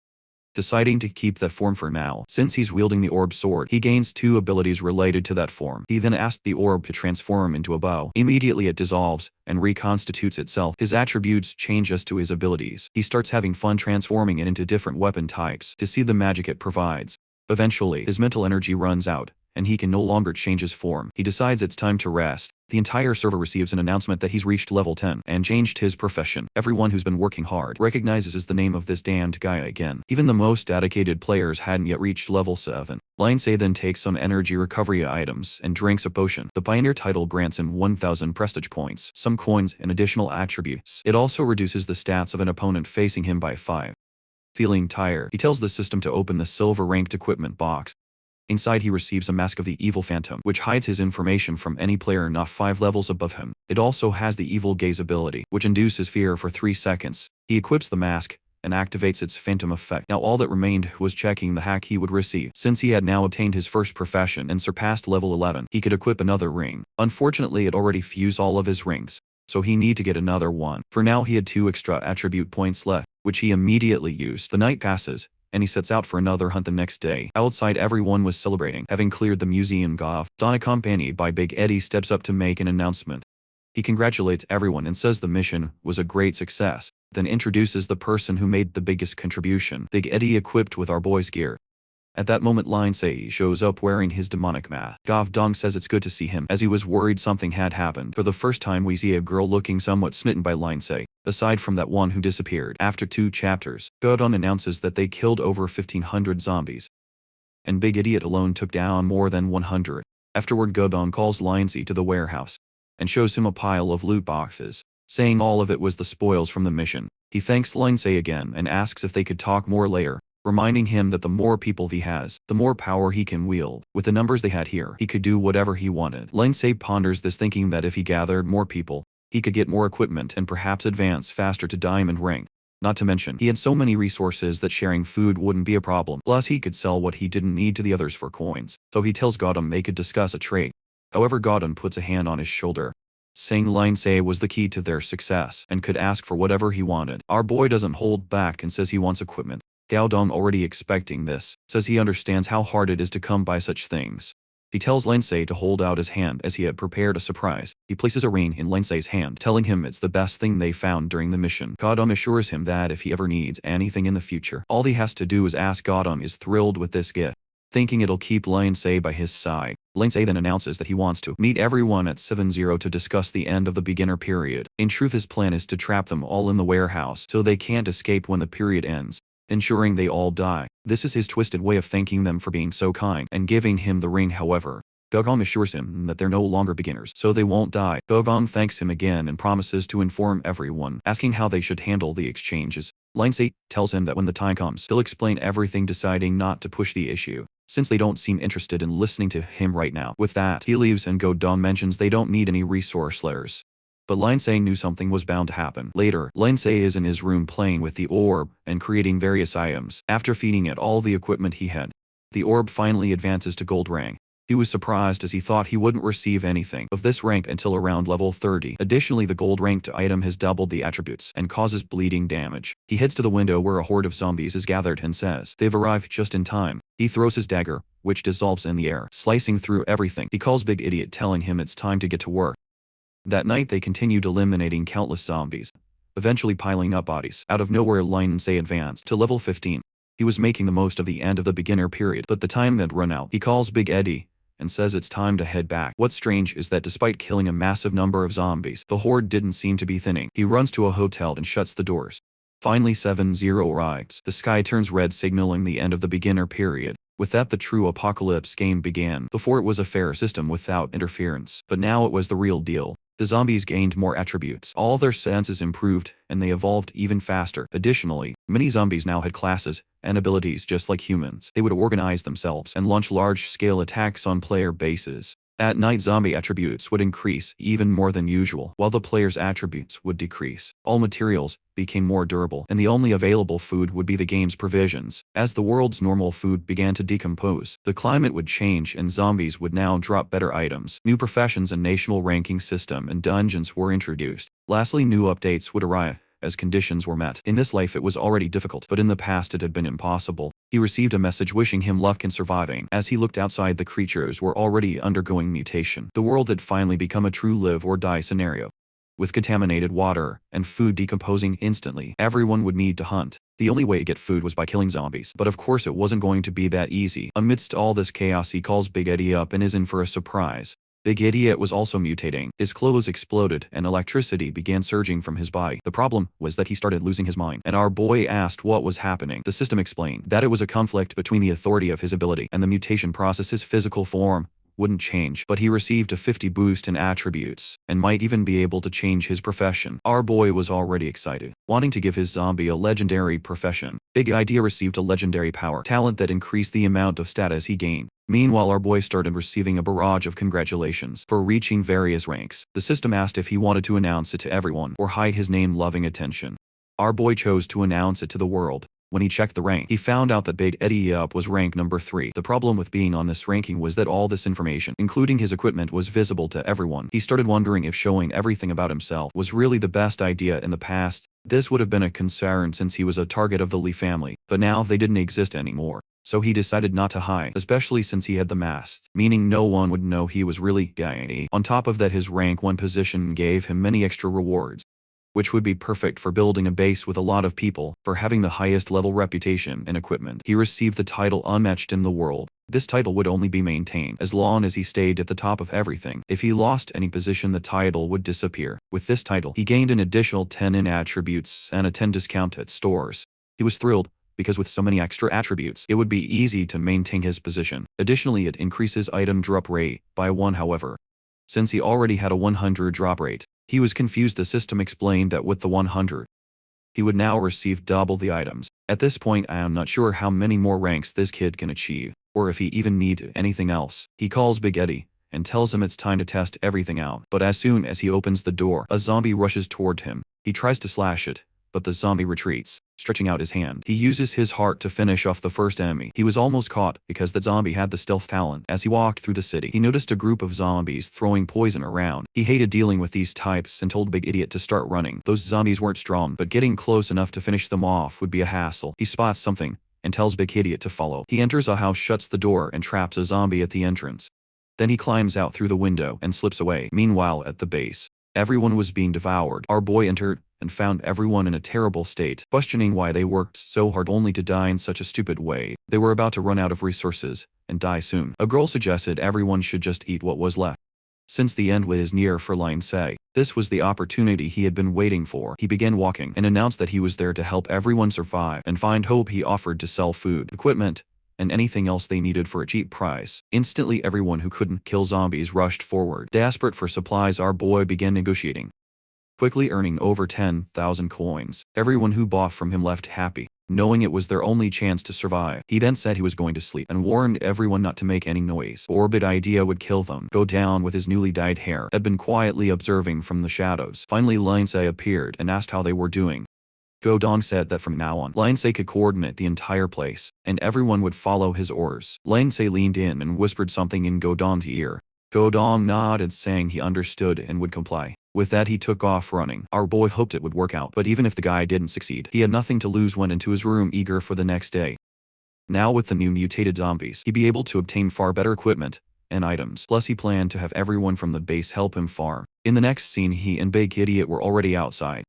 deciding to keep that form for now. Since he's wielding the orb sword, he gains 2 abilities related to that form. He then asked the orb to transform into a bow. Immediately it dissolves and reconstitutes itself. His attributes change as to his abilities. He starts having fun transforming it into different weapon types to see the magic it provides. Eventually, his mental energy runs out, and he can no longer change his form. He decides it's time to rest. The entire server receives an announcement that he's reached level 10 and changed his profession. Everyone who's been working hard recognizes the name of this damned guy again. Even the most dedicated players hadn't yet reached level 7. Lindsay then takes some energy recovery items and drinks a potion. The Pioneer title grants him 1000 prestige points, some coins, and additional attributes. It also reduces the stats of an opponent facing him by 5. Feeling tired, he tells the system to open the silver-ranked equipment box. Inside, he receives a mask of the Evil Phantom, which hides his information from any player not 5 levels above him. It also has the Evil Gaze ability, which induces fear for 3 seconds. He equips the mask and activates its phantom effect. Now all that remained was checking the hack he would receive. Since he had now attained his first profession and surpassed level 11, he could equip another ring. Unfortunately, it already fused all of his rings, so he need to get another one. For now he had 2 extra attribute points left, which he immediately used. The night passes, and he sets out for another hunt the next day. Outside, everyone was celebrating, having cleared the museum Goff. Don, accompanied by Big Eddie, steps up to make an announcement. He congratulates everyone and says the mission was a great success, then introduces the person who made the biggest contribution. Big Eddie equipped with our boy's gear. At that moment, Lindsay shows up wearing his demonic mask. Goff Dong says it's good to see him, as he was worried something had happened. For the first time we see a girl looking somewhat smitten by Lindsay, aside from that one who disappeared. After 2 chapters, Godon announces that they killed over 1,500 zombies, and Big Idiot alone took down more than 100. Afterward, Godon calls Lindsay to the warehouse and shows him a pile of loot boxes, saying all of it was the spoils from the mission. He thanks Lindsay again and asks if they could talk more later, reminding him that the more people he has, the more power he can wield. With the numbers they had here, he could do whatever he wanted. Lindsay ponders this, thinking that if he gathered more people, he could get more equipment and perhaps advance faster to diamond rank. Not to mention, he had so many resources that sharing food wouldn't be a problem. Plus, he could sell what he didn't need to the others for coins. So he tells Godam they could discuss a trade. However, Godam puts a hand on his shoulder, saying Lindsay was the key to their success and could ask for whatever he wanted. Our boy doesn't hold back and says he wants equipment. Gao Dong, already expecting this, says he understands how hard it is to come by such things. He tells Lindsay to hold out his hand as he had prepared a surprise. He places a ring in Lindsay's hand, telling him it's the best thing they found during the mission. Godam assures him that if he ever needs anything in the future, all he has to do is ask. Godam is thrilled with this gift, thinking it'll keep Lindsay by his side. Lindsay then announces that he wants to meet everyone at 7-0 to discuss the end of the beginner period. In truth, his plan is to trap them all in the warehouse so they can't escape when the period ends, ensuring they all die. This is his twisted way of thanking them for being so kind and giving him the ring. However, Gogong assures him that they're no longer beginners, so they won't die. Gogong thanks him again and promises to inform everyone, asking how they should handle the exchanges. Lindsay tells him that when the time comes, he'll explain everything, deciding not to push the issue, since they don't seem interested in listening to him right now. With that, he leaves and Godong mentions they don't need any resource layers. But Lindsay knew something was bound to happen. Later, Lindsay is in his room playing with the orb and creating various items. After feeding it all the equipment he had, the orb finally advances to gold rank. He was surprised as he thought he wouldn't receive anything of this rank until around level 30. Additionally, the gold ranked item has doubled the attributes and causes bleeding damage. He heads to the window where a horde of zombies is gathered and says they've arrived just in time. He throws his dagger, which dissolves in the air, slicing through everything. He calls Big Idiot, telling him it's time to get to work. That night they continued eliminating countless zombies, eventually piling up bodies. Out of nowhere, Lindsay advanced to level 15. He was making the most of the end of the beginner period, but the time had run out. He calls Big Eddie and says it's time to head back. What's strange is that despite killing a massive number of zombies, the horde didn't seem to be thinning. He runs to a hotel and shuts the doors. Finally, 7-0 arrives. The sky turns red, signaling the end of the beginner period. With that, the true apocalypse game began. Before, it was a fair system without interference, but now it was the real deal. The zombies gained more attributes, all their senses improved, and they evolved even faster. Additionally, many zombies now had classes and abilities just like humans. They would organize themselves and launch large-scale attacks on player bases. At night, zombie attributes would increase even more than usual, while the player's attributes would decrease. All materials became more durable, and the only available food would be the game's provisions. As the world's normal food began to decompose, the climate would change and zombies would now drop better items. New professions and national ranking system and dungeons were introduced. Lastly, new updates would arrive as conditions were met. In this life it was already difficult, but in the past it had been impossible. He received a message wishing him luck in surviving. As he looked outside, the creatures were already undergoing mutation. The world had finally become a true live or die scenario. With contaminated water and food decomposing instantly, everyone would need to hunt. The only way to get food was by killing zombies. But of course it wasn't going to be that easy. Amidst all this chaos, he calls Big Eddie up and is in for a surprise. Big Idiot was also mutating. His clothes exploded and electricity began surging from his body. The problem was that he started losing his mind, and our boy asked what was happening. The system explained that it was a conflict between the authority of his ability and the mutation process. His physical form wouldn't change, but he received a 50 boost in attributes, and might even be able to change his profession. Our boy was already excited, wanting to give his zombie a legendary profession. Big Idea received a legendary power talent that increased the amount of status he gained. Meanwhile, our boy started receiving a barrage of congratulations for reaching various ranks. The system asked if he wanted to announce it to everyone or hide his name, loving attention. Our boy chose to announce it to the world. When he checked the rank, he found out that Big Eddie Up was rank number 3. The problem with being on this ranking was that all this information, including his equipment, was visible to everyone. He started wondering if showing everything about himself was really the best idea in the past. This would have been a concern since he was a target of the Lee family, but now they didn't exist anymore. So he decided not to hide, especially since he had the mask, meaning no one would know he was really gay. On top of that, his rank 1 position gave him many extra rewards, which would be perfect for building a base with a lot of people. For having the highest level reputation and equipment, he received the title Unmatched in the world. This title would only be maintained as long as he stayed at the top of everything. If he lost any position, the title would disappear. With this title, he gained an additional 10 in attributes and a 10 discount at stores. He was thrilled, because with so many extra attributes, it would be easy to maintain his position. Additionally, it increases item drop rate by 1. However, since he already had a 100 drop rate, he was confused. The system explained that with the 100, he would now receive double the items. At this point, I am not sure how many more ranks this kid can achieve, or if he even needs anything else. He calls Big Eddie and tells him it's time to test everything out. But as soon as he opens the door, a zombie rushes toward him. He tries to slash it, but the zombie retreats, stretching out his hand. He uses his heart to finish off the first enemy. He was almost caught because the zombie had the stealth talent. As he walked through the city, he noticed a group of zombies throwing poison around. He hated dealing with these types and told Big Idiot to start running. Those zombies weren't strong, but getting close enough to finish them off would be a hassle. He spots something and tells Big Idiot to follow. He enters a house, shuts the door, and traps a zombie at the entrance. Then he climbs out through the window and slips away. Meanwhile, at the base, everyone was being devoured. Our boy entered and found everyone in a terrible state, questioning why they worked so hard only to die in such a stupid way. They were about to run out of resources and die soon. A girl suggested everyone should just eat what was left, since the end was near for Lindsay. This was the opportunity he had been waiting for. He began walking and announced that he was there to help everyone survive and find hope. He offered to sell food, equipment, and anything else they needed for a cheap price. Instantly, everyone who couldn't kill zombies rushed forward. Desperate for supplies, our boy began negotiating, quickly earning over 10,000 coins. Everyone who bought from him left happy, knowing it was their only chance to survive. He then said he was going to sleep and warned everyone not to make any noise, or Big Idea would kill them. Go down with his newly dyed hair had been quietly observing from the shadows. Finally, Lindsay appeared and asked how they were doing. Godong said that from now on, Lindsay could coordinate the entire place, and everyone would follow his orders. Lindsay leaned in and whispered something in Godong's ear. Godong nodded, saying he understood and would comply. With that, he took off running. Our boy hoped it would work out, but even if the guy didn't succeed, he had nothing to lose. Went into his room eager for the next day. Now with the new mutated zombies, he'd be able to obtain far better equipment and items. Plus, he planned to have everyone from the base help him farm. In the next scene, he and Big Idiot were already outside.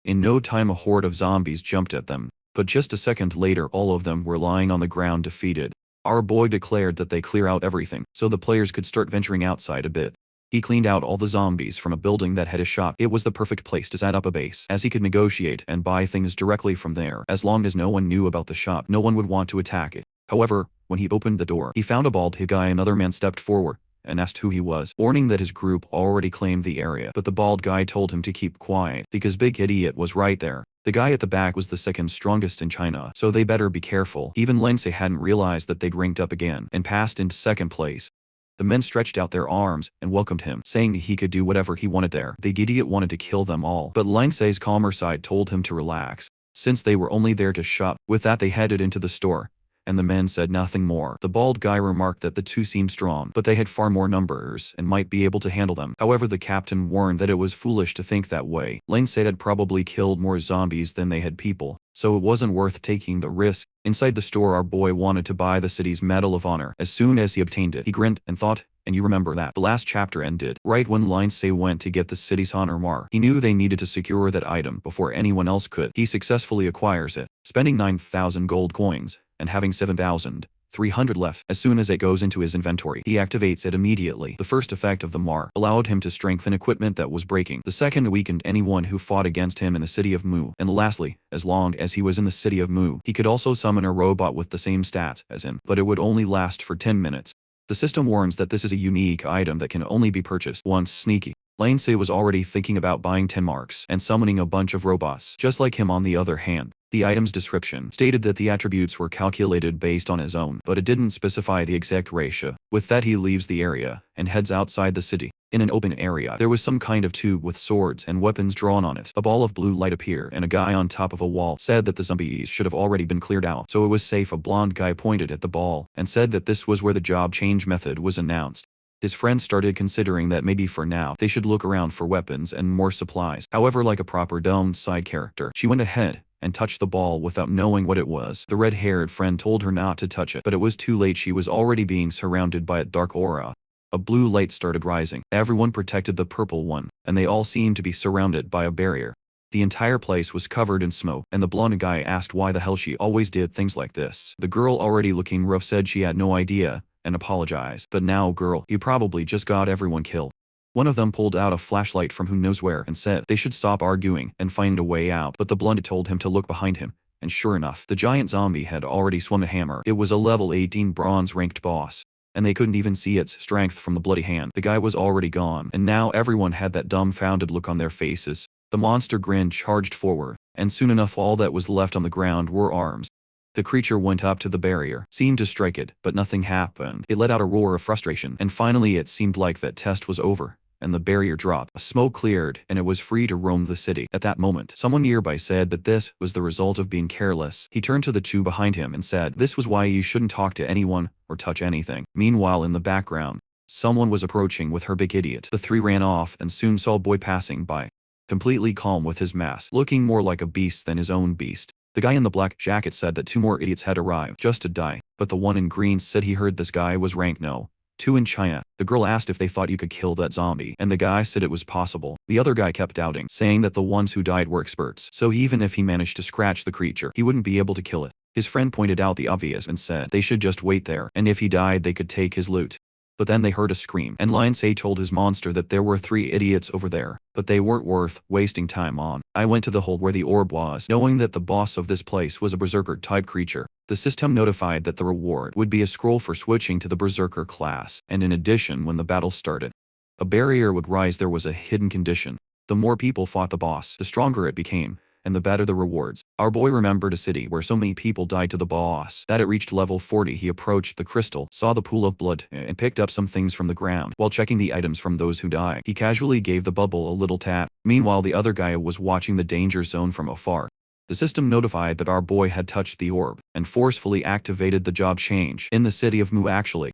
In no time, a horde of zombies jumped at them, but just a second later, all of them were lying on the ground defeated. Our boy declared that they clear out everything, so the players could start venturing outside a bit. He cleaned out all the zombies from a building that had a shop. It was the perfect place to set up a base, as he could negotiate and buy things directly from there. As long as no one knew about the shop, no one would want to attack it. However, when he opened the door, he found a bald-headed guy. Another man stepped forward and asked who he was, warning that his group already claimed the area. But the bald guy told him to keep quiet, because Big Idiot was right there. The guy at the back was the second strongest in China, so they better be careful. Even Lindsay hadn't realized that they'd ranked up again and passed into second place. The men stretched out their arms and welcomed him, saying he could do whatever he wanted there. Big Idiot wanted to kill them all, but Lindsay's calmer side told him to relax, since they were only there to shop. With that, they headed into the store, and the men said nothing more. The bald guy remarked that the two seemed strong, but they had far more numbers and might be able to handle them. However, the captain warned that it was foolish to think that way. Lindsay had probably killed more zombies than they had people, so it wasn't worth taking the risk. Inside the store, our boy wanted to buy the city's Medal of Honor. As soon as he obtained it, he grinned and thought, and you remember that the last chapter ended right when Lindsay went to get the city's honor mark. He knew they needed to secure that item before anyone else could. He successfully acquires it, spending 9,000 gold coins and having 7,300 left. As soon as it goes into his inventory, he activates it immediately. The first effect of the mark allowed him to strengthen equipment that was breaking. The second weakened anyone who fought against him in the city of Mu. And lastly, as long as he was in the city of Mu, he could also summon a robot with the same stats as him, but it would only last for 10 minutes. The system warns that this is a unique item that can only be purchased once. Sneaky. Lansei was already thinking about buying 10 marks and summoning a bunch of robots. Just like him on the other hand, the item's description stated that the attributes were calculated based on his own, but it didn't specify the exact ratio. With that, he leaves the area and heads outside the city. In an open area, there was some kind of tube with swords and weapons drawn on it. A ball of blue light appeared, and a guy on top of a wall said that the zombies should have already been cleared out, so it was safe. A blonde guy pointed at the ball and said that this was where the job change method was announced. His friend started considering that maybe for now they should look around for weapons and more supplies. However, like a proper downside character, she went ahead and touched the ball without knowing what it was. The red-haired friend told her not to touch it, but it was too late. She was already being surrounded by a dark aura. A blue light started rising. Everyone protected the purple one, and they all seemed to be surrounded by a barrier. The entire place was covered in smoke, and the blonde guy asked why the hell she always did things like this. The girl, already looking rough, said she had no idea and apologized. But now, girl, you probably just got everyone killed. One of them pulled out a flashlight from who knows where and said they should stop arguing and find a way out, but the blonde told him to look behind him. And sure enough, the giant zombie had already swung a hammer. It was a level 18 bronze-ranked boss, and they couldn't even see its strength from the bloody hand. The guy was already gone, and now everyone had that dumbfounded look on their faces. The monster grin charged forward, and soon enough all that was left on the ground were arms. The creature went up to the barrier, seemed to strike it, but nothing happened. It let out a roar of frustration, and finally it seemed like that test was over, and the barrier dropped. Smoke cleared, and it was free to roam the city. At that moment, someone nearby said that this was the result of being careless. He turned to the two behind him and said, "This was why you shouldn't talk to anyone or touch anything." Meanwhile, in the background, someone was approaching with her big idiot. The three ran off and soon saw a boy passing by, completely calm with his mask, looking more like a beast than his own beast. The guy in the black jacket said that two more idiots had arrived just to die, but the one in green said he heard this guy was rank no. 2 in China. The girl asked if they thought you could kill that zombie, and the guy said it was possible. The other guy kept doubting, saying that the ones who died were experts, so even if he managed to scratch the creature, he wouldn't be able to kill it. His friend pointed out the obvious and said they should just wait there, and if he died they could take his loot. But then they heard a scream, and Lionsei told his monster that there were 3 idiots over there, but they weren't worth wasting time on. I went to the hold where the orb was, knowing that the boss of this place was a berserker-type creature. The system notified that the reward would be a scroll for switching to the berserker class, and in addition, when the battle started, a barrier would rise. There was a hidden condition. The more people fought the boss, the stronger it became, and the better the rewards. Our boy remembered a city where so many people died to the boss that it reached level 40. He approached the crystal, saw the pool of blood, and picked up some things from the ground. While checking the items from those who died, he casually gave the bubble a little tap. Meanwhile, the other guy was watching the danger zone from afar. The system notified that our boy had touched the orb, and forcefully activated the job change in the city of Mu. Actually,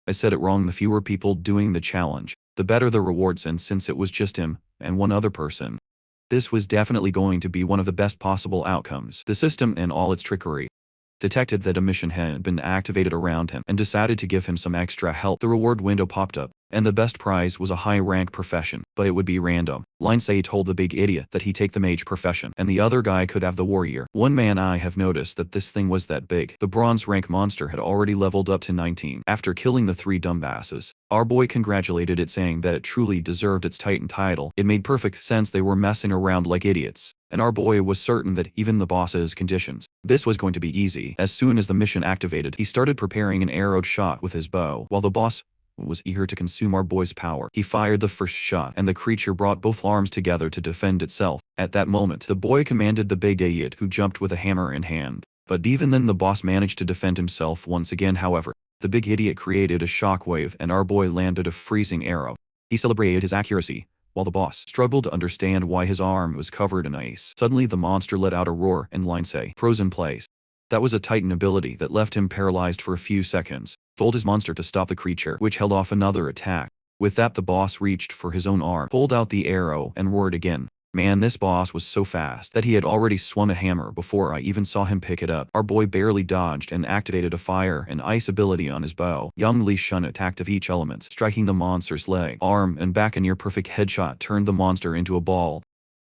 I said it wrong. The fewer people doing the challenge, the better the rewards, and since it was just him and one other person, this was definitely going to be one of the best possible outcomes. The system, in all its trickery, detected that a mission had been activated around him and decided to give him some extra help. The reward window popped up, and the best prize was a high-rank profession, but it would be random. Lionsei told the big idiot that he take the mage profession, and the other guy could have the warrior. One man, I have noticed that this thing was that big. The bronze rank monster had already leveled up to 19 after killing the 3 dumbasses. Our boy congratulated it, saying that it truly deserved its Titan title. It made perfect sense. They were messing around like idiots, and our boy was certain that even the boss's conditions, this was going to be easy. As soon as the mission activated, he started preparing an arrowed shot with his bow. While the boss was eager to consume our boy's power, he fired the first shot, and the creature brought both arms together to defend itself. At that moment, the boy commanded the big idiot, who jumped with a hammer in hand. But even then the boss managed to defend himself once again. However, the big idiot created a shockwave, and our boy landed a freezing arrow. He celebrated his accuracy, while the boss struggled to understand why his arm was covered in ice. Suddenly the monster let out a roar, and Lionsei froze in place. That was a Titan ability that left him paralyzed for a few seconds. Told his monster to stop the creature, which held off another attack. With that, the boss reached for his own arm, pulled out the arrow, and roared again. Man, this boss was so fast that he had already swung a hammer before I even saw him pick it up. Our boy barely dodged and activated a fire and ice ability on his bow. Young Li Shun attacked of each element, striking the monster's leg, arm, and back. A near-perfect headshot turned the monster into a ball,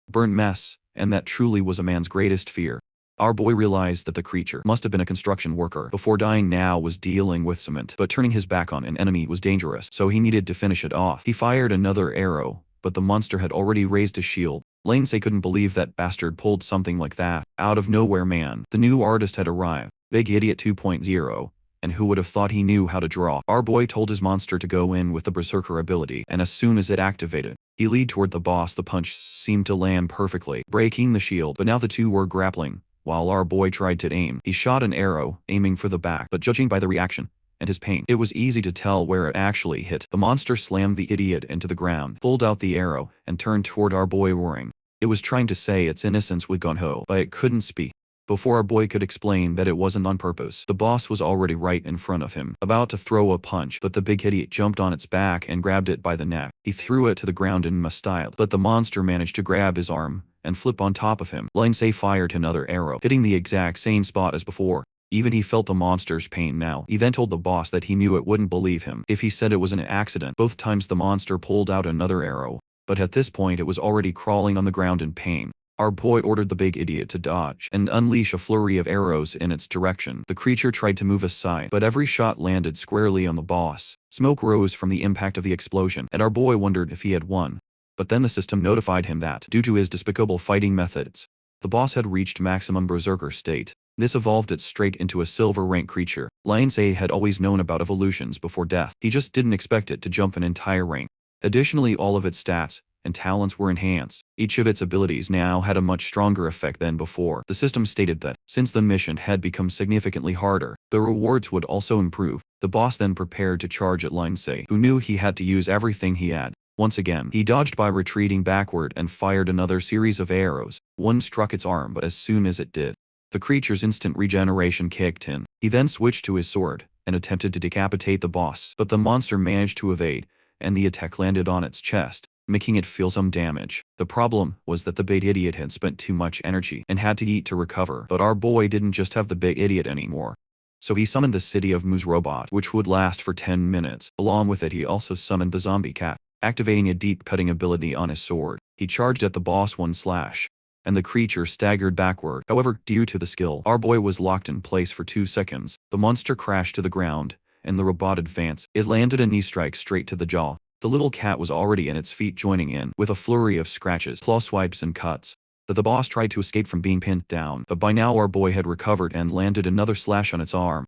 burnt mess, and that truly was a man's greatest fear. Our boy realized that the creature must have been a construction worker before dying. Now was dealing with cement, but turning his back on an enemy was dangerous, so he needed to finish it off. He fired another arrow, but the monster had already raised a shield. Lionsei couldn't believe that bastard pulled something like that out of nowhere. Man, the new artist had arrived. Big Idiot 2.0. and who would have thought he knew how to draw. Our boy told his monster to go in with the Berserker ability, and as soon as it activated, he lead toward the boss. The punch seemed to land perfectly, breaking the shield, but now the two were grappling. While our boy tried to aim, he shot an arrow, aiming for the back, but judging by the reaction and his pain, it was easy to tell where it actually hit. The monster slammed the idiot into the ground, pulled out the arrow, and turned toward our boy roaring. It was trying to say its innocence with gung-ho, but it couldn't speak. Before our boy could explain that it wasn't on purpose, the boss was already right in front of him, about to throw a punch, but the big idiot jumped on its back and grabbed it by the neck. He threw it to the ground in Manhwa style, but the monster managed to grab his arm and flip on top of him. Lindsay fired another arrow, hitting the exact same spot as before. Even he felt the monster's pain now. He then told the boss that he knew it wouldn't believe him if he said it was an accident. Both times the monster pulled out another arrow, but at this point it was already crawling on the ground in pain. Our boy ordered the big idiot to dodge and unleash a flurry of arrows in its direction. The creature tried to move aside, but every shot landed squarely on the boss. Smoke rose from the impact of the explosion, and our boy wondered if he had won. But then the system notified him that, due to his despicable fighting methods, the boss had reached maximum berserker state. This evolved it straight into a silver rank creature. Lindsay had always known about evolutions before death. He just didn't expect it to jump an entire rank. Additionally, all of its stats and talents were enhanced. Each of its abilities now had a much stronger effect than before. The system stated that, since the mission had become significantly harder, the rewards would also improve. The boss then prepared to charge at Lindsay, who knew he had to use everything he had. Once again, he dodged by retreating backward and fired another series of arrows. One struck its arm, but as soon as it did, the creature's instant regeneration kicked in. He then switched to his sword and attempted to decapitate the boss, but the monster managed to evade, and the attack landed on its chest, making it feel some damage. The problem was that the big idiot had spent too much energy and had to eat to recover, but our boy didn't just have the big idiot anymore. So he summoned the City of Mu's robot, which would last for 10 minutes. Along with it, he also summoned the zombie cat, activating a deep cutting ability on his sword. He charged at the boss one slash, and the creature staggered backward. However, due to the skill, our boy was locked in place for 2 seconds. The monster crashed to the ground, and the robot advanced. It landed a knee strike straight to the jaw. The little cat was already in its feet, joining in with a flurry of scratches, claw swipes and cuts. The boss tried to escape from being pinned down, but by now our boy had recovered and landed another slash on its arm.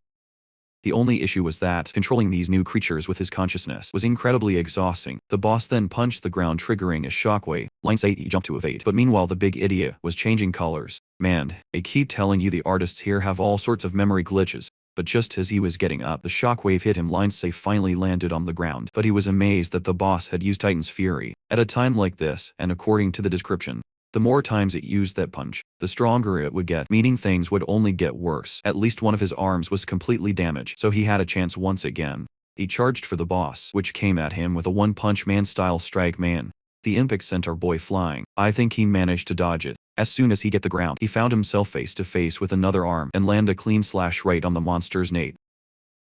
The only issue was that controlling these new creatures with his consciousness was incredibly exhausting. The boss then punched the ground, triggering a shockwave. Lindsay jumped to evade, but meanwhile the big idiot was changing colors. Man, I keep telling you, the artists here have all sorts of memory glitches. But just as he was getting up, the shockwave hit him. Lindsay finally landed on the ground, but he was amazed that the boss had used Titan's Fury. At a time like this, and according to the description, the more times it used that punch, the stronger it would get, meaning things would only get worse. At least one of his arms was completely damaged, so he had a chance once again. He charged for the boss, which came at him with a one-punch man-style strike. Man, the impact sent our boy flying. I think he managed to dodge it. As soon as he hit the ground, he found himself face to face with another arm and land a clean slash right on the monster's nape.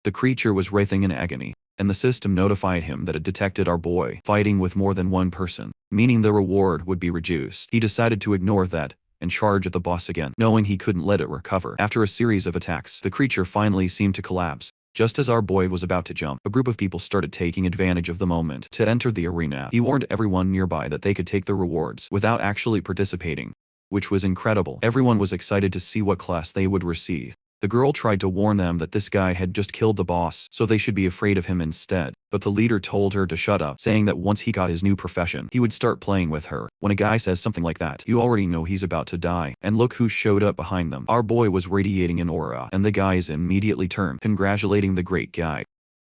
The creature was writhing in agony, and the system notified him that it detected our boy fighting with more than one person, meaning the reward would be reduced. He decided to ignore that and charge at the boss again, knowing he couldn't let it recover. After a series of attacks, the creature finally seemed to collapse. Just as our boy was about to jump, a group of people started taking advantage of the moment to enter the arena. He warned everyone nearby that they could take the rewards without actually participating, which was incredible. Everyone was excited to see what class they would receive. The girl tried to warn them that this guy had just killed the boss, so they should be afraid of him instead. But the leader told her to shut up, saying that once he got his new profession, he would start playing with her. When a guy says something like that, you already know he's about to die. And look who showed up behind them. Our boy was radiating an aura, and the guys immediately turned, congratulating the great guy.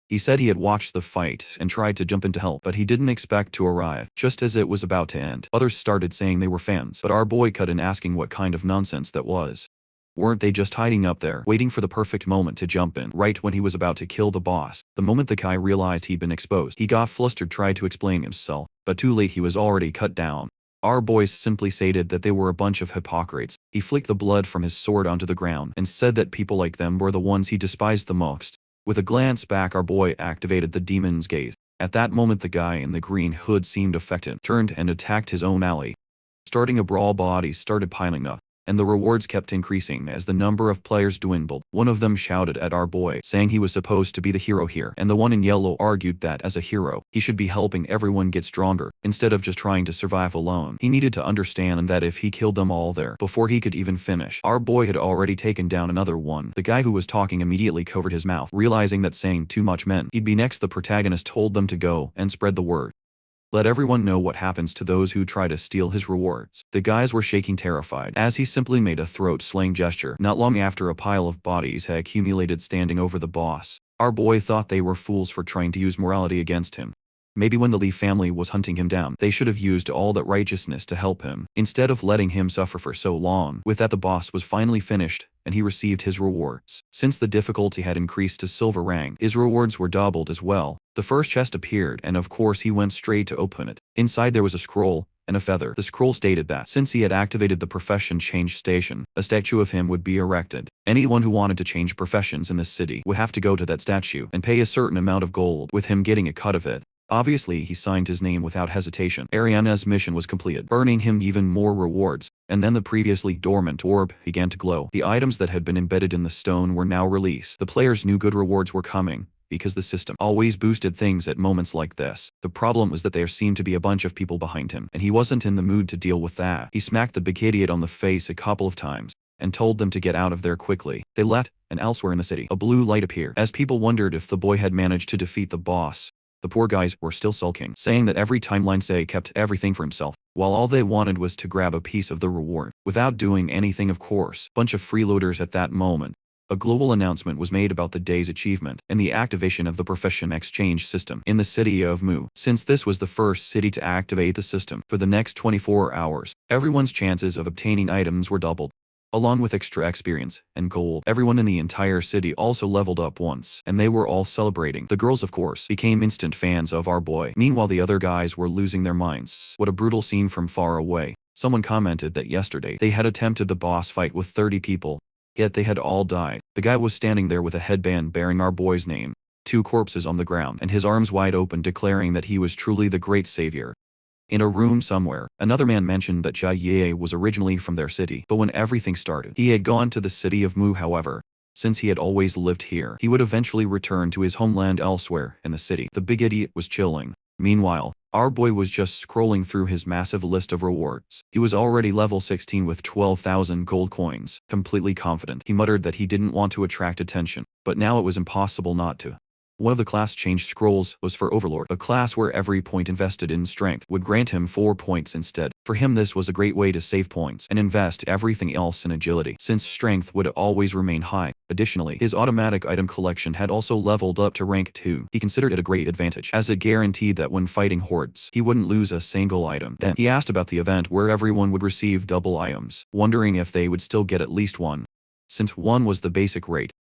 He said he had watched the fight and tried to jump in to help, but he didn't expect to arrive. Just as it was about to end, others started saying they were fans, but our boy cut in, asking what kind of nonsense that was. Weren't they just hiding up there, waiting for the perfect moment to jump in, right when he was about to kill the boss? The moment the guy realized he'd been exposed, he got flustered, tried to explain himself, but too late, he was already cut down. Our boys simply stated that they were a bunch of hypocrites. He flicked the blood from his sword onto the ground and said that people like them were the ones he despised the most. With a glance back, our boy activated the demon's gaze. At that moment, the guy in the green hood seemed affected, turned and attacked his own ally. Starting a brawl, bodies started piling up, and the rewards kept increasing as the number of players dwindled. One of them shouted at our boy, saying he was supposed to be the hero here, and the one in yellow argued that as a hero, he should be helping everyone get stronger, instead of just trying to survive alone. He needed to understand that if he killed them all there before he could even finish, our boy had already taken down another one. The guy who was talking immediately covered his mouth, realizing that saying too much meant he'd be next. The protagonist told them to go and spread the word. Let everyone know what happens to those who try to steal his rewards. The guys were shaking terrified, as he simply made a throat-slaying gesture. Not long after, a pile of bodies had accumulated standing over the boss. Our boy thought they were fools for trying to use morality against him. Maybe when the Lee family was hunting him down, they should have used all that righteousness to help him, instead of letting him suffer for so long. With that, the boss was finally finished, and he received his rewards. Since the difficulty had increased to silver rank, his rewards were doubled as well. The first chest appeared, and of course he went straight to open it. Inside there was a scroll and a feather. The scroll stated that since he had activated the profession change station, a statue of him would be erected. Anyone who wanted to change professions in this city would have to go to that statue and pay a certain amount of gold, with him getting a cut of it. Obviously, he signed his name without hesitation. Ariana's mission was completed, earning him even more rewards, and then the previously dormant orb began to glow. The items that had been embedded in the stone were now released. The players knew good rewards were coming, because the system always boosted things at moments like this. The problem was that there seemed to be a bunch of people behind him, and he wasn't in the mood to deal with that. He smacked the big idiot on the face a couple of times, and told them to get out of there quickly. They left, and elsewhere in the city, a blue light appeared. As people wondered if the boy had managed to defeat the boss, the poor guys were still sulking, saying that every timeline say kept everything for himself, while all they wanted was to grab a piece of the reward, without doing anything, of course. Bunch of freeloaders. At that moment, a global announcement was made about the day's achievement and the activation of the profession exchange system in the city of Mu. Since this was the first city to activate the system, for the next 24 hours, everyone's chances of obtaining items were doubled. Along with extra experience and gold, everyone in the entire city also leveled up once, and they were all celebrating. The girls, of course, became instant fans of our boy. Meanwhile, the other guys were losing their minds. What a brutal scene from far away. Someone commented that yesterday they had attempted the boss fight with 30 people, yet they had all died. The guy was standing there with a headband bearing our boy's name, 2 corpses on the ground, and his arms wide open, declaring that he was truly the great savior. In a room somewhere, another man mentioned that Yahello was originally from their city, but when everything started, he had gone to the city of Mu. However, since he had always lived here, he would eventually return to his homeland elsewhere in the city. The big idiot was chilling. Meanwhile, our boy was just scrolling through his massive list of rewards. He was already level 16 with 12,000 gold coins. Completely confident, he muttered that he didn't want to attract attention, but now it was impossible not to. One of the class change scrolls was for Overlord, a class where every point invested in strength would grant him 4 points instead. For him, this was a great way to save points and invest everything else in agility, since strength would always remain high. Additionally, his automatic item collection had also leveled up to rank 2. He considered it a great advantage, as it guaranteed that when fighting hordes, he wouldn't lose a single item. Then, he asked about the event where everyone would receive double items, wondering if they would still get at least one, since 1 was the basic rate.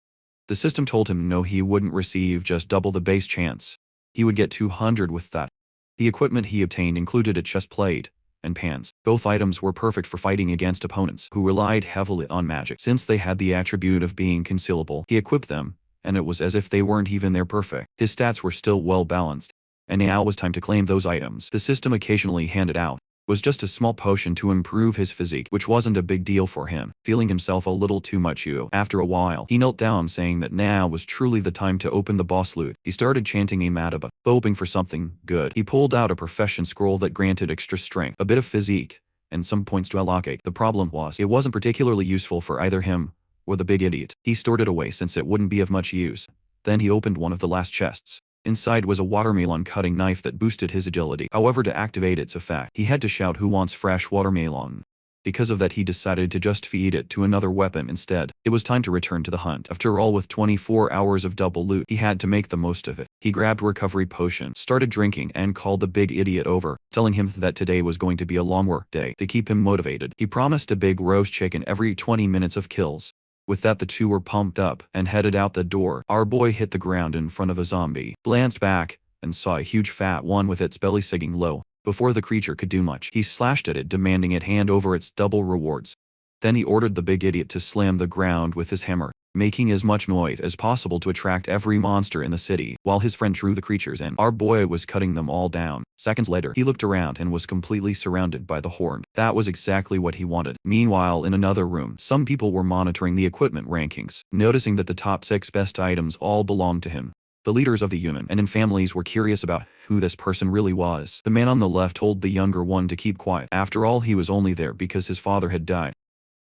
The system told him no, he wouldn't receive just double the base chance. He would get 200 with that. The equipment he obtained included a chest plate and pants. Both items were perfect for fighting against opponents who relied heavily on magic. Since they had the attribute of being concealable, he equipped them, and it was as if they weren't even there perfect. His stats were still well balanced, and now it was time to claim those items. The system occasionally handed out was just a small potion to improve his physique, which wasn't a big deal for him. Feeling himself a little too much after a while, he knelt down, saying that now was truly the time to open the boss loot. He started chanting a madamada, hoping for something good. He pulled out a profession scroll that granted extra strength, a bit of physique, and some points to allocate. The problem was, it wasn't particularly useful for either him or the big idiot. He stored it away since it wouldn't be of much use. Then he opened one of the last chests. Inside was a watermelon cutting knife that boosted his agility. However, to activate its effect, he had to shout, "Who wants fresh watermelon?" Because of that, he decided to just feed it to another weapon instead. It was time to return to the hunt. After all, with 24 hours of double loot, he had to make the most of it. He grabbed recovery potion, started drinking, and called the big idiot over, telling him that today was going to be a long work day. To keep him motivated, he promised a big roast chicken every 20 minutes of kills. With that, the two were pumped up and headed out the door. Our boy hit the ground in front of a zombie, glanced back, and saw a huge fat one with its belly sagging low. Before the creature could do much, he slashed at it, demanding it hand over its double rewards. Then he ordered the big idiot to slam the ground with his hammer. making as much noise as possible to attract every monster in the city, while his friend drew the creatures in. Our boy was cutting them all down. Seconds later, he looked around and was completely surrounded by the horde. That was exactly what he wanted. Meanwhile, in another room, some people were monitoring the equipment rankings, noticing that the top 6 best items all belonged to him. The leaders of the human and in families were curious about who this person really was. The man on the left told the younger one to keep quiet. After all, he was only there because his father had died.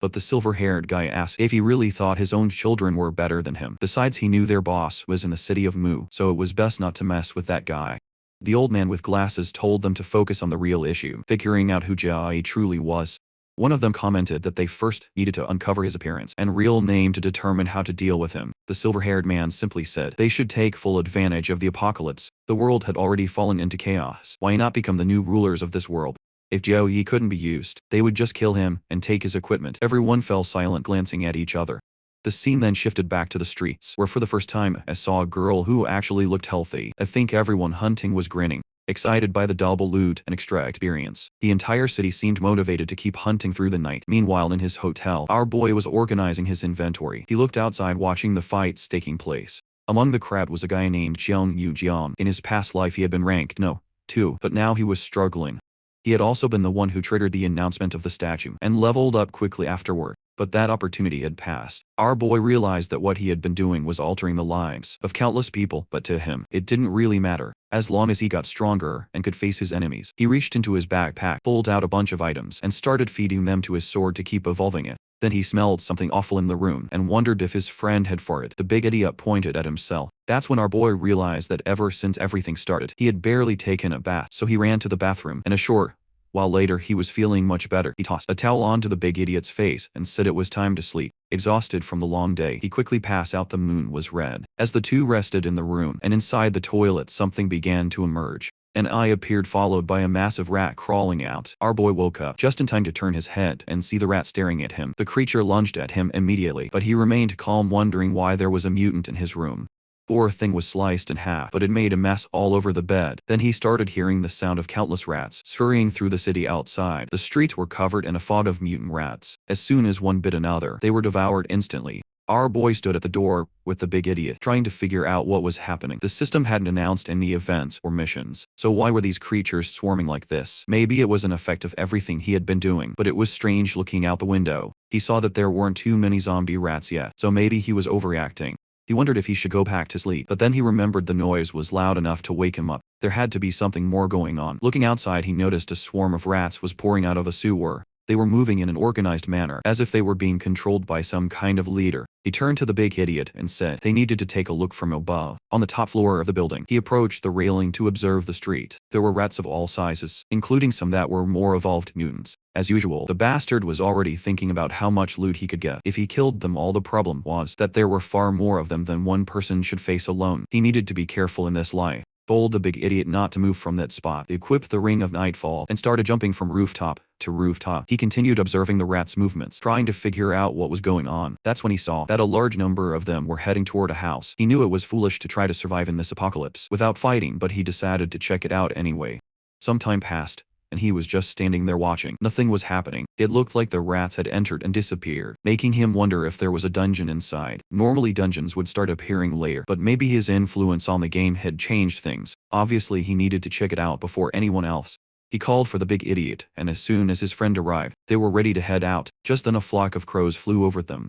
But the silver-haired guy asked if he really thought his own children were better than him. Besides, he knew their boss was in the city of Mu, so it was best not to mess with that guy. The old man with glasses told them to focus on the real issue, figuring out who Jai truly was. One of them commented that they first needed to uncover his appearance and real name to determine how to deal with him. The silver-haired man simply said they should take full advantage of the apocalypse. The world had already fallen into chaos. Why not become the new rulers of this world? If Joey couldn't be used, they would just kill him and take his equipment. Everyone fell silent, glancing at each other. The scene then shifted back to the streets, where for the first time I saw a girl who actually looked healthy. I think everyone hunting was grinning, excited by the double loot and extra experience. The entire city seemed motivated to keep hunting through the night. Meanwhile, in his hotel, our boy was organizing his inventory. He looked outside watching the fights taking place. Among the crowd was a guy named Jiang Yujian. In his past life he had been ranked No. 2, but now he was struggling. He had also been the one who triggered the announcement of the statue, and leveled up quickly afterward. But that opportunity had passed. Our boy realized that what he had been doing was altering the lives of countless people, but to him, it didn't really matter, as long as he got stronger and could face his enemies. He reached into his backpack, pulled out a bunch of items, and started feeding them to his sword to keep evolving it. Then he smelled something awful in the room, and wondered if his friend had farted. The big idiot pointed at himself. That's when our boy realized that ever since everything started, he had barely taken a bath, so he ran to the bathroom, and ashore. While later he was feeling much better, he tossed a towel onto the big idiot's face and said it was time to sleep. Exhausted from the long day, he quickly passed out. The moon was red. As the two rested in the room and inside the toilet, something began to emerge. An eye appeared, followed by a massive rat crawling out. Our boy woke up just in time to turn his head and see the rat staring at him. The creature lunged at him immediately, but he remained calm, wondering why there was a mutant in his room. Poor thing was sliced in half, but it made a mess all over the bed. Then he started hearing the sound of countless rats scurrying through the city outside. The streets were covered in a fog of mutant rats. As soon as one bit another, they were devoured instantly. Our boy stood at the door with the big idiot, trying to figure out what was happening. The system hadn't announced any events or missions, so why were these creatures swarming like this? Maybe it was an effect of everything he had been doing, but it was strange. Looking out the window, he saw that there weren't too many zombie rats yet, so maybe he was overreacting. He wondered if he should go back to sleep, but then he remembered the noise was loud enough to wake him up. There had to be something more going on. Looking outside, he noticed a swarm of rats was pouring out of a sewer. They were moving in an organized manner, as if they were being controlled by some kind of leader. He turned to the big idiot and said they needed to take a look from above. On the top floor of the building, he approached the railing to observe the street. There were rats of all sizes, including some that were more evolved mutants. As usual, the bastard was already thinking about how much loot he could get if he killed them all. The problem was that there were far more of them than one person should face alone. He needed to be careful in this life. Told the big idiot not to move from that spot. He equipped the Ring of Nightfall and started jumping from rooftop to rooftop. He continued observing the rats' movements, trying to figure out what was going on. That's when he saw that a large number of them were heading toward a house. He knew it was foolish to try to survive in this apocalypse without fighting, but he decided to check it out anyway. Some time passed, and he was just standing there watching. Nothing was happening. It looked like the rats had entered and disappeared, making him wonder if there was a dungeon inside. Normally dungeons would start appearing later, but maybe his influence on the game had changed things. Obviously he needed to check it out before anyone else. He called for the big idiot, and as soon as his friend arrived, they were ready to head out. Just then a flock of crows flew over them.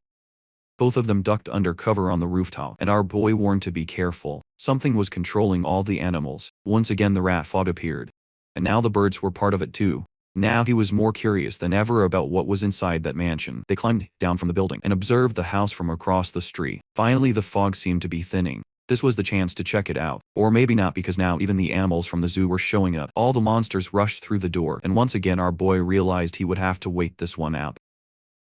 Both of them ducked under cover on the rooftop, and our boy warned to be careful. Something was controlling all the animals. Once again the rat fog appeared. And now the birds were part of it too. Now he was more curious than ever about what was inside that mansion. They climbed down from the building and observed the house from across the street. Finally the fog seemed to be thinning. This was the chance to check it out. Or maybe not, because now even the animals from the zoo were showing up. All the monsters rushed through the door, and once again our boy realized he would have to wait this one out.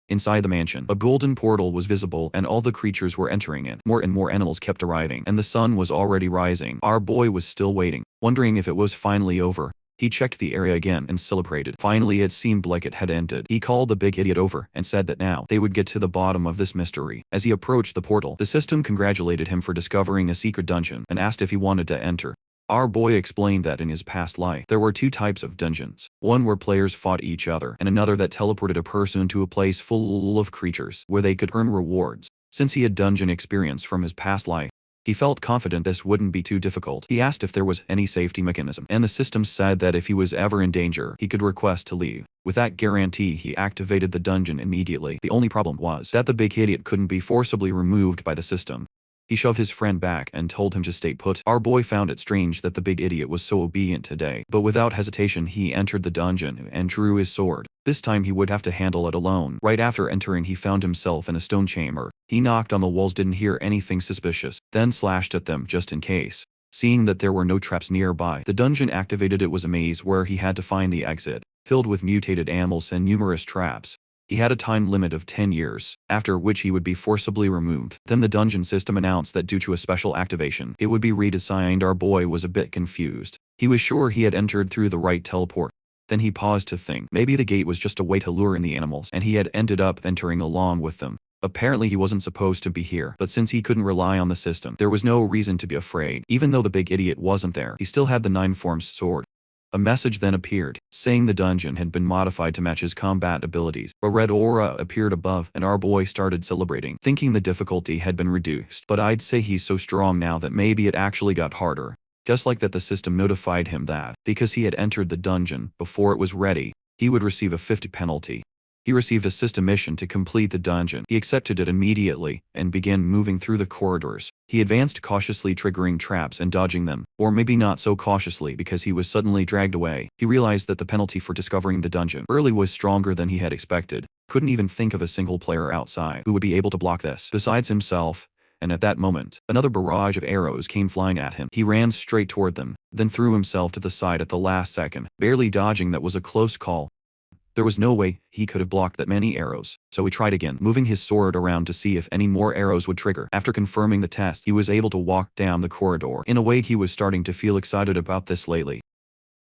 Inside the mansion, a golden portal was visible and all the creatures were entering it. More and more animals kept arriving, and the sun was already rising. Our boy was still waiting, wondering if it was finally over. He checked the area again and celebrated. Finally it seemed like it had ended. He called the big idiot over and said that now they would get to the bottom of this mystery. As he approached the portal, the system congratulated him for discovering a secret dungeon and asked if he wanted to enter. Our boy explained that in his past life, there were two types of dungeons. One where players fought each other, and another that teleported a person to a place full of creatures where they could earn rewards. Since he had dungeon experience from his past life, he felt confident this wouldn't be too difficult. He asked if there was any safety mechanism, and the system said that if he was ever in danger, he could request to leave. With that guarantee, he activated the dungeon immediately. The only problem was that the big idiot couldn't be forcibly removed by the system. He shoved his friend back and told him to stay put. Our boy found it strange that the big idiot was so obedient today, but without hesitation he entered the dungeon and drew his sword. This time he would have to handle it alone. Right after entering he found himself in a stone chamber. He knocked on the walls, didn't hear anything suspicious, then slashed at them just in case. Seeing that there were no traps nearby, the dungeon activated. It was a maze where he had to find the exit, filled with mutated animals and numerous traps. He had a time limit of 10 years, after which he would be forcibly removed. Then the dungeon system announced that due to a special activation, it would be redesigned. Our boy was a bit confused. He was sure he had entered through the right teleport. Then he paused to think. Maybe the gate was just a way to lure in the animals, and he had ended up entering along with them. Apparently he wasn't supposed to be here, but since he couldn't rely on the system, there was no reason to be afraid. Even though the big idiot wasn't there, he still had the 9 forms sword. A message then appeared, saying the dungeon had been modified to match his combat abilities. A red aura appeared above, and our boy started celebrating, thinking the difficulty had been reduced. But I'd say he's so strong now that maybe it actually got harder. Just like that, the system notified him that, because he had entered the dungeon before it was ready, he would receive a 50 penalty. He received a system mission to complete the dungeon. He accepted it immediately, and began moving through the corridors. He advanced cautiously, triggering traps and dodging them, or maybe not so cautiously because he was suddenly dragged away. He realized that the penalty for discovering the dungeon early was stronger than he had expected. Couldn't even think of a single player outside who would be able to block this, besides himself. And at that moment, another barrage of arrows came flying at him. He ran straight toward them, then threw himself to the side at the last second, barely dodging. That was a close call. There was no way he could have blocked that many arrows, so he tried again, moving his sword around to see if any more arrows would trigger. After confirming the test, he was able to walk down the corridor. In a way, he was starting to feel excited about this lately.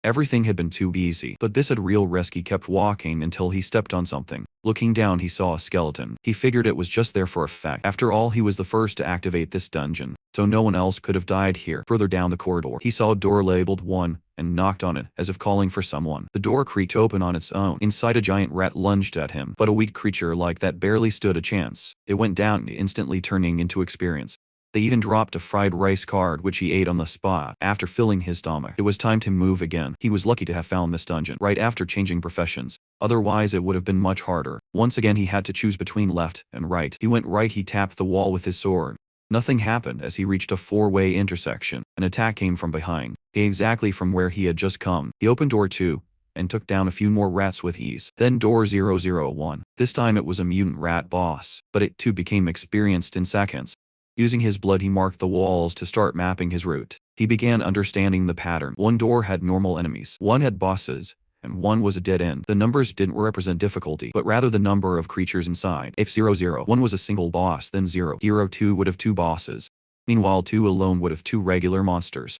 Everything had been too easy, but this had real risk. He kept walking until he stepped on something. Looking down, he saw a skeleton. He figured it was just there for effect. After all, he was the first to activate this dungeon, so no one else could have died here. Further down the corridor, he saw a door labeled 1, and knocked on it, as if calling for someone. The door creaked open on its own. Inside, a giant rat lunged at him, but a weak creature like that barely stood a chance. It went down, instantly turning into experience. They even dropped a fried rice card which he ate on the spot. After filling his stomach, it was time to move again. He was lucky to have found this dungeon right after changing professions. Otherwise it would have been much harder. Once again he had to choose between left and right. He went right. He tapped the wall with his sword. Nothing happened as he reached a 4-way intersection. An attack came from behind, exactly from where he had just come. He opened door 2, and took down a few more rats with ease. Then door 001. This time it was a mutant rat boss, but it too became experienced in seconds. Using his blood he marked the walls to start mapping his route. He began understanding the pattern. One door had normal enemies, one had bosses, and one was a dead end. The numbers didn't represent difficulty, but rather the number of creatures inside. If 001 was a single boss, then 002 would have 2 bosses. Meanwhile 2 alone would have 2 regular monsters.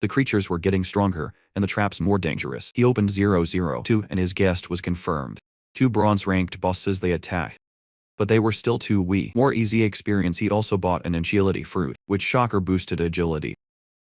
The creatures were getting stronger, and the traps more dangerous. He opened 002, and his guest was confirmed. 2 bronze-ranked bosses they attacked. But they were still too weak. More easy experience. He also bought an agility fruit, which shocker boosted agility.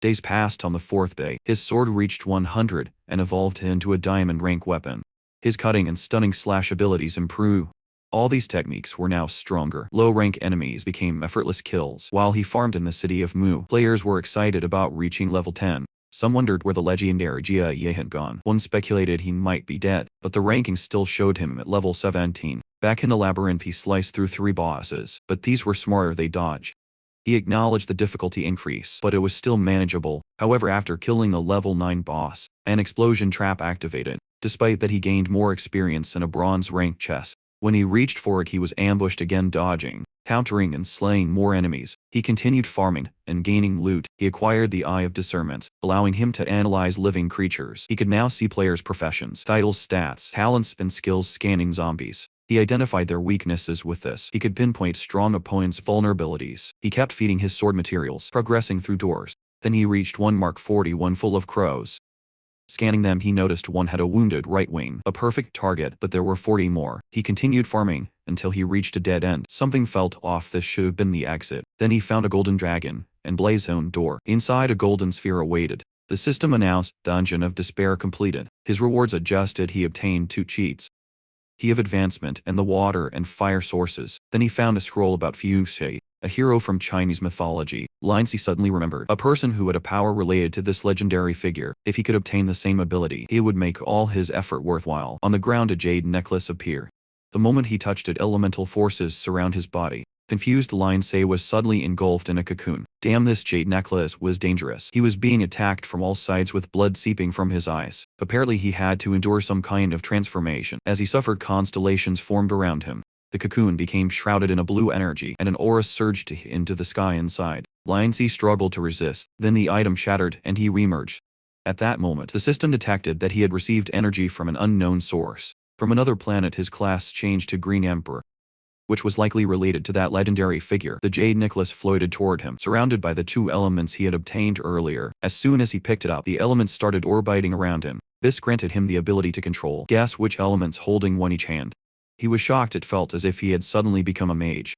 Days passed. On the 4th day, his sword reached 100, and evolved into a diamond rank weapon. His cutting and stunning slash abilities improved. All these techniques were now stronger. Low-rank enemies became effortless kills. While he farmed in the city of Mu, players were excited about reaching level 10. Some wondered where the legendary Yahello had gone. One speculated he might be dead, but the rankings still showed him at level 17. Back in the labyrinth he sliced through 3 bosses, but these were smarter. They dodged. He acknowledged the difficulty increase, but it was still manageable. However, after killing the level 9 boss, an explosion trap activated. Despite that, he gained more experience and a bronze rank chest. When he reached for it, he was ambushed again, dodging, countering and slaying more enemies. He continued farming and gaining loot. He acquired the Eye of Discernment, allowing him to analyze living creatures. He could now see players' professions, titles, stats, talents, and skills. Scanning zombies, he identified their weaknesses. With this, he could pinpoint strong opponents' vulnerabilities. He kept feeding his sword materials, progressing through doors. Then he reached one Mark 41 full of crows. Scanning them, he noticed one had a wounded right wing, a perfect target, but there were 40 more. He continued farming until he reached a dead end. Something felt off. This should have been the exit. Then he found a golden dragon and blazed-owned door. Inside, a golden sphere awaited. The system announced, Dungeon of Despair completed. His rewards adjusted. He obtained 2 cheats. key of advancement and the water and fire sources. Then he found a scroll about Fu Xie, a hero from Chinese mythology. Lines he suddenly remembered. A person who had a power related to this legendary figure. If he could obtain the same ability, it would make all his effort worthwhile. On the ground a jade necklace appeared. The moment he touched it, elemental forces surround his body. Confused, Lindsay was suddenly engulfed in a cocoon. Damn, this jade necklace was dangerous. He was being attacked from all sides with blood seeping from his eyes. Apparently he had to endure some kind of transformation. As he suffered, constellations formed around him. The cocoon became shrouded in a blue energy, and an aura surged into the sky inside. Lindsay struggled to resist. Then the item shattered, and he reemerged. At that moment, the system detected that he had received energy from an unknown source. From another planet, his class changed to Green Emperor, which was likely related to that legendary figure. The jade necklace floated toward him, surrounded by the two elements he had obtained earlier. As soon as he picked it up, the elements started orbiting around him. This granted him the ability to control. Guess which elements, holding one each hand. He was shocked. It felt as if he had suddenly become a mage.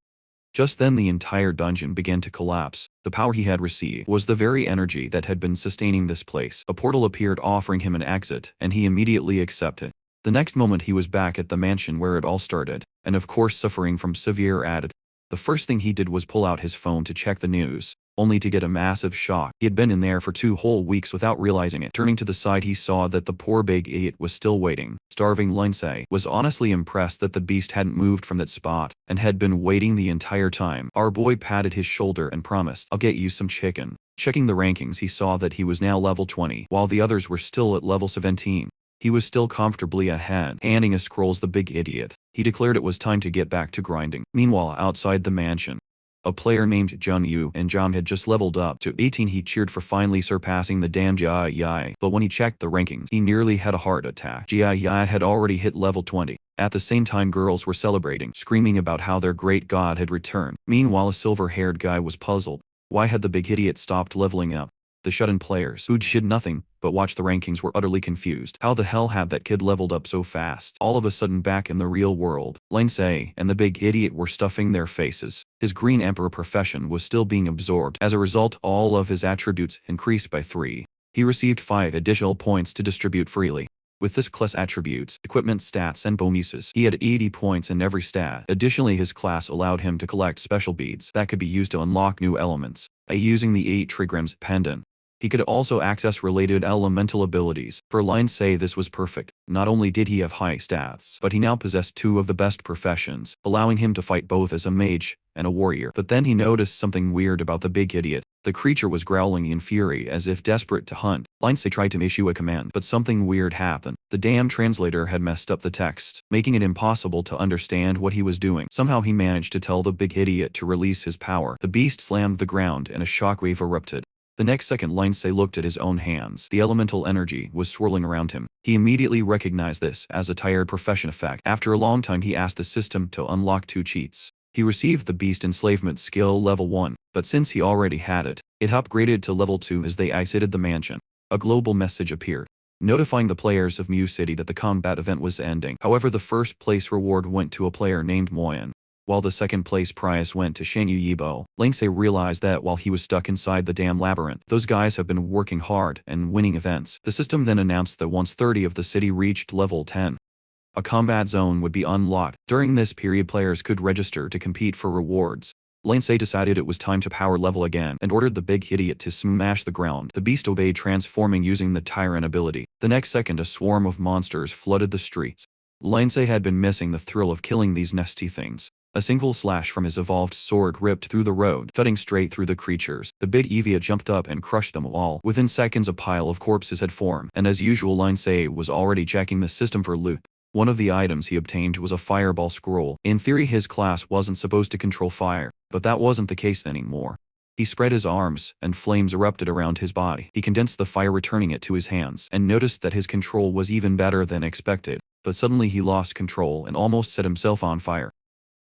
Just then the entire dungeon began to collapse. The power he had received was the very energy that had been sustaining this place. A portal appeared offering him an exit, and he immediately accepted. The next moment he was back at the mansion where it all started, and of course suffering from severe added. The first thing he did was pull out his phone to check the news, only to get a massive shock. He had been in there for 2 whole weeks without realizing it. Turning to the side, he saw that the poor big idiot was still waiting. Starving Lindsay was honestly impressed that the beast hadn't moved from that spot, and had been waiting the entire time. Our boy patted his shoulder and promised, "I'll get you some chicken." Checking the rankings, he saw that he was now level 20, while the others were still at level 17. He was still comfortably ahead. Handing his scrolls the big idiot, he declared it was time to get back to grinding. Meanwhile, outside the mansion, a player named Jun Yu and John had just leveled up to 18. He cheered for finally surpassing the damn Jia Yi, but when he checked the rankings, he nearly had a heart attack. Jia Yi had already hit level 20. At the same time, girls were celebrating, screaming about how their great god had returned. Meanwhile, a silver-haired guy was puzzled. Why had the big idiot stopped leveling up? The shut-in players, who did nothing but watch the rankings, were utterly confused. How the hell had that kid leveled up so fast? All of a sudden, back in the real world, Lindsay and the big idiot were stuffing their faces. His Green Emperor profession was still being absorbed. As a result, all of his attributes increased by 3. He received 5 additional points to distribute freely. With this class attributes, equipment, stats, and bonuses, he had 80 points in every stat. Additionally, his class allowed him to collect special beads that could be used to unlock new elements by using the 8 trigrams pendant. He could also access related elemental abilities. For Lindsay, this was perfect. Not only did he have high stats, but he now possessed 2 of the best professions, allowing him to fight both as a mage and a warrior. But then he noticed something weird about the big idiot. The creature was growling in fury as if desperate to hunt. Lindsay tried to issue a command, but something weird happened. The damn translator had messed up the text, making it impossible to understand what he was doing. Somehow he managed to tell the big idiot to release his power. The beast slammed the ground and a shockwave erupted. The next second, Lindsay looked at his own hands. The elemental energy was swirling around him. He immediately recognized this as a tired profession effect. After a long time, he asked the system to unlock 2 cheats. He received the beast enslavement skill level 1, but since he already had it, it upgraded to level 2 as they exited the mansion. A global message appeared, notifying the players of Mu City that the combat event was ending. However, the first place reward went to a player named Moyen, while the second place prize went to Shan Yu Yibo. Lindsay realized that while he was stuck inside the damn labyrinth, those guys have been working hard and winning events. The system then announced that once 30 of the city reached level 10, a combat zone would be unlocked. During this period, players could register to compete for rewards. Lindsay decided it was time to power level again and ordered the big idiot to smash the ground. The beast obeyed, transforming using the Tyrant ability. The next second, a swarm of monsters flooded the streets. Lindsay had been missing the thrill of killing these nasty things. A single slash from his evolved sword ripped through the road, cutting straight through the creatures. The big Evia jumped up and crushed them all. Within seconds, a pile of corpses had formed, and as usual, Lindsay was already checking the system for loot. One of the items he obtained was a fireball scroll. In theory, his class wasn't supposed to control fire, but that wasn't the case anymore. He spread his arms, and flames erupted around his body. He condensed the fire, returning it to his hands, and noticed that his control was even better than expected. But suddenly he lost control and almost set himself on fire.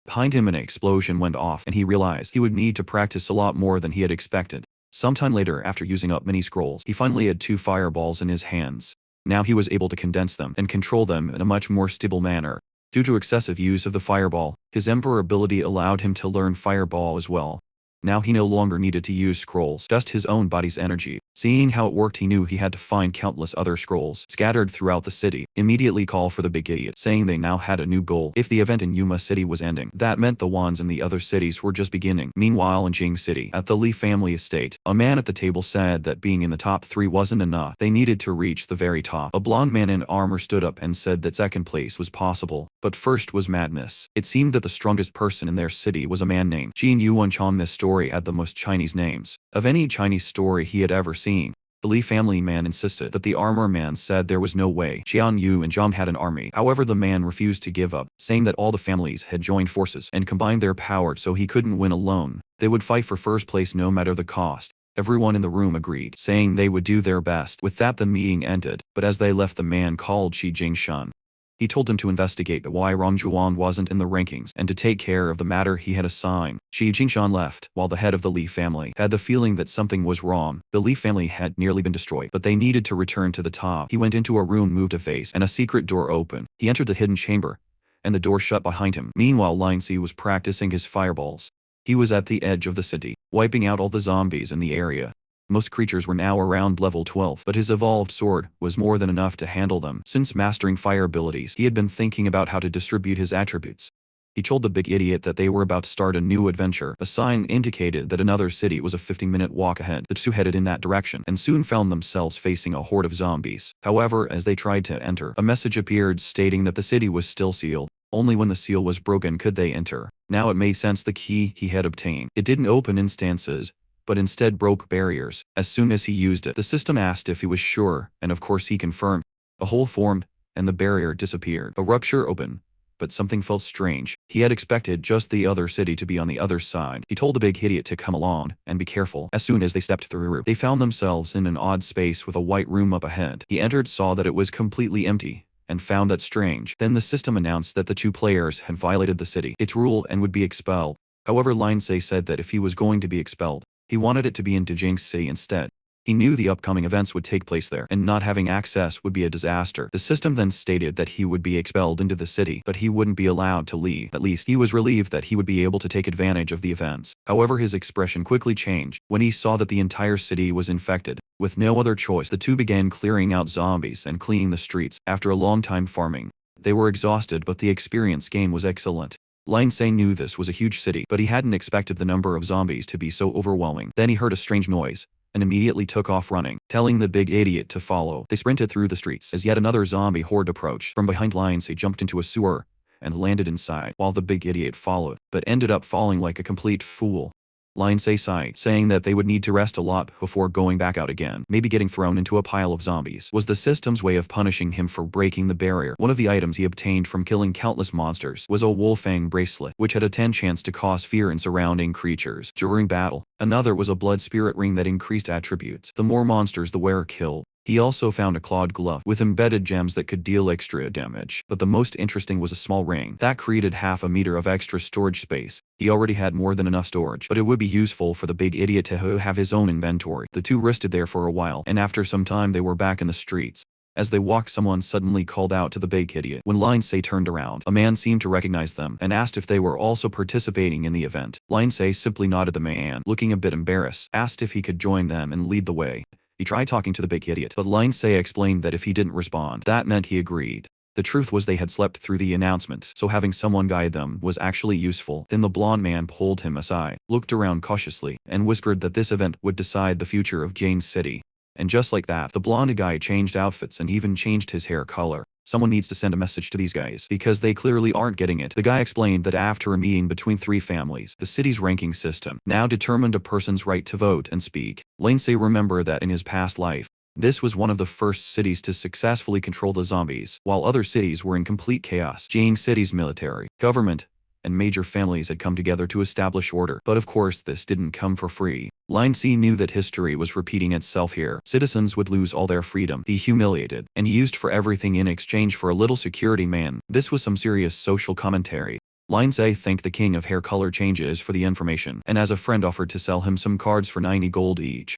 Behind him, an explosion went off, and he realized he would need to practice a lot more than he had expected. Sometime later, after using up many scrolls, he finally had 2 fireballs in his hands. Now he was able to condense them and control them in a much more stable manner. Due to excessive use of the fireball, his Emperor ability allowed him to learn fireball as well. Now he no longer needed to use scrolls, just his own body's energy. Seeing how it worked, he knew he had to find countless other scrolls scattered throughout the city. Immediately call for the big idiot, saying they now had a new goal. If the event in Yuma City was ending, that meant the ones in the other cities were just beginning. Meanwhile in Jing City, at the Li family estate, a man at the table said that being in the top 3 wasn't enough. They needed to reach the very top. A blonde man in armor stood up and said that second place was possible, but first was madness. It seemed that the strongest person in their city was a man named Jin Yuan-chan. This story had the most Chinese names of any Chinese story he had ever seen. The Li family man insisted, but the armor man said there was no way. Xian Yu and Zhang had an army. However, the man refused to give up, saying that all the families had joined forces and combined their power so he couldn't win alone. They would fight for first place no matter the cost. Everyone in the room agreed, saying they would do their best. With that the meeting ended, but as they left the man called Shi Jingshan. He told him to investigate why Rong Zhuan wasn't in the rankings and to take care of the matter he had assigned. Shi Jingshan left, while the head of the Li family had the feeling that something was wrong. The Li family had nearly been destroyed, but they needed to return to the top. He went into a room, moved a vase, and a secret door opened. He entered the hidden chamber, and the door shut behind him. Meanwhile, Lin Si was practicing his fireballs. He was at the edge of the city, wiping out all the zombies in the area. Most creatures were now around level 12, but his evolved sword was more than enough to handle them. Since mastering fire abilities, he had been thinking about how to distribute his attributes. He told the big idiot that they were about to start a new adventure. A sign indicated that another city was a 15-minute walk ahead. The two headed in that direction, and soon found themselves facing a horde of zombies. However, as they tried to enter, a message appeared stating that the city was still sealed. Only when the seal was broken could they enter. Now it made sense. The key he had obtained, it didn't open instances, but instead broke barriers. As soon as he used it, the system asked if he was sure, and of course he confirmed. A hole formed, and the barrier disappeared. A rupture opened, but something felt strange. He had expected just the other city to be on the other side. He told the big idiot to come along, and be careful. As soon as they stepped through, they found themselves in an odd space with a white room up ahead. He entered, saw that it was completely empty, and found that strange. Then the system announced that the two players had violated the city, its rule, and would be expelled. However, Lin Si said that if he was going to be expelled, he wanted it to be in Jing City instead. He knew the upcoming events would take place there, and not having access would be a disaster. The system then stated that he would be expelled into the city, but he wouldn't be allowed to leave. At least he was relieved that he would be able to take advantage of the events. However, his expression quickly changed when he saw that the entire city was infected. With no other choice, the two began clearing out zombies and cleaning the streets. After a long time farming, they were exhausted, but the experience gained was excellent. Lin Si knew this was a huge city, but he hadn't expected the number of zombies to be so overwhelming. Then he heard a strange noise, and immediately took off running, telling the big idiot to follow. They sprinted through the streets as yet another zombie horde approached. From behind, Lin Si jumped into a sewer and landed inside, while the big idiot followed, but ended up falling like a complete fool. Lin Si sighed, saying that they would need to rest a lot before going back out again. Maybe getting thrown into a pile of zombies was the system's way of punishing him for breaking the barrier. One of the items he obtained from killing countless monsters was a wolfang bracelet, which had a 10 chance to cause fear in surrounding creatures during battle. Another was a blood spirit ring that increased attributes. The more monsters the wearer killed. He also found a clawed glove with embedded gems that could deal extra damage. But the most interesting was a small ring that created half a meter of extra storage space. He already had more than enough storage, but it would be useful for the big idiot to have his own inventory. The two rested there for a while, and after some time they were back in the streets. As they walked, someone suddenly called out to the big idiot. When Lin Si turned around, a man seemed to recognize them and asked if they were also participating in the event. Lin Si simply nodded. The man, looking a bit embarrassed, asked if he could join them and lead the way. He tried talking to the big idiot, but Lin Si explained that if he didn't respond, that meant he agreed. The truth was they had slept through the announcement, so having someone guide them was actually useful. Then the blonde man pulled him aside, looked around cautiously, and whispered that this event would decide the future of Jing City. And just like that, the blonde guy changed outfits and even changed his hair color. Someone needs to send a message to these guys, because they clearly aren't getting it. The guy explained that after a meeting between 3 families, the city's ranking system now determined a person's right to vote and speak. Lin Si remembered that in his past life, this was one of the first cities to successfully control the zombies, while other cities were in complete chaos. Jing City's military, government, and major families had come together to establish order. But of course this didn't come for free. Lin Si knew that history was repeating itself here. Citizens would lose all their freedom, be humiliated, and used for everything in exchange for a little security man. This was some serious social commentary. Lin Si thanked the king of hair color changes for the information, and as a friend offered to sell him some cards for 90 gold each.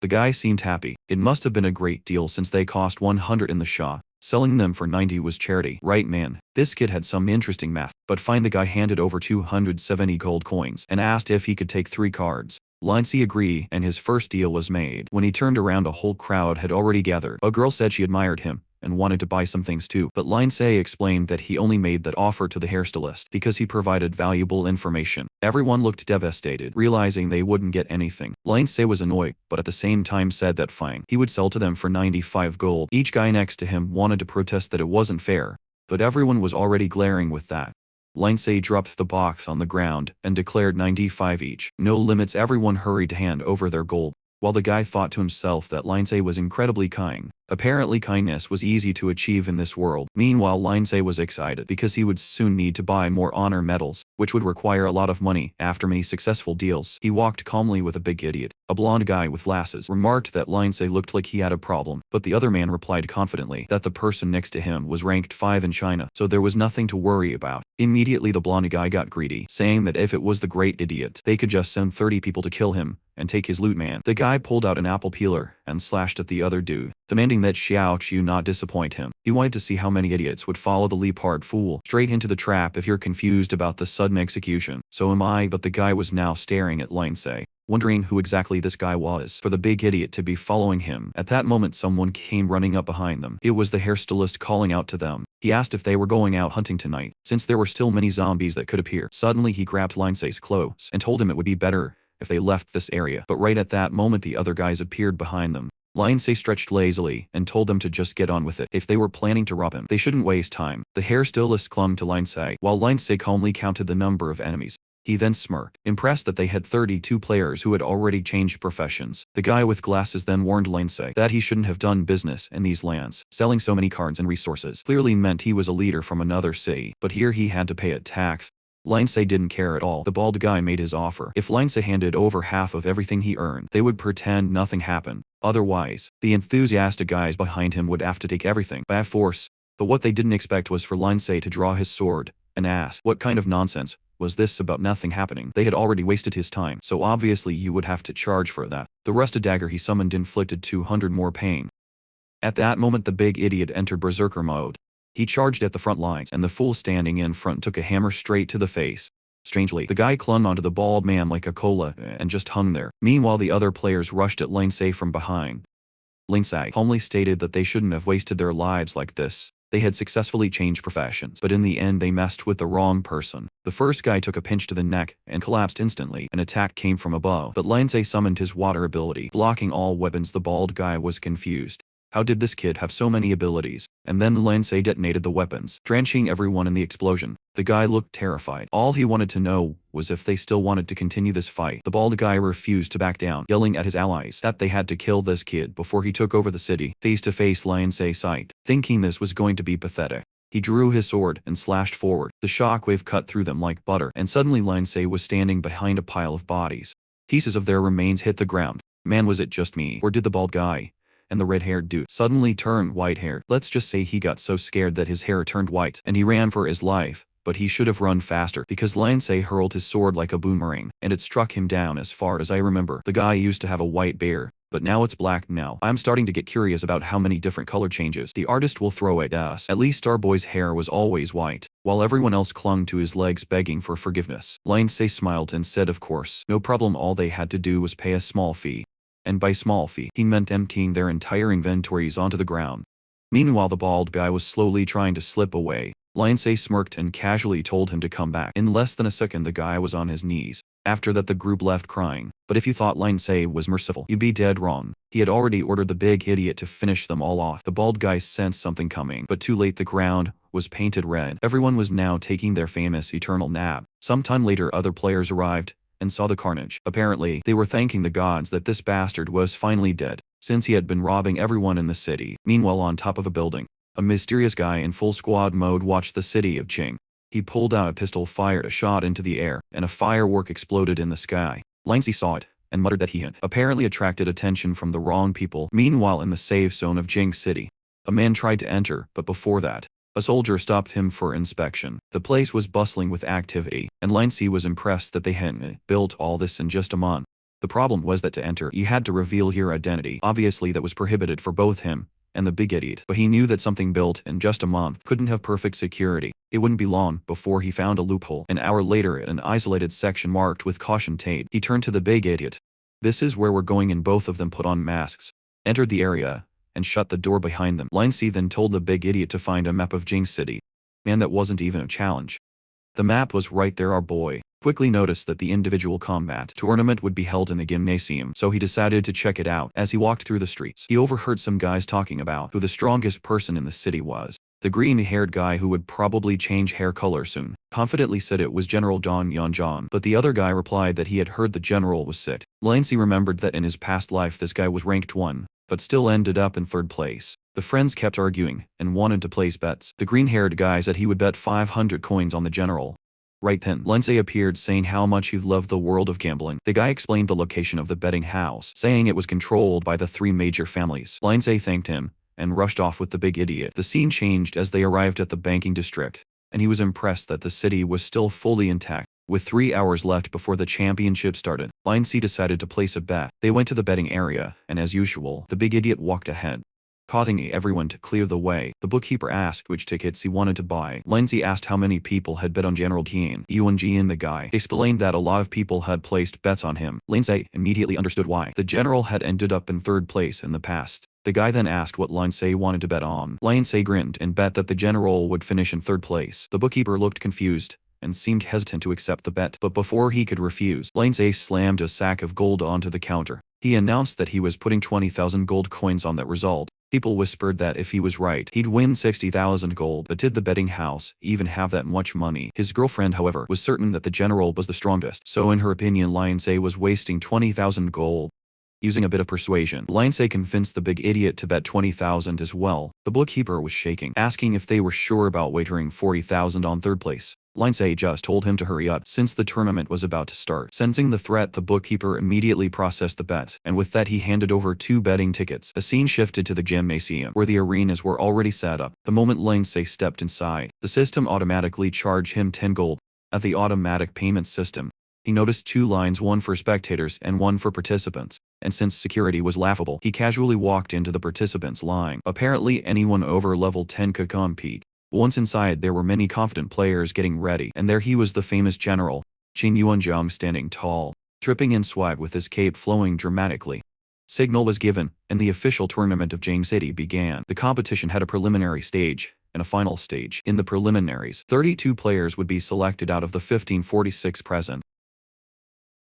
The guy seemed happy. It must have been a great deal since they cost 100 in the shop. Selling them for 90 was charity. Right man, this kid had some interesting math, but fine, the guy handed over 270 gold coins and asked if he could take 3 cards. Lindsay agreed, and his first deal was made. When he turned around, a whole crowd had already gathered. A girl said she admired him and wanted to buy some things too, but Lindsay explained that he only made that offer to the hairstylist because he provided valuable information. Everyone looked devastated, realizing they wouldn't get anything. Lindsay was annoyed, but at the same time said that fine, he would sell to them for 95 gold. Each guy next to him wanted to protest that it wasn't fair, but everyone was already glaring with that. Lindsay dropped the box on the ground and declared 95 each. No limits. Everyone hurried to hand over their gold, while the guy thought to himself that Lindsay was incredibly kind. Apparently kindness was easy to achieve in this world. Meanwhile, Lindsay was excited because he would soon need to buy more honor medals, which would require a lot of money. After many successful deals, he walked calmly with a big idiot. A blonde guy with glasses remarked that Lindsay looked like he had a problem, but the other man replied confidently that the person next to him was ranked 5 in China, so there was nothing to worry about. Immediately the blonde guy got greedy, saying that if it was the great idiot, they could just send 30 people to kill him and take his loot. Man, the guy pulled out an apple peeler and slashed at the other dude, demanding that Xiao Qiu not disappoint him. He wanted to see how many idiots would follow the leopard fool straight into the trap. If you're confused about the sudden execution, so am I. But the guy was now staring at Lindsay, wondering who exactly this guy was for the big idiot to be following him. At that moment someone came running up behind them. It was the hairstylist calling out to them. He asked if they were going out hunting tonight, since there were still many zombies that could appear. Suddenly he grabbed Lindsay's clothes and told him it would be better if they left this area. But right at that moment the other guys appeared behind them. Lindsay stretched lazily and told them to just get on with it. If they were planning to rob him, they shouldn't waste time. The hairstylist clung to Lindsay, while Lindsay calmly counted the number of enemies. He then smirked, impressed that they had 32 players who had already changed professions. The guy with glasses then warned Lindsay that he shouldn't have done business in these lands. Selling so many cards and resources clearly meant he was a leader from another city, but here he had to pay a tax. Lindsay didn't care at all. The bald guy made his offer. If Lindsay handed over half of everything he earned, they would pretend nothing happened. Otherwise, the enthusiastic guys behind him would have to take everything by force. But what they didn't expect was for Lindsay to draw his sword and ask, what kind of nonsense was this about nothing happening? They had already wasted his time, so obviously you would have to charge for that. The rusted dagger he summoned inflicted 200 more pain. At that moment the big idiot entered berserker mode. He charged at the front lines, and the fool standing in front took a hammer straight to the face. Strangely, the guy clung onto the bald man like a cola and just hung there. Meanwhile the other players rushed at Lindsay from behind. Lindsay calmly stated that they shouldn't have wasted their lives like this. They had successfully changed professions, but in the end they messed with the wrong person. The first guy took a pinch to the neck and collapsed instantly. An attack came from above, but Lindsay summoned his water ability, blocking all weapons. The bald guy was confused. How did this kid have so many abilities? And then Lindsay detonated the weapons, drenching everyone in the explosion. The guy looked terrified. All he wanted to know was if they still wanted to continue this fight. The bald guy refused to back down, yelling at his allies that they had to kill this kid before he took over the city. Face to face, Lindsay sighed, thinking this was going to be pathetic. He drew his sword and slashed forward. The shockwave cut through them like butter, and suddenly Lindsay was standing behind a pile of bodies. Pieces of their remains hit the ground. Man, was it just me, or did the bald guy and the red-haired dude suddenly turn white-haired? Let's just say he got so scared that his hair turned white, and he ran for his life. But he should have run faster, because Lindsay hurled his sword like a boomerang, and it struck him down. As far as I remember, the guy used to have a white beard, but now it's black. Now, I'm starting to get curious about how many different color changes the artist will throw at us. At least our boy's hair was always white, while everyone else clung to his legs begging for forgiveness. Lindsay smiled and said of course, no problem. All they had to do was pay a small fee. And by small fee, he meant emptying their entire inventories onto the ground. Meanwhile the bald guy was slowly trying to slip away. Lindsay smirked and casually told him to come back. In less than a second the guy was on his knees. After that the group left crying. But if you thought Lindsay was merciful, you'd be dead wrong. He had already ordered the big idiot to finish them all off. The bald guy sensed something coming, but too late. The ground was painted red. Everyone was now taking their famous eternal nap. Sometime later other players arrived and saw the carnage. Apparently, they were thanking the gods that this bastard was finally dead, since he had been robbing everyone in the city. Meanwhile, on top of a building, a mysterious guy in full squad mode watched the city of Qing. He pulled out a pistol, fired a shot into the air, and a firework exploded in the sky. Lindsay saw it and muttered that he had apparently attracted attention from the wrong people. Meanwhile, in the safe zone of Qing City, a man tried to enter, but before that, a soldier stopped him for inspection. The place was bustling with activity, and Lindsay was impressed that they hadn't built all this in just a month. The problem was that to enter, you had to reveal your identity. Obviously that was prohibited for both him and the big idiot. But he knew that something built in just a month couldn't have perfect security. It wouldn't be long before he found a loophole. An hour later at an isolated section marked with caution tape, he turned to the big idiot. "This is where we're going," and both of them put on masks, entered the area, and shut the door behind them. Line C then told the big idiot to find a map of Jing City. Man, that wasn't even a challenge. The map was right there. Our boy quickly noticed that the individual combat tournament would be held in the gymnasium, so he decided to check it out. As he walked through the streets, he overheard some guys talking about who the strongest person in the city was. The green-haired guy who would probably change hair color soon confidently said it was General Zhang Yanzhan, but the other guy replied that he had heard the general was sick. Lancy remembered that in his past life this guy was ranked 1, but still ended up in 3rd place. The friends kept arguing and wanted to place bets. The green-haired guy said he would bet 500 coins on the general. Right then, Lindsay appeared saying how much he loved the world of gambling. The guy explained the location of the betting house, saying it was controlled by the 3 major families. Lindsay thanked him and rushed off with the big idiot. The scene changed as they arrived at the banking district, and he was impressed that the city was still fully intact. With 3 hours left before the championship started, Lindsay decided to place a bet. They went to the betting area, and as usual, the big idiot walked ahead, causing everyone to clear the way. The bookkeeper asked which tickets he wanted to buy. Lindsay asked how many people had bet on General Tian Yuanji, and the guy explained that a lot of people had placed bets on him. Lindsay immediately understood why. The general had ended up in 3rd place in the past. The guy then asked what Lindsay wanted to bet on. Lindsay grinned and bet that the general would finish in 3rd place. The bookkeeper looked confused and seemed hesitant to accept the bet, but before he could refuse, Lindsay slammed a sack of gold onto the counter. He announced that he was putting 20,000 gold coins on that result. People whispered that if he was right, he'd win 60,000 gold. But did the betting house even have that much money? His girlfriend, however, was certain that the general was the strongest, so in her opinion, Lindsay was wasting 20,000 gold. Using a bit of persuasion, Lindsay convinced the big idiot to bet 20,000 as well. The bookkeeper was shaking, asking if they were sure about wagering 40,000 on 3rd place. Lindsay just told him to hurry up since the tournament was about to start. Sensing the threat, the bookkeeper immediately processed the bet, and with that he handed over 2 betting tickets. A scene shifted to the gymnasium, where the arenas were already set up. The moment Lindsay stepped inside, the system automatically charged him 10 gold. At the automatic payment system, he noticed 2 lines, one for spectators and one for participants, and since security was laughable, he casually walked into the participants line. Apparently anyone over level 10 could compete. Once inside, there were many confident players getting ready, and there he was, the famous general, Qin Yuanzhang, standing tall, dripping in swag with his cape flowing dramatically. Signal was given, and the official tournament of Jing City began. The competition had a preliminary stage and a final stage. In the preliminaries, 32 players would be selected out of the 1546 present.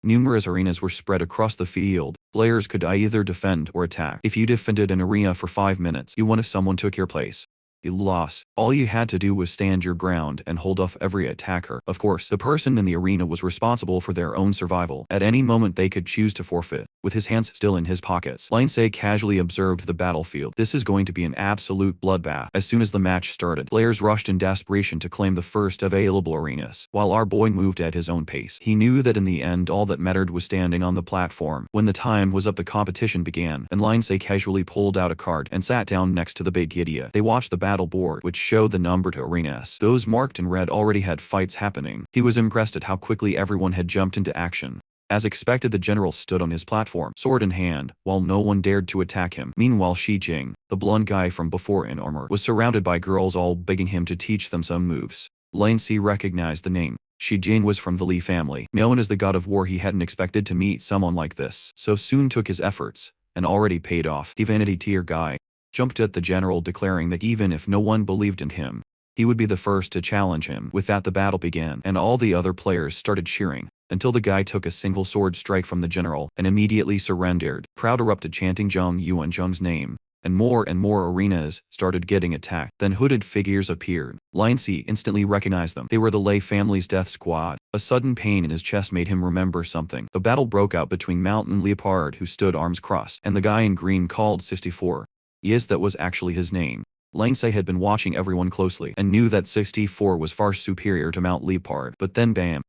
Numerous arenas were spread across the field. Players could either defend or attack. If you defended an arena for 5 minutes, you won. If someone took your place, you lost. All you had to do was stand your ground and hold off every attacker. Of course, the person in the arena was responsible for their own survival. At any moment they could choose to forfeit. With his hands still in his pockets, Lindsay casually observed the battlefield. This is going to be an absolute bloodbath. As soon as the match started, players rushed in desperation to claim the first available arenas. While our boy moved at his own pace, he knew that in the end all that mattered was standing on the platform. When the time was up, the competition began, and Lindsay casually pulled out a card and sat down next to the big idiot. They watched the battle board, which showed the numbered arenas. Those marked in red already had fights happening. He was impressed at how quickly everyone had jumped into action. As expected, the general stood on his platform, sword in hand, while no one dared to attack him. Meanwhile, Shi Jing, the blonde guy from before in armor, was surrounded by girls all begging him to teach them some moves. Lindsay recognized the name. Shi Jing was from the Li family. Known as the god of war, he hadn't expected to meet someone like this, so soon took his efforts, and already paid off. The vanity tier guy jumped at the general, declaring that even if no one believed in him, he would be the first to challenge him. With that, the battle began, and all the other players started cheering, until the guy took a single sword strike from the general, and immediately surrendered. Crowd erupted chanting Zhang Yuanzhang's name, and more arenas started getting attacked. Then hooded figures appeared. Lindsay instantly recognized them. They were the Lei family's death squad. A sudden pain in his chest made him remember something. A battle broke out between Mountain Leopard, who stood arms crossed, and the guy in green called 64. Yes, that was actually his name. Lindsay had been watching everyone closely, and knew that 64 was far superior to Mount Leopard. But then bam!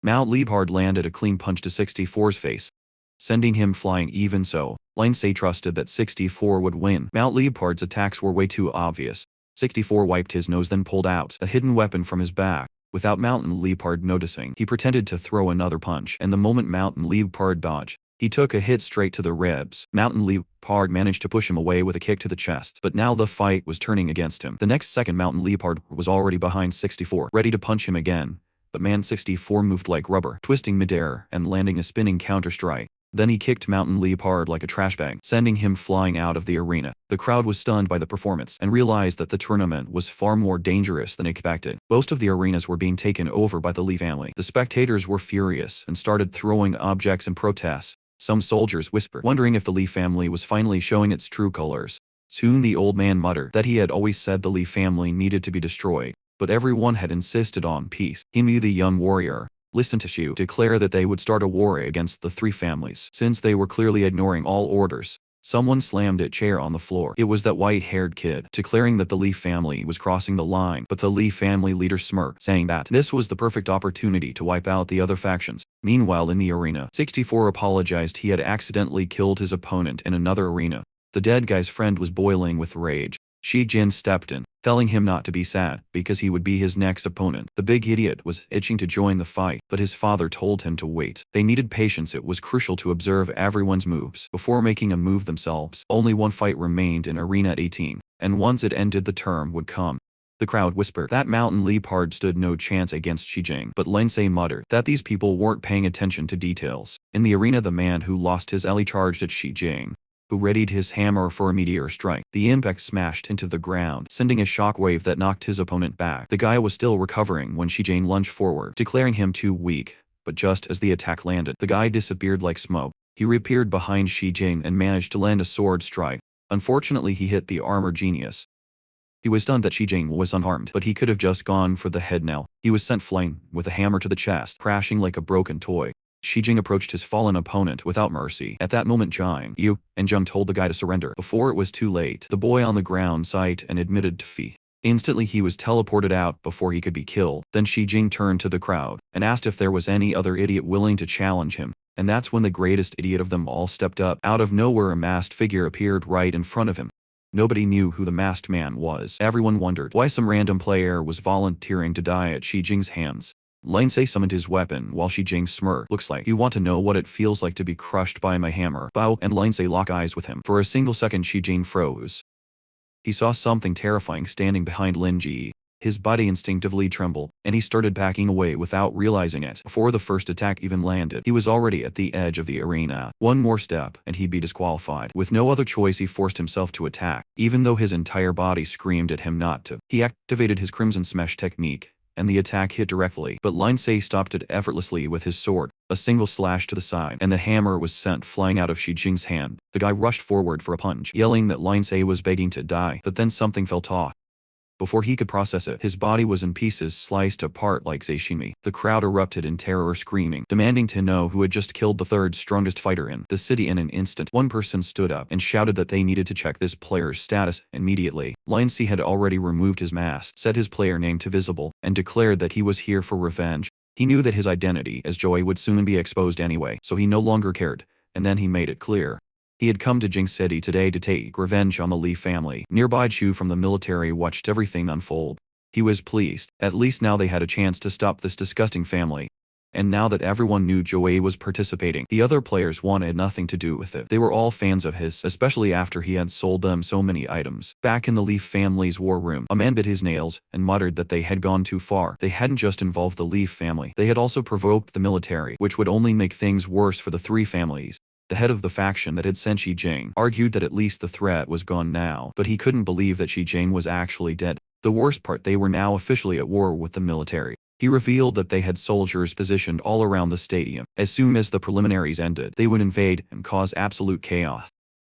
Mount Leopard landed a clean punch to 64's face, sending him flying. Even so, Lindsay trusted that 64 would win. Mount Leopard's attacks were way too obvious. 64 wiped his nose, then pulled out a hidden weapon from his back. Without Mountain Leopard noticing, he pretended to throw another punch, and the moment Mountain Leopard dodged, He took a hit straight to the ribs. Mountain Leopard managed to push him away with a kick to the chest, but now the fight was turning against him. The next second Mountain Leopard was already behind 64, ready to punch him again, but Man 64 moved like rubber, twisting midair and landing a spinning counter-strike. Then he kicked Mountain Leopard like a trash bag, sending him flying out of the arena. The crowd was stunned by the performance and realized that the tournament was far more dangerous than expected. Most of the arenas were being taken over by the Lee family. The spectators were furious and started throwing objects in protest. Some soldiers whispered, wondering if the Lee family was finally showing its true colors. Soon the old man muttered that he had always said the Lee family needed to be destroyed, but everyone had insisted on peace. He knew the young warrior listened to Shu declare that they would start a war against the three families, since they were clearly ignoring all orders. Someone slammed a chair on the floor. It was that white-haired kid, declaring that the Lee family was crossing the line, but the Lee family leader smirked, saying that this was the perfect opportunity to wipe out the other factions. Meanwhile in the arena, 64 apologized he had accidentally killed his opponent in another arena. The dead guy's friend was boiling with rage. Shi Jin stepped in, telling him not to be sad, because he would be his next opponent. The big idiot was itching to join the fight, but his father told him to wait. They needed patience. It was crucial to observe everyone's moves before making a move themselves. Only one fight remained in Arena 18, and once it ended the term would come. The crowd whispered that Mountain Leopard stood no chance against Shi Jing, but Lindsay muttered that these people weren't paying attention to details. In the arena the man who lost his Ellie charged at Shi Jing, who readied his hammer for a meteor strike. The impact smashed into the ground, sending a shockwave that knocked his opponent back. The guy was still recovering when Shi Jing lunged forward, declaring him too weak, but just as the attack landed, the guy disappeared like smoke. He reappeared behind Shi Jing and managed to land a sword strike. Unfortunately he hit the armor genius. He was stunned that Shi Jing was unharmed, but he could have just gone for the head now. He was sent flying, with a hammer to the chest, crashing like a broken toy. Shi Jing approached his fallen opponent without mercy. At that moment Jiang Yu and Zheng told the guy to surrender before it was too late. The boy on the ground sighed and admitted defeat. Instantly he was teleported out before he could be killed. Then Shi Jing turned to the crowd and asked if there was any other idiot willing to challenge him. And that's when the greatest idiot of them all stepped up. Out of nowhere a masked figure appeared right in front of him. Nobody knew who the masked man was. Everyone wondered why some random player was volunteering to die at Shi Jing's hands. Lindsay summoned his weapon while Shi Jing smirked. Looks like you want to know what it feels like to be crushed by my hammer. Bao and Lindsay locked eyes with him. For a single second Shi Jing froze. He saw something terrifying standing behind Lin Ji. His body instinctively trembled, and he started backing away without realizing it. Before the first attack even landed, he was already at the edge of the arena. One more step, and he'd be disqualified. With no other choice he forced himself to attack, even though his entire body screamed at him not to. He activated his Crimson Smash technique, and the attack hit directly, but Lindsay stopped it effortlessly with his sword. A single slash to the side, and the hammer was sent flying out of Shi Jing's hand. The guy rushed forward for a punch, yelling that Lindsay was begging to die, but then something felt off. Before he could process it, his body was in pieces sliced apart like sashimi. The crowd erupted in terror, screaming, demanding to know who had just killed the third strongest fighter in the city. In an instant, one person stood up and shouted that they needed to check this player's status immediately. Lindsay had already removed his mask, set his player name to visible, and declared that he was here for revenge. He knew that his identity as Joey would soon be exposed anyway, so he no longer cared, and then he made it clear. He had come to Jing City today to take revenge on the Lee family. Nearby Chu from the military watched everything unfold. He was pleased. At least now they had a chance to stop this disgusting family. And now that everyone knew Joey was participating, the other players wanted nothing to do with it. They were all fans of his, especially after he had sold them so many items. Back in the Lee family's war room, a man bit his nails and muttered that they had gone too far. They hadn't just involved the Lee family, they had also provoked the military, which would only make things worse for the three families. The head of the faction that had sent Shi Jing argued that at least the threat was gone now, but he couldn't believe that Shi Jing was actually dead. The worst part, they were now officially at war with the military. He revealed that they had soldiers positioned all around the stadium. As soon as the preliminaries ended, they would invade and cause absolute chaos.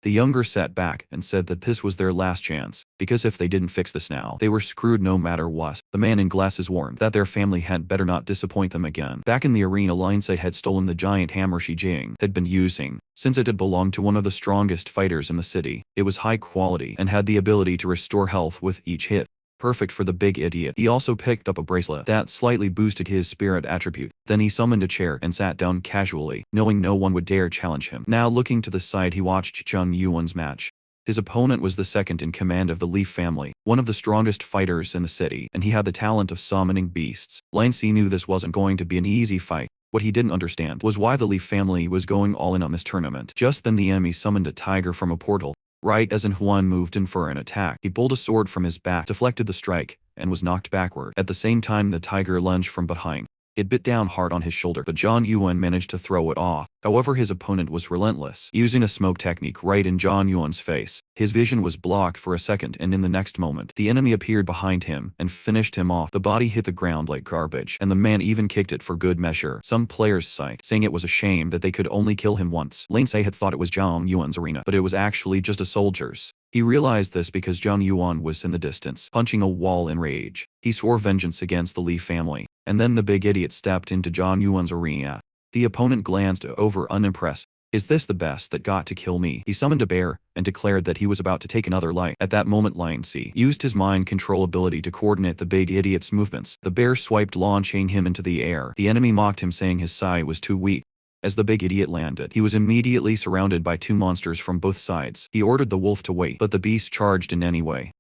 The younger sat back and said that this was their last chance, because if they didn't fix this now, they were screwed no matter what. The man in glasses warned that their family had better not disappoint them again. Back in the arena, Lindsay had stolen the giant hammer Shi Jing had been using. Since it had belonged to one of the strongest fighters in the city, it was high quality and had the ability to restore health with each hit. Perfect for the big idiot. He also picked up a bracelet that slightly boosted his spirit attribute. Then he summoned a chair and sat down casually, knowing no one would dare challenge him. Now looking to the side, he watched Chung Yuan's match. His opponent was the second in command of the Lee family, one of the strongest fighters in the city, and he had the talent of summoning beasts. Lindsay knew this wasn't going to be an easy fight. What he didn't understand was why the Leaf family was going all in on this tournament. Just then the enemy summoned a tiger from a portal. Right as Manhwa moved in for an attack, he pulled a sword from his back, deflected the strike, and was knocked backward. At the same time the tiger lunged from behind. It bit down hard on his shoulder, but John Yuan managed to throw it off. However, his opponent was relentless, using a smoke technique right in John Yuan's face. His vision was blocked for a second, and in the next moment, the enemy appeared behind him and finished him off. The body hit the ground like garbage, and the man even kicked it for good measure. Some players sighed, saying it was a shame that they could only kill him once. Lane Se had thought it was John Yuan's arena, but it was actually just a soldier's. He realized this because John Yuan was in the distance, punching a wall in rage. He swore vengeance against the Leaf family. And then the big idiot stepped into John Yuan's arena. The opponent glanced over unimpressed. Is this the best that got to kill me? He summoned a bear, and declared that he was about to take another life. At that moment Lion C used his mind control ability to coordinate the big idiot's movements. The bear swiped, launching him into the air. The enemy mocked him, saying his sai was too weak. As the big idiot landed, he was immediately surrounded by two monsters from both sides. He ordered the wolf to wait, but the beast charged in anyway.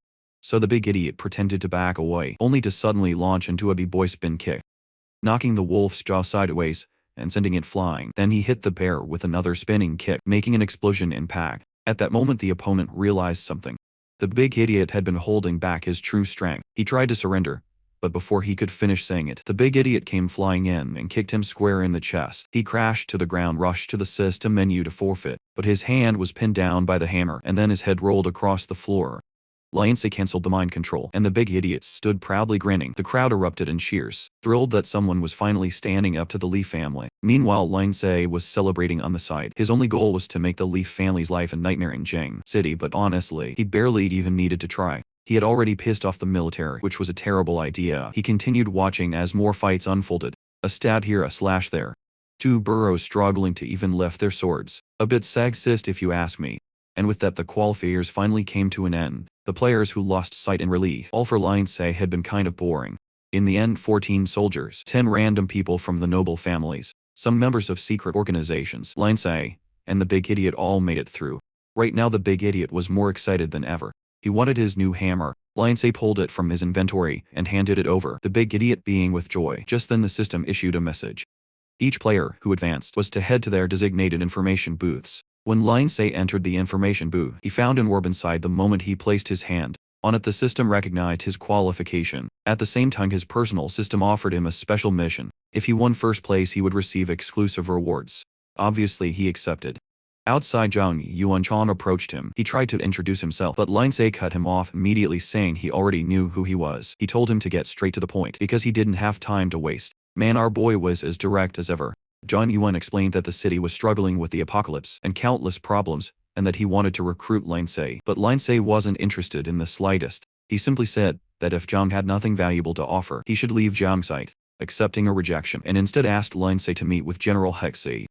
So the big idiot pretended to back away, only to suddenly launch into a b-boy spin kick, knocking the wolf's jaw sideways and sending it flying. Then he hit the bear with another spinning kick, making an explosion impact. At that moment the opponent realized something. The big idiot had been holding back his true strength. He tried to surrender, but before he could finish saying it, the big idiot came flying in and kicked him square in the chest. He crashed to the ground, rushed to the system menu to forfeit, but his hand was pinned down by the hammer, and then his head rolled across the floor. Lion Se cancelled the mind control, and the big idiot stood proudly grinning. The crowd erupted in cheers, thrilled that someone was finally standing up to the Leaf family. Meanwhile, Lion Se was celebrating on the side. His only goal was to make the Leaf family's life a nightmare in Jing City, but honestly, he barely even needed to try. He had already pissed off the military, which was a terrible idea. He continued watching as more fights unfolded. A stab here, a slash there. Two burros struggling to even lift their swords. A bit sexist if you ask me. And with that the qualifiers finally came to an end. The players who lost sight in relief, all for Lion Se, had been kind of boring. In the end 14 soldiers, 10 random people from the noble families, some members of secret organizations, Lion Se, and the big idiot all made it through. Right now the big idiot was more excited than ever. He wanted his new hammer. Lion Se pulled it from his inventory and handed it over, the big idiot being with joy. Just then the system issued a message. Each player who advanced was to head to their designated information booths. When Lion Se entered the information booth, he found an orb inside the moment he placed his hand on it. The system recognized his qualification. At the same time his personal system offered him a special mission. If he won first place he would receive exclusive rewards. Obviously he accepted. Outside, Zhang Yuanchan approached him. He tried to introduce himself, but Lion Se cut him off immediately, saying he already knew who he was. He told him to get straight to the point because he didn't have time to waste. Man, our boy was as direct as ever. John Yuan explained that the city was struggling with the apocalypse and countless problems, and that he wanted to recruit Lion Se. But Lion Se wasn't interested in the slightest. He simply said that if Zhang had nothing valuable to offer, he should leave Zhang's site, accepting a rejection, and instead asked Lion Se to meet with General Hexi.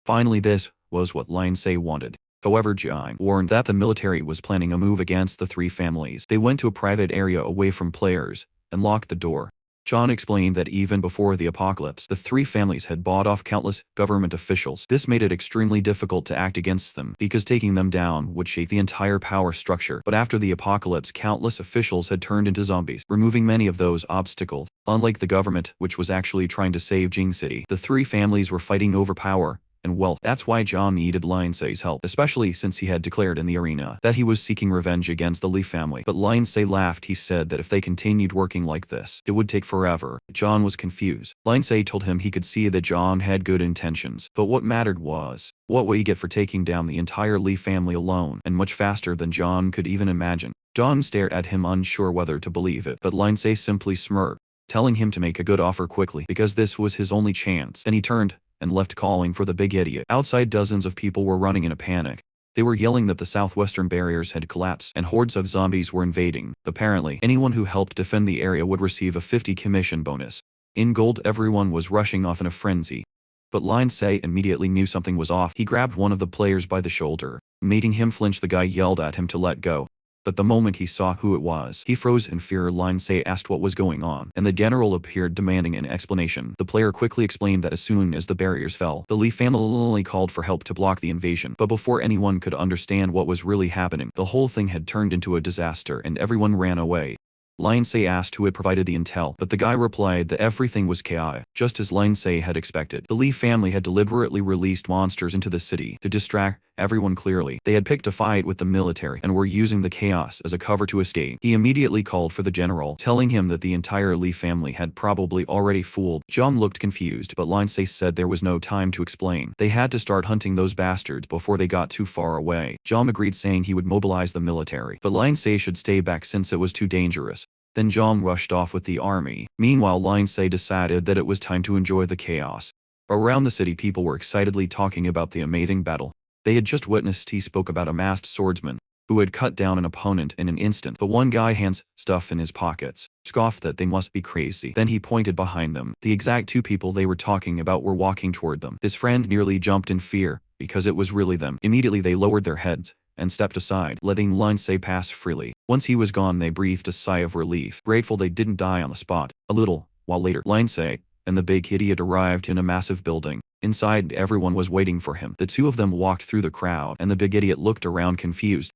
Finally, this was what Lion Se wanted. However, Zhang warned that the military was planning a move against the three families. They went to a private area away from players and locked the door. John explained that even before the apocalypse, the three families had bought off countless government officials. This made it extremely difficult to act against them, because taking them down would shake the entire power structure. But after the apocalypse, countless officials had turned into zombies, removing many of those obstacles. Unlike the government, which was actually trying to save Jing City, the three families were fighting over power and wealth. That's why John needed Lion Se's help, especially since he had declared in the arena that he was seeking revenge against the Leaf family. But Lion Se laughed. He said that if they continued working like this, it would take forever. John was confused. Lion Se told him he could see that John had good intentions, but what mattered was, what would he get for taking down the entire Leaf family alone, and much faster than John could even imagine. John stared at him, unsure whether to believe it, but Lion Se simply smirked, telling him to make a good offer quickly, because this was his only chance. Then he turned and left, calling for the big idiot. Outside, dozens of people were running in a panic. They were yelling that the southwestern barriers had collapsed and hordes of zombies were invading. Apparently, anyone who helped defend the area would receive a 50 commission bonus. In gold, everyone was rushing off in a frenzy. But Lion Se immediately knew something was off. He grabbed one of the players by the shoulder, making him flinch. The guy yelled at him to let go. But the moment he saw who it was, he froze in fear. Lion Se asked what was going on, and the general appeared, demanding an explanation. The player quickly explained that as soon as the barriers fell, the Leaf family called for help to block the invasion. But before anyone could understand what was really happening, the whole thing had turned into a disaster and everyone ran away. Lindsay asked who had provided the intel, but the guy replied that everything was chaotic, just as Lindsay had expected. The Lee family had deliberately released monsters into the city to distract everyone. Clearly, they had picked a fight with the military and were using the chaos as a cover to escape. He immediately called for the general, telling him that the entire Lee family had probably already fooled. John looked confused, but Lindsay said there was no time to explain. They had to start hunting those bastards before they got too far away. John agreed, saying he would mobilize the military, but Lindsay should stay back since it was too dangerous. Then John rushed off with the army. Meanwhile, Lindsay decided that it was time to enjoy the chaos. Around the city, people were excitedly talking about the amazing battle they had just witnessed. He spoke about a masked swordsman who had cut down an opponent in an instant, but one guy, hands stuff in his pockets, scoffed that they must be crazy. Then he pointed behind them. The exact two people they were talking about were walking toward them. His friend nearly jumped in fear, because it was really them. Immediately they lowered their heads and stepped aside, letting Lindsay pass freely. Once he was gone, they breathed a sigh of relief, grateful they didn't die on the spot. A little while later, Lindsay and the big idiot arrived in a massive building. Inside, everyone was waiting for him. The two of them walked through the crowd, and the big idiot looked around confused.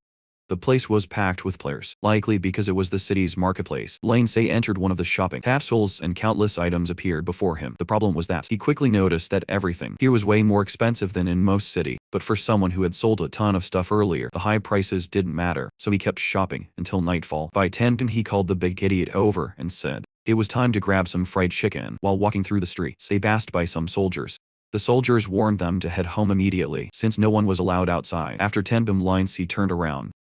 The place was packed with players, likely because it was the city's marketplace. Lindsay entered one of the shopping capsules and countless items appeared before him. The problem was that he quickly noticed that everything here was way more expensive than in most city, but for someone who had sold a ton of stuff earlier, the high prices didn't matter, so he kept shopping until nightfall. By 10 he called the big idiot over and said it was time to grab some fried chicken. While walking through the streets, they passed by some soldiers. The soldiers warned them to head home immediately, since no one was allowed outside. After 10 Lindsay turned around.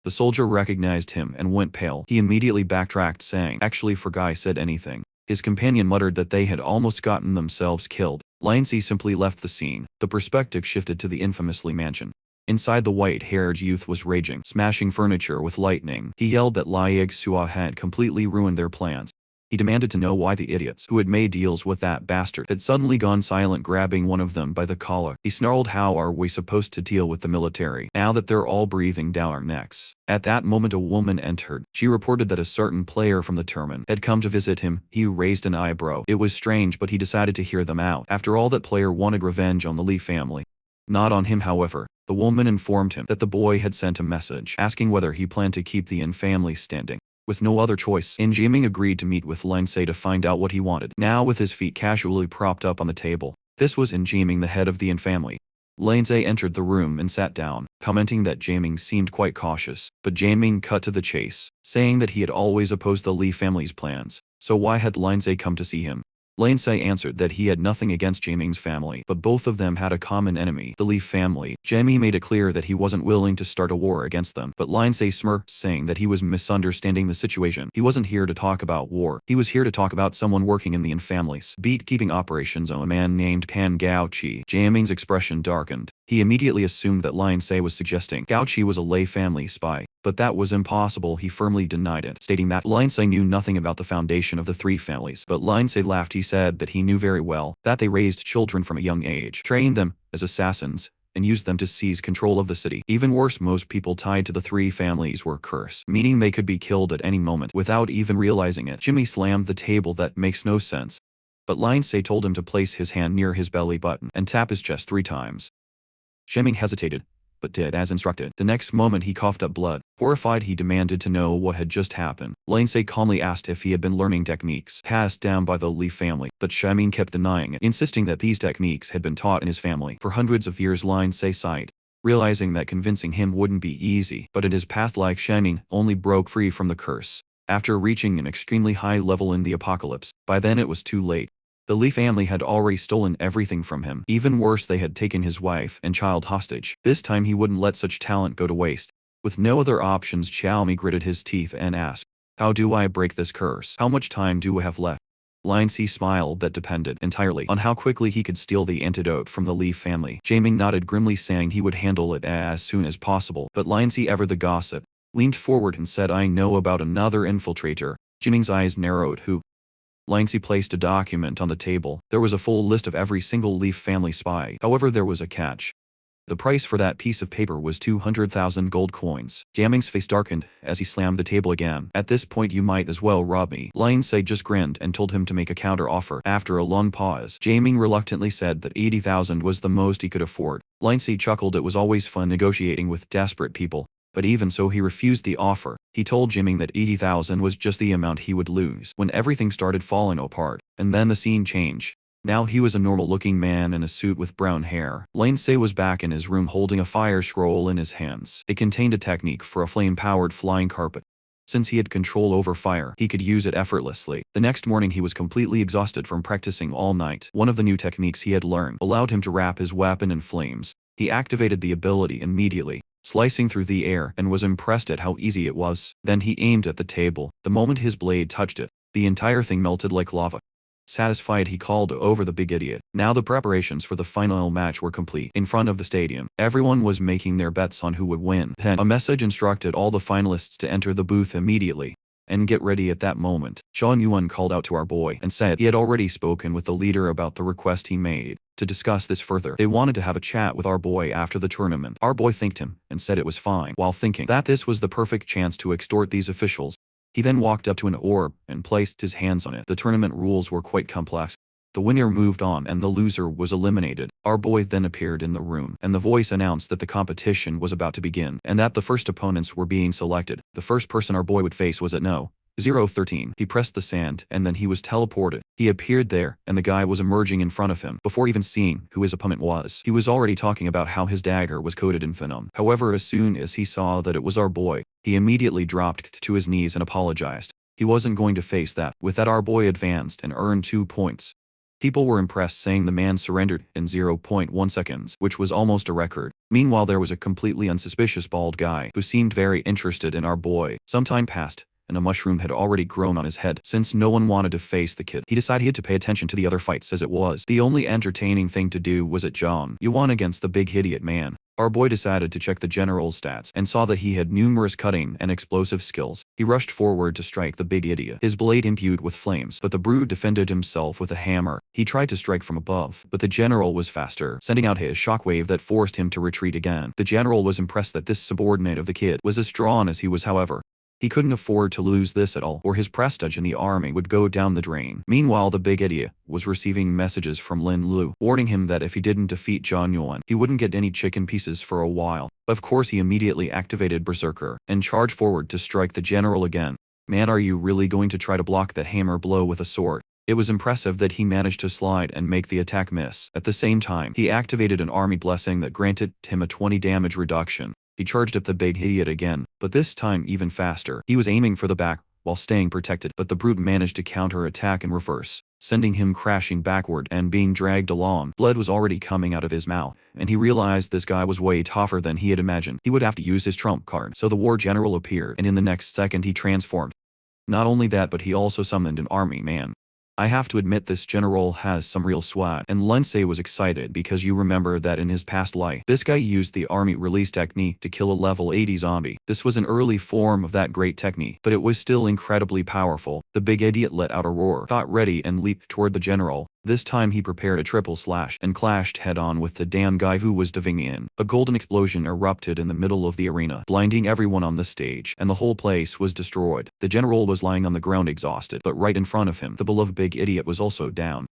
The soldier recognized him and went pale. He immediately backtracked, saying, "Actually, Guy said anything." His companion muttered that they had almost gotten themselves killed. Lindsay simply left the scene. The perspective shifted to the infamous Lee mansion. Inside, the white-haired youth was raging, smashing furniture with lightning. He yelled that Yahello had completely ruined their plans. He demanded to know why the idiots who had made deals with that bastard had suddenly gone silent, grabbing one of them by the collar. He snarled, "How are we supposed to deal with the military now that they're all breathing down our necks?" At that moment, a woman entered. She reported that a certain player from the tournament had come to visit him. He raised an eyebrow. It was strange, but he decided to hear them out. After all, that player wanted revenge on the Lee family. Not on him, however. The woman informed him that the boy had sent a message asking whether he planned to keep the Yin family standing. With no other choice, Jiming agreed to meet with Lindsay to find out what he wanted, now with his feet casually propped up on the table. This was Jiming, the head of the Yin family. Lindsay entered the room and sat down, commenting that Jiming seemed quite cautious, but Jiming cut to the chase, saying that he had always opposed the Lee family's plans, so why had Lindsay come to see him? Lindsay answered that he had nothing against Jiming's family, but both of them had a common enemy, the Lee family. Jimmy made it clear that he wasn't willing to start a war against them, but Lindsay smirked, saying that he was misunderstanding the situation. He wasn't here to talk about war. He was here to talk about someone working in the Yin family's beat-keeping operations, a man named Pan Gao-chi. Jiming's expression darkened. He immediately assumed that Lindsay was suggesting Gao-chi was a Lei family spy, but that was impossible. He firmly denied it, stating that Lindsay knew nothing about the foundation of the three families. But Lindsay laughed. He said that he knew very well that they raised children from a young age, trained them as assassins, and used them to seize control of the city. Even worse, most people tied to the three families were cursed, meaning they could be killed at any moment without even realizing it. Jimmy slammed the table. That makes no sense. But Lindsay told him to place his hand near his belly button and tap his chest 3 times. Jimmy hesitated, but did as instructed. The next moment he coughed up blood. Horrified, he demanded to know what had just happened. Lindsay calmly asked if he had been learning techniques passed down by the Lee family, but Jimmy kept denying it, insisting that these techniques had been taught in his family for hundreds of years. Lindsay sighed, realizing that convincing him wouldn't be easy, but in his path, like Jimmy, only broke free from the curse after reaching an extremely high level in the apocalypse. By then it was too late. The Lee family had already stolen everything from him. Even worse, they had taken his wife and child hostage. This time he wouldn't let such talent go to waste. With no other options, Xiaomi gritted his teeth and asked, "How do I break this curse? How much time do I have left?" Lindsay smiled. That depended entirely on how quickly he could steal the antidote from the Lee family. Jiming nodded grimly, saying he would handle it as soon as possible. But Lindsay, ever the gossip, leaned forward and said, "I know about another infiltrator." Jiming's eyes narrowed. "Who?" Lindsay placed a document on the table. There was a full list of every single Leaf family spy. However, there was a catch. The price for that piece of paper was 200,000 gold coins. Jiming's face darkened as he slammed the table again. "At this point, you might as well rob me." Lindsay just grinned and told him to make a counter offer. After a long pause, Jiming reluctantly said that 80,000 was the most he could afford. Lindsay chuckled. It was always fun negotiating with desperate people. But even so he refused the offer. He told Jimming that 80,000 was just the amount he would lose when everything started falling apart. And then the scene changed. Now he was a normal-looking man in a suit with brown hair. Lindsay was back in his room holding a fire scroll in his hands. It contained a technique for a flame-powered flying carpet. Since he had control over fire, he could use it effortlessly. The next morning he was completely exhausted from practicing all night. One of the new techniques he had learned allowed him to wrap his weapon in flames. He activated the ability immediately, slicing through the air, and was impressed at how easy it was. Then he aimed at the table. The moment his blade touched it, the entire thing melted like lava. Satisfied, he called over the big idiot. Now the preparations for the final match were complete. In front of the stadium, everyone was making their bets on who would win. Then a message instructed all the finalists to enter the booth immediately and get ready. At that moment, Sean Yuan called out to our boy and said he had already spoken with the leader about the request he made. To discuss this further, they wanted to have a chat with our boy after the tournament. Our boy thanked him and said it was fine, while thinking that this was the perfect chance to extort these officials. He then walked up to an orb and placed his hands on it. The tournament rules were quite complex. The winner moved on and the loser was eliminated. Our boy then appeared in the room, and the voice announced that the competition was about to begin, and that the first opponents were being selected. The first person our boy would face was at No. 013. He pressed the sand, and then he was teleported. He appeared there, and the guy was emerging in front of him. Before even seeing who his opponent was, he was already talking about how his dagger was coated in venom. However, as soon as he saw that it was our boy, he immediately dropped to his knees and apologized. He wasn't going to face that. With that, our boy advanced and earned 2 points. People were impressed, saying the man surrendered in 0.1 seconds, which was almost a record. Meanwhile, there was a completely unsuspicious bald guy who seemed very interested in our boy. Some time passed, and a mushroom had already grown on his head. Since no one wanted to face the kid, he decided he had to pay attention to the other fights, as it was the only entertaining thing to do was at John Yuan against the big idiot man. Our boy decided to check the general's stats and saw that he had numerous cutting and explosive skills. He rushed forward to strike the big idiot, his blade imbued with flames, but the brute defended himself with a hammer. He tried to strike from above, but the general was faster, sending out his shockwave that forced him to retreat again. The general was impressed that this subordinate of the kid was as strong as he was. However, he couldn't afford to lose this at all, or his prestige in the army would go down the drain. Meanwhile, the big idiot was receiving messages from Lin Lu, warning him that if he didn't defeat John Yuan, he wouldn't get any chicken pieces for a while. Of course, he immediately activated Berserker and charged forward to strike the general again. Man, are you really going to try to block that hammer blow with a sword? It was impressive that he managed to slide and make the attack miss. At the same time, he activated an army blessing that granted him a 20 damage reduction. He charged at the big idiot again, but this time even faster. He was aiming for the back while staying protected, but the brute managed to counter-attack in reverse, sending him crashing backward and being dragged along. Blood was already coming out of his mouth, and he realized this guy was way tougher than he had imagined. He would have to use his trump card, so the war general appeared, and in the next second he transformed. Not only that, but he also summoned an army man. I have to admit, this general has some real swag, and Lindsay was excited because you remember that in his past life, this guy used the army release technique to kill a level 80 zombie. This was an early form of that great technique, but it was still incredibly powerful. The big idiot let out a roar, got ready, and leaped toward the general. This time he prepared a triple slash and clashed head-on with the damn guy who was diving in. A golden explosion erupted in the middle of the arena, blinding everyone on the stage, and the whole place was destroyed. The general was lying on the ground exhausted, but right in front of him, the beloved big idiot was also down.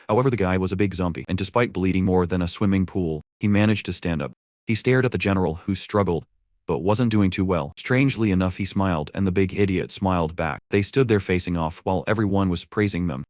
However, the guy was a big zombie, and despite bleeding more than a swimming pool, he managed to stand up. He stared at the general, who struggled, but wasn't doing too well. Strangely enough, he smiled, and the big idiot smiled back. They stood there facing off while everyone was praising them,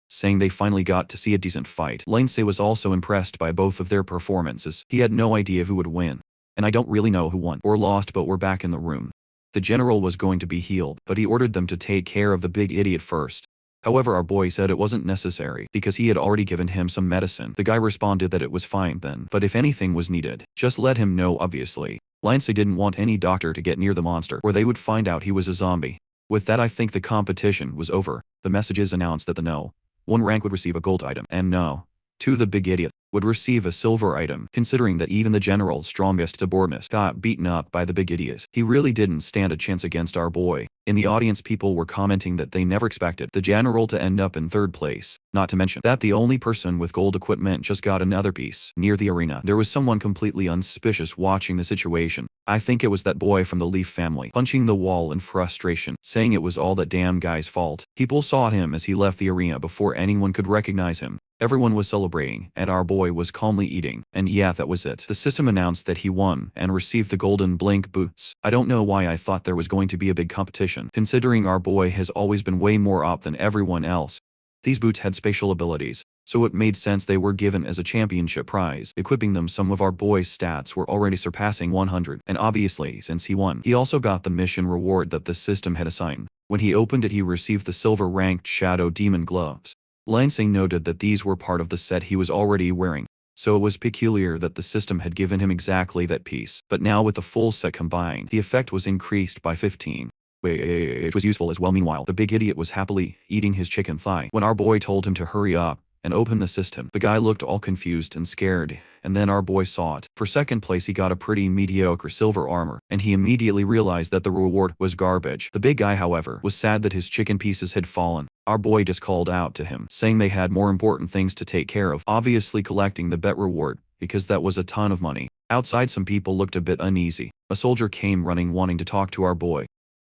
saying they finally got to see a decent fight. Lindsay was also impressed by both of their performances. He had no idea who would win, and I don't really know who won or lost, but we're back in the room. The general was going to be healed, but he ordered them to take care of the big idiot first. However, our boy said it wasn't necessary because he had already given him some medicine. The guy responded that it was fine then, but if anything was needed, just let him know. Obviously, Lindsay didn't want any doctor to get near the monster, or they would find out he was a zombie. With that, I think the competition was over. The messages announced that the No. 1 rank would receive a gold item, and No. 2 the big idiot would receive a silver item. Considering that even the general's strongest subordinate got beaten up by the big idiot, he really didn't stand a chance against our boy. In the audience, people were commenting that they never expected the general to end up in third place, not to mention that the only person with gold equipment just got another piece. Near the arena, there was someone completely unsuspicious watching the situation. I think it was that boy from the Leaf family, punching the wall in frustration, saying it was all that damn guy's fault. People saw him as he left the arena before anyone could recognize him. Everyone was celebrating, and our boy was calmly eating. And yeah, that was it. The system announced that he won and received the golden blink boots. I don't know why I thought there was going to be a big competition, considering our boy has always been way more op than everyone else. These boots had spatial abilities, so it made sense they were given as a championship prize. Equipping them, some of our boy's stats were already surpassing 100, and obviously, since he won, he also got the mission reward that the system had assigned. When he opened it, he received the silver-ranked Shadow Demon gloves. Lansing noted that these were part of the set he was already wearing, so it was peculiar that the system had given him exactly that piece. But now with the full set combined, the effect was increased by 15. Which was useful as well. Meanwhile, the big idiot was happily eating his chicken thigh when our boy told him to hurry up and open the system. The guy looked all confused and scared, and then our boy saw it. For second place, he got a pretty mediocre silver armor, and he immediately realized that the reward was garbage. The big guy, however, was sad that his chicken pieces had fallen. Our boy just called out to him, saying they had more important things to take care of, obviously collecting the bet reward, because that was a ton of money. Outside, some people looked a bit uneasy. A soldier came running wanting to talk to our boy.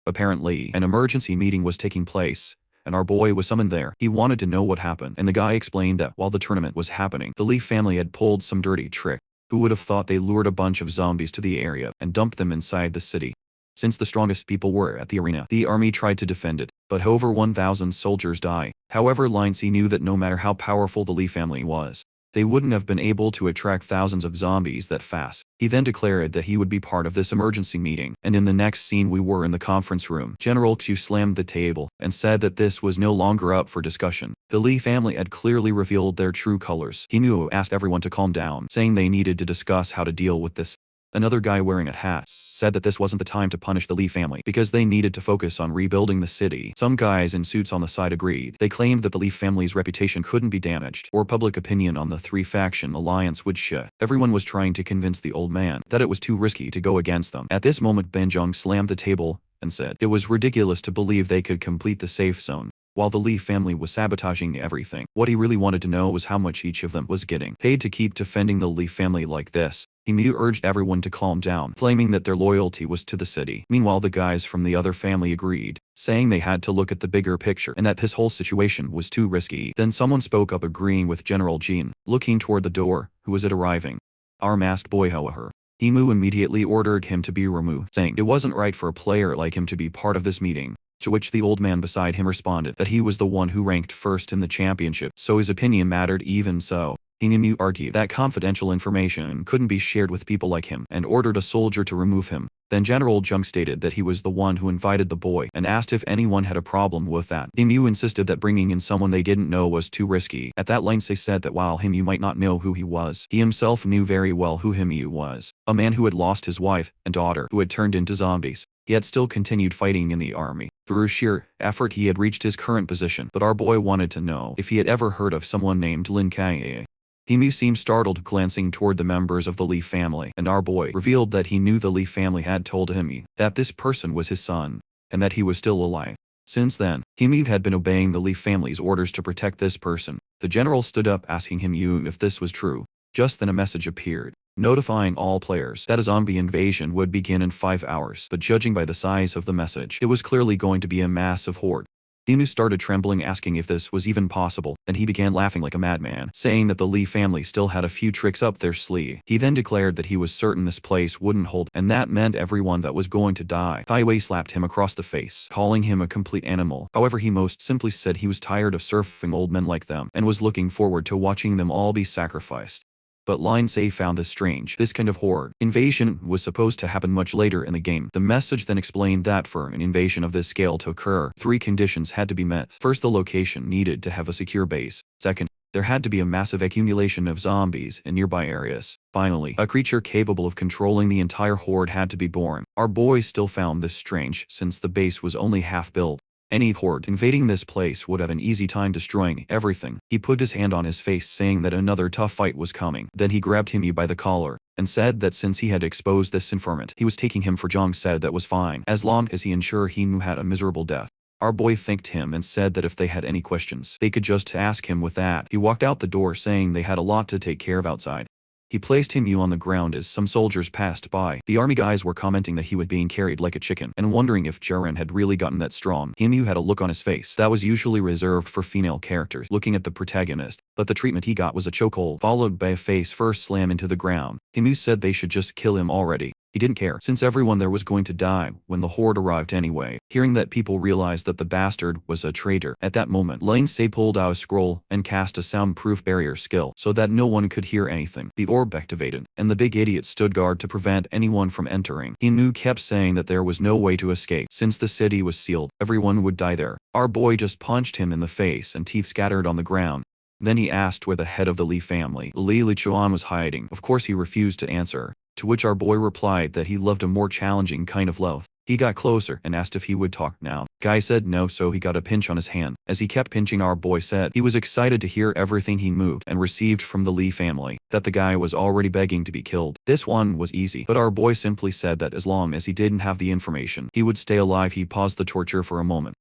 Apparently, an emergency meeting was taking place, and our boy was summoned there. He wanted to know what happened, and the guy explained that while the tournament was happening, the Leaf family had pulled some dirty trick. Who would have thought they lured a bunch of zombies to the area and dumped them inside the city? Since the strongest people were at the arena, the army tried to defend it, but over 1,000 soldiers died. However, Lindsay knew that no matter how powerful the Leaf family was, they wouldn't have been able to attract thousands of zombies that fast. He then declared that he would be part of this emergency meeting, and in the next scene we were in the conference room. General Q slammed the table and said that this was no longer up for discussion. The Lee family had clearly revealed their true colors. He asked everyone to calm down, saying they needed to discuss how to deal with this. Another guy wearing a hat said that this wasn't the time to punish the Lee family because they needed to focus on rebuilding the city. Some guys in suits on the side agreed. They claimed that the Lee family's reputation couldn't be damaged, or public opinion on the three-faction alliance would shift. Everyone was trying to convince the old man that it was too risky to go against them. At this moment, Benjong slammed the table and said it was ridiculous to believe they could complete the safe zone while the Lee family was sabotaging everything. What he really wanted to know was how much each of them was getting paid to keep defending the Lee family like this. He urged everyone to calm down, claiming that their loyalty was to the city. Meanwhile, the guys from the other family agreed, saying they had to look at the bigger picture and that this whole situation was too risky. Then someone spoke up, agreeing with General Jean, looking toward the door, who was it arriving? Our masked boy, however. Himu immediately ordered him to be removed, saying it wasn't right for a player like him to be part of this meeting. To which the old man beside him responded that he was the one who ranked first in the championship, so his opinion mattered. Even so, Himu argued that confidential information couldn't be shared with people like him and ordered a soldier to remove him. Then General Jung stated that he was the one who invited the boy and asked if anyone had a problem with that. Himu insisted that bringing in someone they didn't know was too risky. At that, Lindsay said that while Himu might not know who he was, he himself knew very well who Himu was. A man who had lost his wife and daughter, who had turned into zombies. He had still continued fighting in the army. Through sheer effort he had reached his current position, but our boy wanted to know if he had ever heard of someone named Lin Kai. Himu seemed startled, glancing toward the members of the Lee family, and our boy revealed that he knew the Lee family had told Himu that this person was his son, and that he was still alive. Since then, Himu had been obeying the Lee family's orders to protect this person. The general stood up, asking Himu if this was true. Just then a message appeared, notifying all players that a zombie invasion would begin in 5 hours, but judging by the size of the message, it was clearly going to be a massive horde. Himu started trembling, asking if this was even possible. Then he began laughing like a madman, saying that the Lee family still had a few tricks up their sleeve. He then declared that he was certain this place wouldn't hold, and that meant everyone that was going to die. Tai Wei slapped him across the face, calling him a complete animal. However, he most simply said he was tired of surfing old men like them, and was looking forward to watching them all be sacrificed. But Lindsay found this strange. This kind of horde invasion was supposed to happen much later in the game. The message then explained that for an invasion of this scale to occur, 3 conditions had to be met. First, the location needed to have a secure base. Second, there had to be a massive accumulation of zombies in nearby areas. Finally, a creature capable of controlling the entire horde had to be born. Our boy still found this strange, since the base was only half built. Any horde invading this place would have an easy time destroying everything. He put his hand on his face, saying that another tough fight was coming. Then he grabbed Himu by the collar and said that since he had exposed this informant, he was taking him for. Zhang said that was fine, as long as he ensured he had a miserable death. Our boy thanked him and said that if they had any questions, they could just ask him. With that, he walked out the door saying they had a lot to take care of outside. He placed him on the ground as some soldiers passed by. The army guys were commenting that he was being carried like a chicken and wondering if Jiren had really gotten that strong. Himyu had a look on his face that was usually reserved for female characters looking at the protagonist, but the treatment he got was a chokehold followed by a face first slam into the ground. Himyu said they should just kill him already. He didn't care, since everyone there was going to die when the horde arrived anyway. Hearing that, people realized that the bastard was a traitor. At that moment, Lane Se pulled out a scroll and cast a soundproof barrier skill so that no one could hear anything. The orb activated, and the big idiot stood guard to prevent anyone from entering. Hinu kept saying that there was no way to escape. Since the city was sealed, everyone would die there. Our boy just punched him in the face and teeth scattered on the ground. Then he asked where the head of the Li family, Li Lichuan, was hiding. Of course he refused to answer, to which our boy replied that he loved a more challenging kind of love. He got closer and asked if he would talk now. Guy said no, so he got a pinch on his hand. As he kept pinching, our boy said he was excited to hear everything he moved and received from the Li family, that the guy was already begging to be killed. This one was easy, but our boy simply said that as long as he didn't have the information, he would stay alive. He paused the torture for a moment,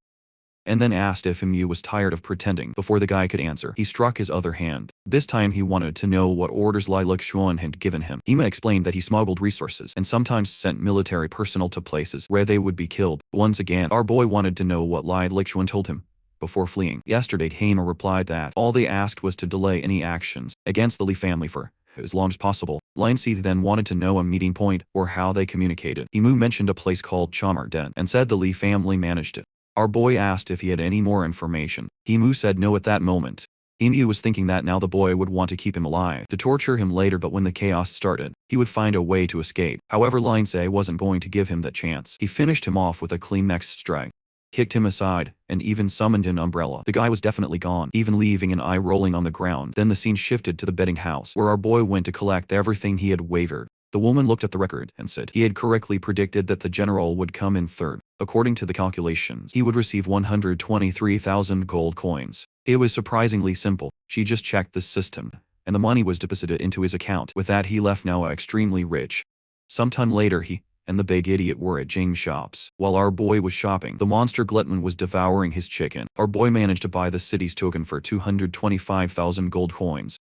and then asked if Himyu was tired of pretending. Before the guy could answer, he struck his other hand. This time he wanted to know what orders Lai Lixuan had given him. Hima explained that he smuggled resources and sometimes sent military personnel to places where they would be killed. Once again, our boy wanted to know what Lai Lixuan told him before fleeing. Yesterday, Hima replied that all they asked was to delay any actions against the Li family for as long as possible. Lin Si then wanted to know a meeting point or how they communicated. Himu mentioned a place called Chamar Den and said the Li family managed it. Our boy asked if he had any more information. Himu said no at that moment. Himu was thinking that now the boy would want to keep him alive, to torture him later, but when the chaos started, he would find a way to escape. However, Lindsay wasn't going to give him that chance. He finished him off with a clean next strike, kicked him aside, and even summoned an umbrella. The guy was definitely gone, even leaving an eye rolling on the ground. Then the scene shifted to the betting house, where our boy went to collect everything he had wagered. The woman looked at the record and said he had correctly predicted that the general would come in third. According to the calculations, he would receive 123,000 gold coins. It was surprisingly simple. She just checked the system, and the money was deposited into his account. With that, he left now extremely rich. Sometime later, he and the big idiot were at Jing's shops. While our boy was shopping, the monster glutton was devouring his chicken. Our boy managed to buy the city's token for 225,000 gold coins.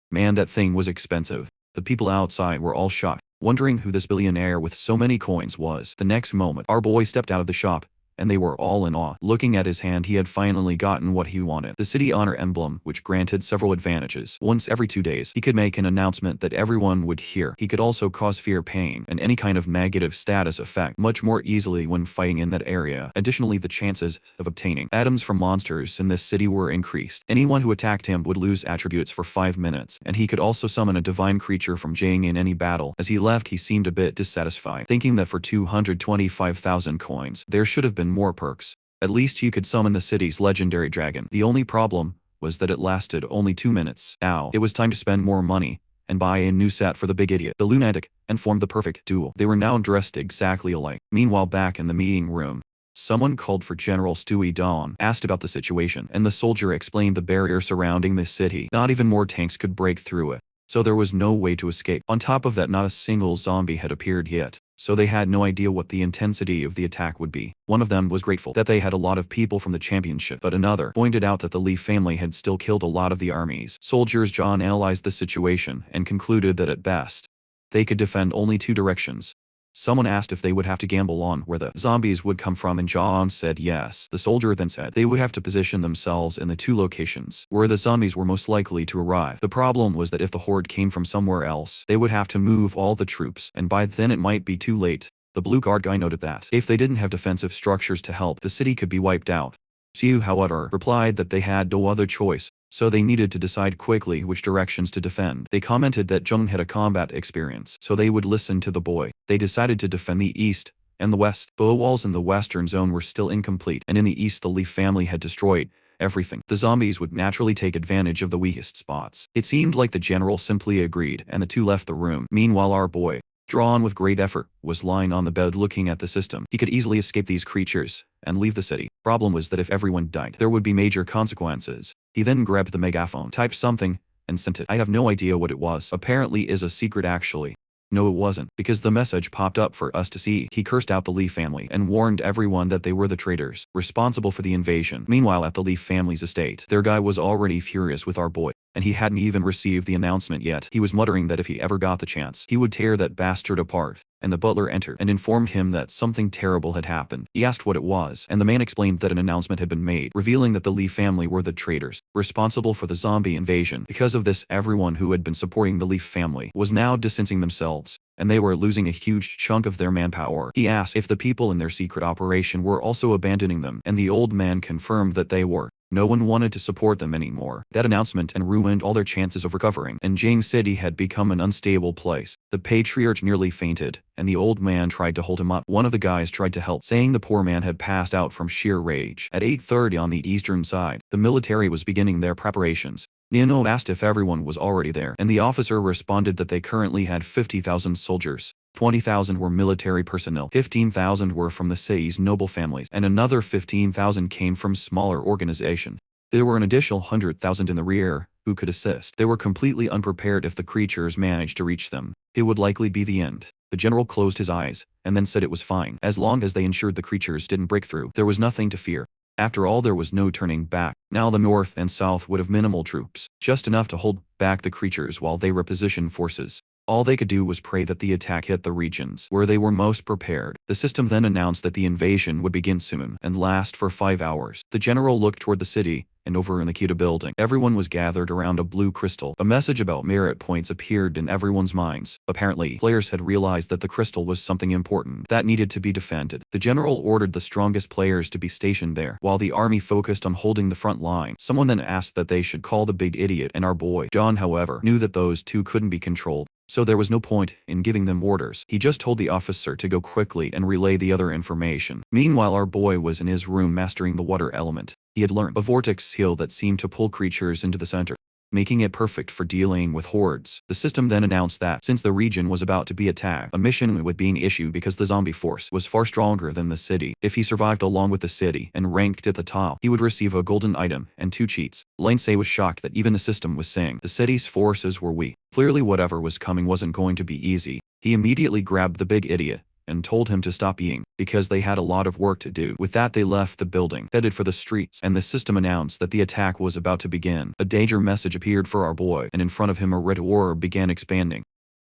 Man, that thing was expensive. The people outside were all shocked, wondering who this billionaire with so many coins was. The next moment, our boy stepped out of the shop, and they were all in awe. Looking at his hand, he had finally gotten what he wanted. The city honor emblem, which granted several advantages. Once every 2 days, he could make an announcement that everyone would hear. He could also cause fear, pain, and any kind of negative status effect much more easily when fighting in that area. Additionally, the chances of obtaining items from monsters in this city were increased. Anyone who attacked him would lose attributes for 5 minutes, and he could also summon a divine creature from Jing in any battle. As he left, he seemed a bit dissatisfied, thinking that for 225,000 coins, there should have been more perks. At least you could summon the city's legendary dragon. The only problem was that it lasted only 2 minutes. Now, it was time to spend more money and buy a new set for the big idiot, the lunatic, and form the perfect duo. They were now dressed exactly alike. Meanwhile, back in the meeting room, someone called for General Stewie Dawn, asked about the situation, and the soldier explained the barrier surrounding the city. Not even more tanks could break through it, so there was no way to escape. On top of that, not a single zombie had appeared yet, so they had no idea what the intensity of the attack would be. One of them was grateful that they had a lot of people from the championship, but another pointed out that the Li family had still killed a lot of the army's soldiers. John analyzed the situation and concluded that at best, they could defend only 2 directions. Someone asked if they would have to gamble on where the zombies would come from, and John said yes. The soldier then said they would have to position themselves in the 2 locations where the zombies were most likely to arrive. The problem was that if the horde came from somewhere else, they would have to move all the troops, and by then it might be too late. The blue guard guy noted that if they didn't have defensive structures to help, the city could be wiped out. Xiu, however, replied that they had no other choice, so they needed to decide quickly which directions to defend. They commented that Zheng had a combat experience, so they would listen to the boy. They decided to defend the east and the west. Bow walls in the western zone were still incomplete, and in the east the Li family had destroyed everything. The zombies would naturally take advantage of the weakest spots. It seemed like the general simply agreed, and the 2 left the room. Meanwhile, our boy, drawn with great effort, was lying on the bed looking at the system. He could easily escape these creatures and leave the city. Problem was that if everyone died, there would be major consequences. He then grabbed the megaphone, typed something, and sent it. I have no idea what it was. Apparently is a secret actually. No, it wasn't, because the message popped up for us to see. He cursed out the Lee family and warned everyone that they were the traitors responsible for the invasion. Meanwhile, at the Lee family's estate, their guy was already furious with our boy, and he hadn't even received the announcement yet. He was muttering that if he ever got the chance, he would tear that bastard apart. And the butler entered and informed him that something terrible had happened. He asked what it was, and the man explained that an announcement had been made, revealing that the Lee family were the traitors responsible for the zombie invasion. Because of this, everyone who had been supporting the Lee family was now distancing themselves, and they were losing a huge chunk of their manpower. He asked if the people in their secret operation were also abandoning them, and the old man confirmed that they were. No one wanted to support them anymore. That announcement and ruined all their chances of recovering, and Jing City had become an unstable place. The patriarch nearly fainted, and the old man tried to hold him up. One of the guys tried to help, saying the poor man had passed out from sheer rage. At 8:30 on the eastern side, the military was beginning their preparations. Nino asked if everyone was already there, and the officer responded that they currently had 50,000 soldiers. 20,000 were military personnel, 15,000 were from the city's noble families, and another 15,000 came from smaller organizations. There were an additional 100,000 in the rear, who could assist. They were completely unprepared. If the creatures managed to reach them, it would likely be the end. The general closed his eyes, and then said it was fine. As long as they ensured the creatures didn't break through, there was nothing to fear. After all, there was no turning back. Now the north and south would have minimal troops, just enough to hold back the creatures while they repositioned forces. All they could do was pray that the attack hit the regions where they were most prepared. The system then announced that the invasion would begin soon and last for 5 hours. The general looked toward the city, and over in the Kita building, everyone was gathered around a blue crystal. A message about merit points appeared in everyone's minds. Apparently, players had realized that the crystal was something important that needed to be defended. The general ordered the strongest players to be stationed there, while the army focused on holding the front line. Someone then asked that they should call the big idiot and our boy. John, however, knew that those two couldn't be controlled, so there was no point in giving them orders. He just told the officer to go quickly and relay the other information. Meanwhile, our boy was in his room mastering the water element. He had learned a vortex skill that seemed to pull creatures into the center, making it perfect for dealing with hordes. The system then announced that, since the region was about to be attacked, a mission would be issued because the zombie force was far stronger than the city. If he survived along with the city and ranked at the top, he would receive a golden item and 2 cheats. Lindsay was shocked that even the system was saying the city's forces were weak. Clearly whatever was coming wasn't going to be easy. He immediately grabbed the big idiot and told him to stop eating, because they had a lot of work to do. With that, they left the building, headed for the streets, and the system announced that the attack was about to begin. A danger message appeared for our boy, and in front of him a red orb began expanding.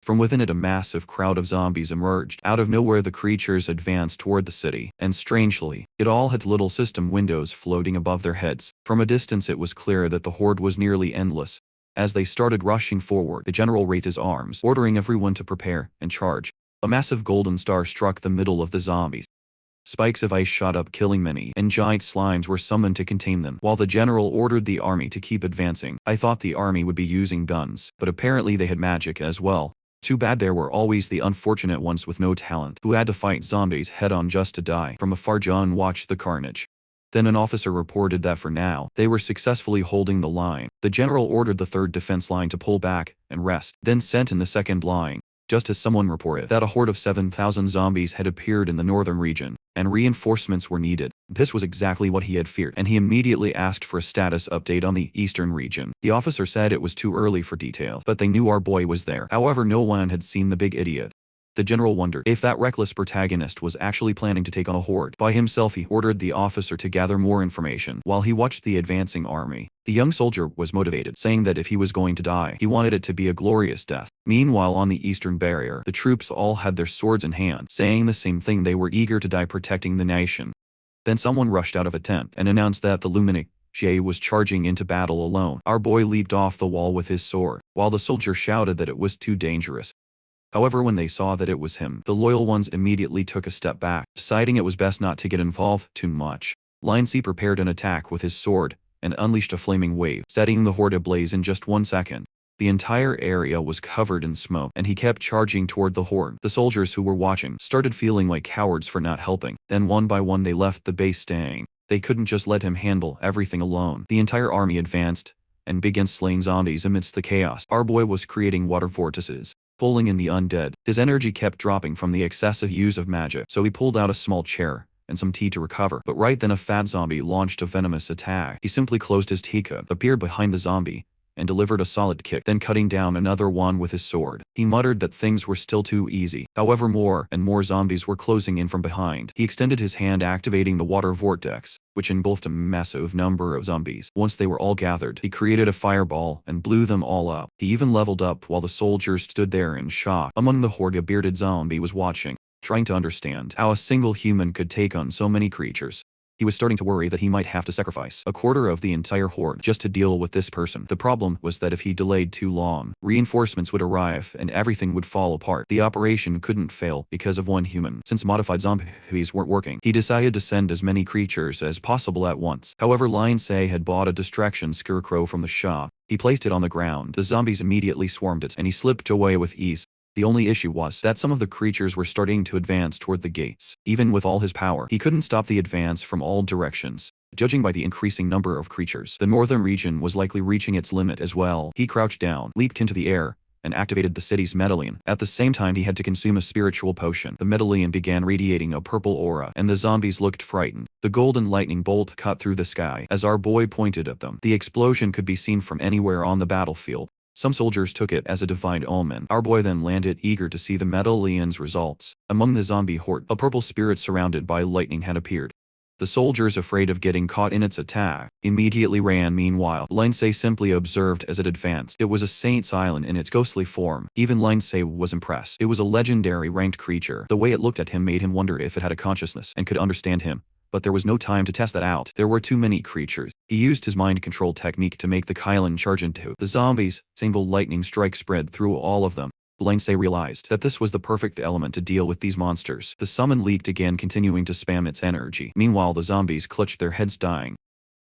From within it, a massive crowd of zombies emerged. Out of nowhere, the creatures advanced toward the city, and strangely, it all had little system windows floating above their heads. From a distance, it was clear that the horde was nearly endless. As they started rushing forward, the general raised his arms, ordering everyone to prepare and charge. A massive golden star struck the middle of the zombies. Spikes of ice shot up, killing many, and giant slimes were summoned to contain them, while the general ordered the army to keep advancing. I thought the army would be using guns, but apparently they had magic as well. Too bad there were always the unfortunate ones with no talent, who had to fight zombies head-on just to die. From afar, John watched the carnage. Then an officer reported that for now, they were successfully holding the line. The general ordered the 3rd defense line to pull back and rest, then sent in the 2nd line. Just as someone reported that a horde of 7,000 zombies had appeared in the northern region, and reinforcements were needed. This was exactly what he had feared, and he immediately asked for a status update on the eastern region. The officer said it was too early for details, but they knew our boy was there. However, no one had seen the big idiot. The general wondered if that reckless protagonist was actually planning to take on a horde by himself. He ordered the officer to gather more information while he watched the advancing army. The young soldier was motivated, saying that if he was going to die, he wanted it to be a glorious death. Meanwhile, on the eastern barrier, the troops all had their swords in hand, saying the same thing: they were eager to die protecting the nation. Then someone rushed out of a tent and announced that the Luminic Jay was charging into battle alone. Our boy leaped off the wall with his sword, while the soldier shouted that it was too dangerous. However, when they saw that it was him, the loyal ones immediately took a step back, deciding it was best not to get involved too much. Lindsay prepared an attack with his sword and unleashed a flaming wave, setting the horde ablaze in just 1 second. The entire area was covered in smoke, and he kept charging toward the horde. The soldiers who were watching started feeling like cowards for not helping. Then one by one they left the base, staying. They couldn't just let him handle everything alone. The entire army advanced and began slaying zombies amidst the chaos. Our boy was creating water vortices, pulling in the undead. His energy kept dropping from the excessive use of magic, so he pulled out a small chair and some tea to recover. But right then a fat zombie launched a venomous attack. He simply closed his teacup, appeared behind the zombie, and delivered a solid kick, then cutting down another one with his sword. He muttered that things were still too easy. However, more and more zombies were closing in from behind. He extended his hand, activating the water vortex, which engulfed a massive number of zombies. Once they were all gathered, he created a fireball and blew them all up. He even leveled up while the soldiers stood there in shock. Among the horde, a bearded zombie was watching, trying to understand how a single human could take on so many creatures. He was starting to worry that he might have to sacrifice a quarter of the entire horde just to deal with this person. The problem was that if he delayed too long, reinforcements would arrive and everything would fall apart. The operation couldn't fail because of one human. Since modified zombies weren't working, he decided to send as many creatures as possible at once. However, Lindsay had bought a distraction scarecrow from the shop. He placed it on the ground. The zombies immediately swarmed it, and he slipped away with ease. The only issue was that some of the creatures were starting to advance toward the gates. Even with all his power, he couldn't stop the advance from all directions. Judging by the increasing number of creatures, the northern region was likely reaching its limit as well. He crouched down, leaped into the air, and activated the city's medallion. At the same time, he had to consume a spiritual potion. The medallion began radiating a purple aura, and the zombies looked frightened. The golden lightning bolt cut through the sky as our boy pointed at them. The explosion could be seen from anywhere on the battlefield. Some soldiers took it as a divine omen. Our boy then landed, eager to see the medallion's results. Among the zombie horde, a purple spirit surrounded by lightning had appeared. The soldiers, afraid of getting caught in its attack, immediately ran. Meanwhile, Lindsay simply observed as it advanced. It was a saint's island in its ghostly form. Even Lindsay was impressed. It was a legendary ranked creature. The way it looked at him made him wonder if it had a consciousness and could understand him. But there was no time to test that out. There were too many creatures. He used his mind control technique to make the Kylan charge into the zombies. Single lightning strike spread through all of them. Lindsay realized that this was the perfect element to deal with these monsters. The summon leaked again, continuing to spam its energy. Meanwhile, the zombies clutched their heads, dying.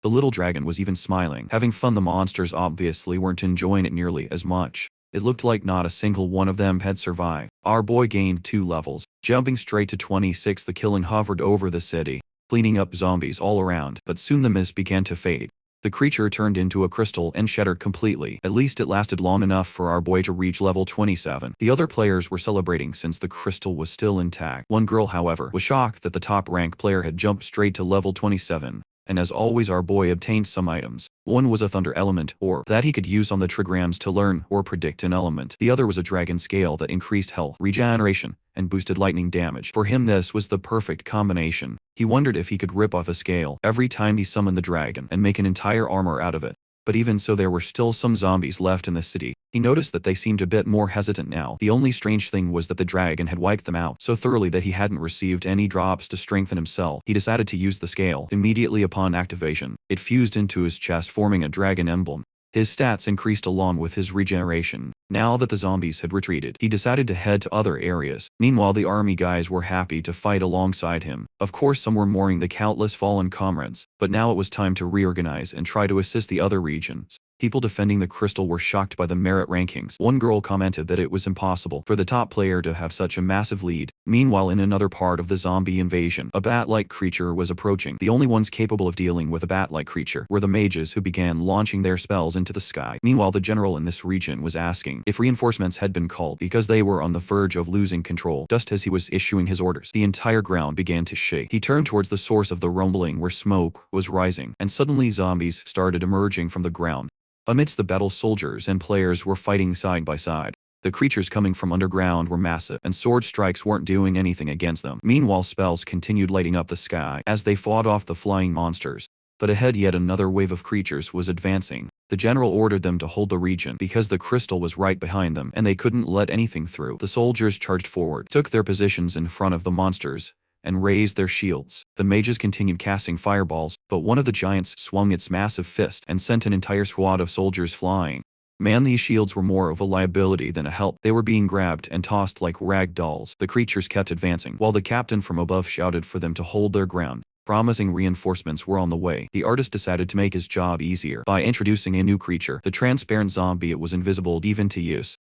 The little dragon was even smiling, having fun. The monsters obviously weren't enjoying it nearly as much. It looked like not a single one of them had survived. Our boy gained 2 levels, jumping straight to 26. The killing hovered over the city, cleaning up zombies all around, but soon the mist began to fade. The creature turned into a crystal and shattered completely. At least it lasted long enough for our boy to reach level 27. The other players were celebrating since the crystal was still intact. One girl, however, was shocked that the top rank player had jumped straight to level 27. And as always, our boy obtained some items. One was a thunder element orb that he could use on the trigrams to learn or predict an element. The other was a dragon scale that increased health, regeneration, and boosted lightning damage. For him, this was the perfect combination. He wondered if he could rip off a scale every time he summoned the dragon and make an entire armor out of it. But even so, there were still some zombies left in the city. He noticed that they seemed a bit more hesitant now. The only strange thing was that the dragon had wiped them out so thoroughly that he hadn't received any drops to strengthen himself. He decided to use the scale. Immediately upon activation, it fused into his chest, forming a dragon emblem. His stats increased along with his regeneration. Now that the zombies had retreated, he decided to head to other areas. Meanwhile, the army guys were happy to fight alongside him. Of course, some were mourning the countless fallen comrades, but now it was time to reorganize and try to assist the other regions. People defending the crystal were shocked by the merit rankings. One girl commented that it was impossible for the top player to have such a massive lead. Meanwhile, in another part of the zombie invasion, a bat-like creature was approaching. The only ones capable of dealing with a bat-like creature were the mages, who began launching their spells into the sky. Meanwhile, the general in this region was asking if reinforcements had been called because they were on the verge of losing control. Just as he was issuing his orders, the entire ground began to shake. He turned towards the source of the rumbling, where smoke was rising, and suddenly zombies started emerging from the ground. Amidst the battle, soldiers and players were fighting side by side. The creatures coming from underground were massive, and sword strikes weren't doing anything against them. Meanwhile, spells continued lighting up the sky as they fought off the flying monsters. But ahead, yet another wave of creatures was advancing. The general ordered them to hold the region because the crystal was right behind them and they couldn't let anything through. The soldiers charged forward, took their positions in front of the monsters, and raised their shields. The mages continued casting fireballs, but one of the giants swung its massive fist and sent an entire squad of soldiers flying. Man, these shields were more of a liability than a help. They were being grabbed and tossed like rag dolls. The creatures kept advancing, while the captain from above shouted for them to hold their ground, promising reinforcements were on the way. The artist decided to make his job easier by introducing a new creature, the transparent zombie. It was invisible even to use.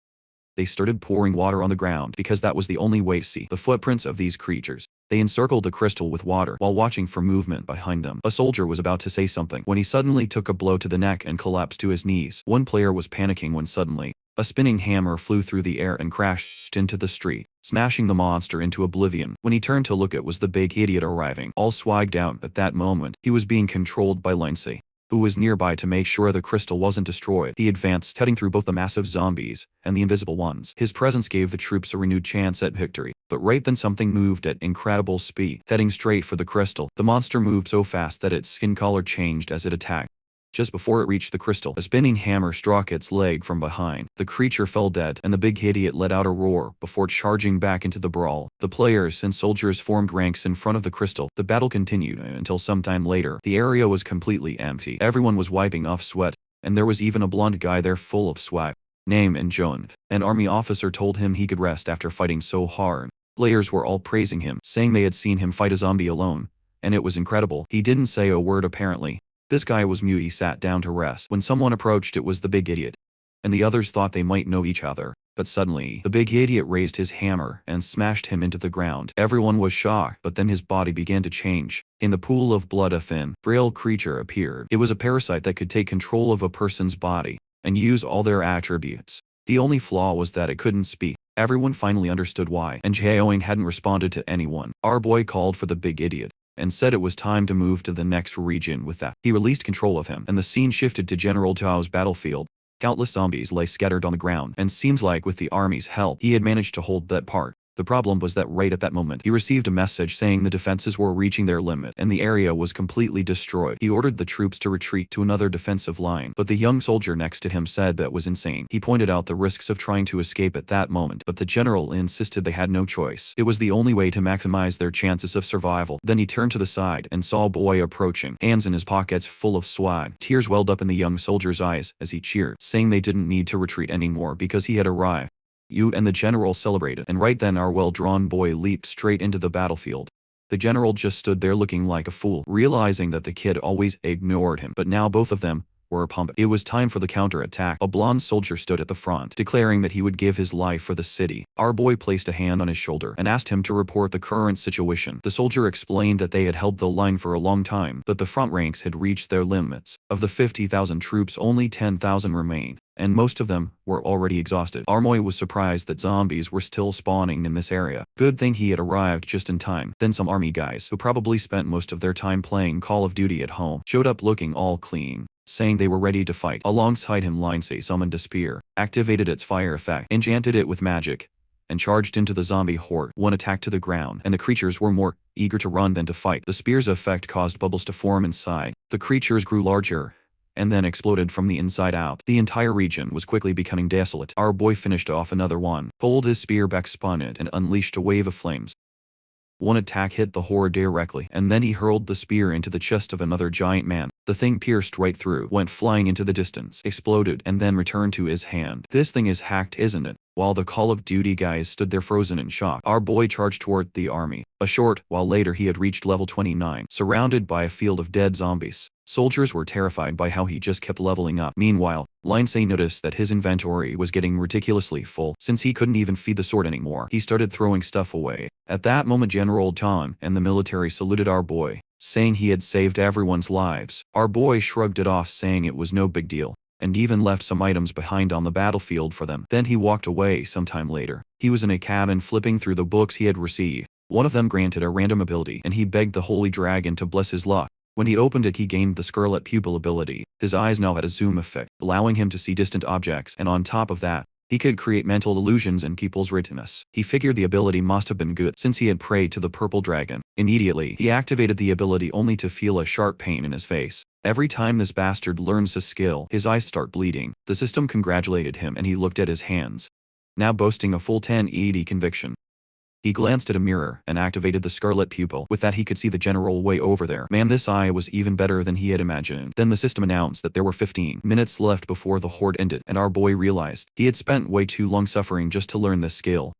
They started pouring water on the ground because that was the only way to see the footprints of these creatures. They encircled the crystal with water while watching for movement behind them. A soldier was about to say something when he suddenly took a blow to the neck and collapsed to his knees. One player was panicking when suddenly a spinning hammer flew through the air and crashed into the street, smashing the monster into oblivion. When he turned to look, it was the big idiot arriving, all swagged out. At that moment, he was being controlled by Lindsay, who who was nearby to make sure the crystal wasn't destroyed. He advanced, cutting through both the massive zombies and the invisible ones. His presence gave the troops a renewed chance at victory. But right then something moved at incredible speed, heading straight for the crystal. The monster moved so fast that its skin color changed as it attacked. Just before it reached the crystal, a spinning hammer struck its leg from behind. The creature fell dead, and the big idiot let out a roar before charging back into the brawl. The players and soldiers formed ranks in front of the crystal. The battle continued until sometime later. The area was completely empty. Everyone was wiping off sweat, and there was even a blonde guy there full of swag. Name and Joan. An army officer told him he could rest after fighting so hard. Players were all praising him, saying they had seen him fight a zombie alone, and it was incredible. He didn't say a word apparently. This guy was mute. He sat down to rest. When someone approached, it was the big idiot, and the others thought they might know each other. But suddenly, the big idiot raised his hammer and smashed him into the ground. Everyone was shocked, but then his body began to change. In the pool of blood, a thin, frail creature appeared. It was a parasite that could take control of a person's body and use all their attributes. The only flaw was that it couldn't speak. Everyone finally understood why, and Jaeoing hadn't responded to anyone. Our boy called for the big idiot and said it was time to move to the next region with that. He released control of him, and the scene shifted to General Tao's battlefield. Countless zombies lay scattered on the ground, and seems like with the army's help, he had managed to hold that part. The problem was that right at that moment, he received a message saying the defenses were reaching their limit, and the area was completely destroyed. He ordered the troops to retreat to another defensive line, but the young soldier next to him said that was insane. He pointed out the risks of trying to escape at that moment, but the general insisted they had no choice. It was the only way to maximize their chances of survival. Then he turned to the side and saw a boy approaching, hands in his pockets full of swag. Tears welled up in the young soldier's eyes as he cheered, saying they didn't need to retreat anymore because he had arrived. You and the general celebrated, and right then our well-drawn boy leaped straight into the battlefield. The general just stood there looking like a fool, realizing that the kid always ignored him, but now both of them were pumped. It was time for the counter-attack. A blonde soldier stood at the front, declaring that he would give his life for the city. Our boy placed a hand on his shoulder and asked him to report the current situation. The soldier explained that they had held the line for a long time, but the front ranks had reached their limits. Of the 50,000 troops, only 10,000 remained, and most of them were already exhausted. Armoy was surprised that zombies were still spawning in this area. Good thing he had arrived just in time. Then some army guys, who probably spent most of their time playing Call of Duty at home, showed up looking all clean, saying they were ready to fight. Alongside him, Lindsay summoned a spear, activated its fire effect, enchanted it with magic, and charged into the zombie horde. One attack to the ground, and the creatures were more eager to run than to fight. The spear's effect caused bubbles to form inside. The creatures grew larger, and then exploded from the inside out. The entire region was quickly becoming desolate. Our boy finished off another one, pulled his spear back, spun it, and unleashed a wave of flames. One attack hit the horde directly, and then he hurled the spear into the chest of another giant man. The thing pierced right through, went flying into the distance, exploded, and then returned to his hand. This thing is hacked, isn't it? While the Call of Duty guys stood there frozen in shock, our boy charged toward the army. A short while later he had reached level 29, surrounded by a field of dead zombies. Soldiers were terrified by how he just kept leveling up. Meanwhile, Lindsay noticed that his inventory was getting ridiculously full. Since he couldn't even feed the sword anymore, he started throwing stuff away. At that moment, General Tom and the military saluted our boy, saying he had saved everyone's lives. Our boy shrugged it off, saying it was no big deal, and even left some items behind on the battlefield for them. Then he walked away. Sometime later, he was in a cabin flipping through the books he had received. One of them granted a random ability, and he begged the Holy Dragon to bless his luck. When he opened it, he gained the Scarlet Pupil ability. His eyes now had a zoom effect, allowing him to see distant objects, and on top of that, he could create mental illusions in people's retinas. He figured the ability must have been good, since he had prayed to the purple dragon. Immediately, he activated the ability only to feel a sharp pain in his face. Every time this bastard learns a skill, his eyes start bleeding. The system congratulated him, and he looked at his hands, now boasting a full 1080 conviction. He glanced at a mirror and activated the Scarlet Pupil. With that, he could see the general way over there. Man, this eye was even better than he had imagined. Then the system announced that there were 15 minutes left before the horde ended, and our boy realized he had spent way too long suffering just to learn this skill.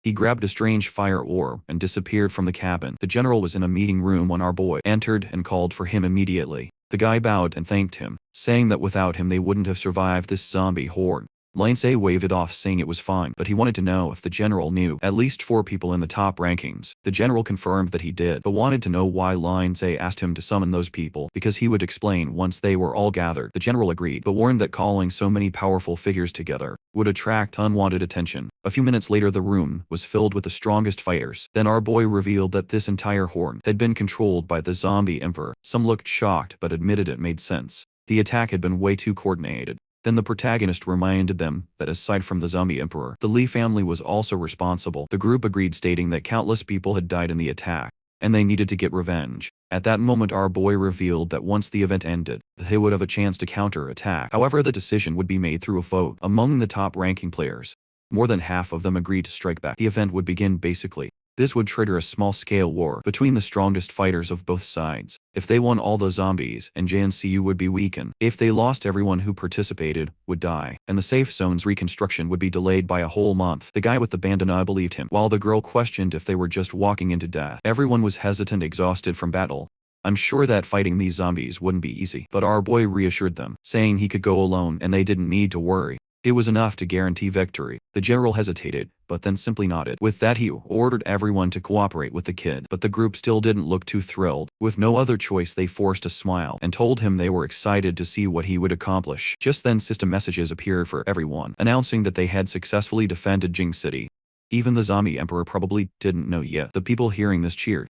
He grabbed a strange fire orb and disappeared from the cabin. The general was in a meeting room when our boy entered and called for him immediately. The guy bowed and thanked him, saying that without him they wouldn't have survived this zombie horde. Lindsay waved it off, saying it was fine, but he wanted to know if the general knew at least 4 people in the top rankings. The general confirmed that he did, but wanted to know why Lindsay asked him to summon those people, because he would explain once they were all gathered. The general agreed, but warned that calling so many powerful figures together would attract unwanted attention. A few minutes later, the room was filled with the strongest fighters. Then our boy revealed that this entire horde had been controlled by the zombie emperor. Some looked shocked but admitted it made sense. The attack had been way too coordinated. Then the protagonist reminded them that aside from the zombie emperor, the Lee family was also responsible. The group agreed, stating that countless people had died in the attack, and they needed to get revenge. At that moment our boy revealed that once the event ended, they would have a chance to counter-attack. However, the decision would be made through a vote among the top-ranking players. More than half of them agreed to strike back. The event would begin basically. This would trigger a small-scale war between the strongest fighters of both sides. If they won, all the zombies and JNCU would be weakened. If they lost, everyone who participated would die, and the safe zone's reconstruction would be delayed by a whole month. The guy with the bandana believed him, while the girl questioned if they were just walking into death. Everyone was hesitant, exhausted from battle. I'm sure that fighting these zombies wouldn't be easy, but our boy reassured them, saying he could go alone and they didn't need to worry. It was enough to guarantee victory. The general hesitated, but then simply nodded. With that, he ordered everyone to cooperate with the kid, but the group still didn't look too thrilled. With no other choice, they forced a smile and told him they were excited to see what he would accomplish. Just then, system messages appeared for everyone, announcing that they had successfully defended Jing City. Even the zombie emperor probably didn't know yet. The people hearing this cheered.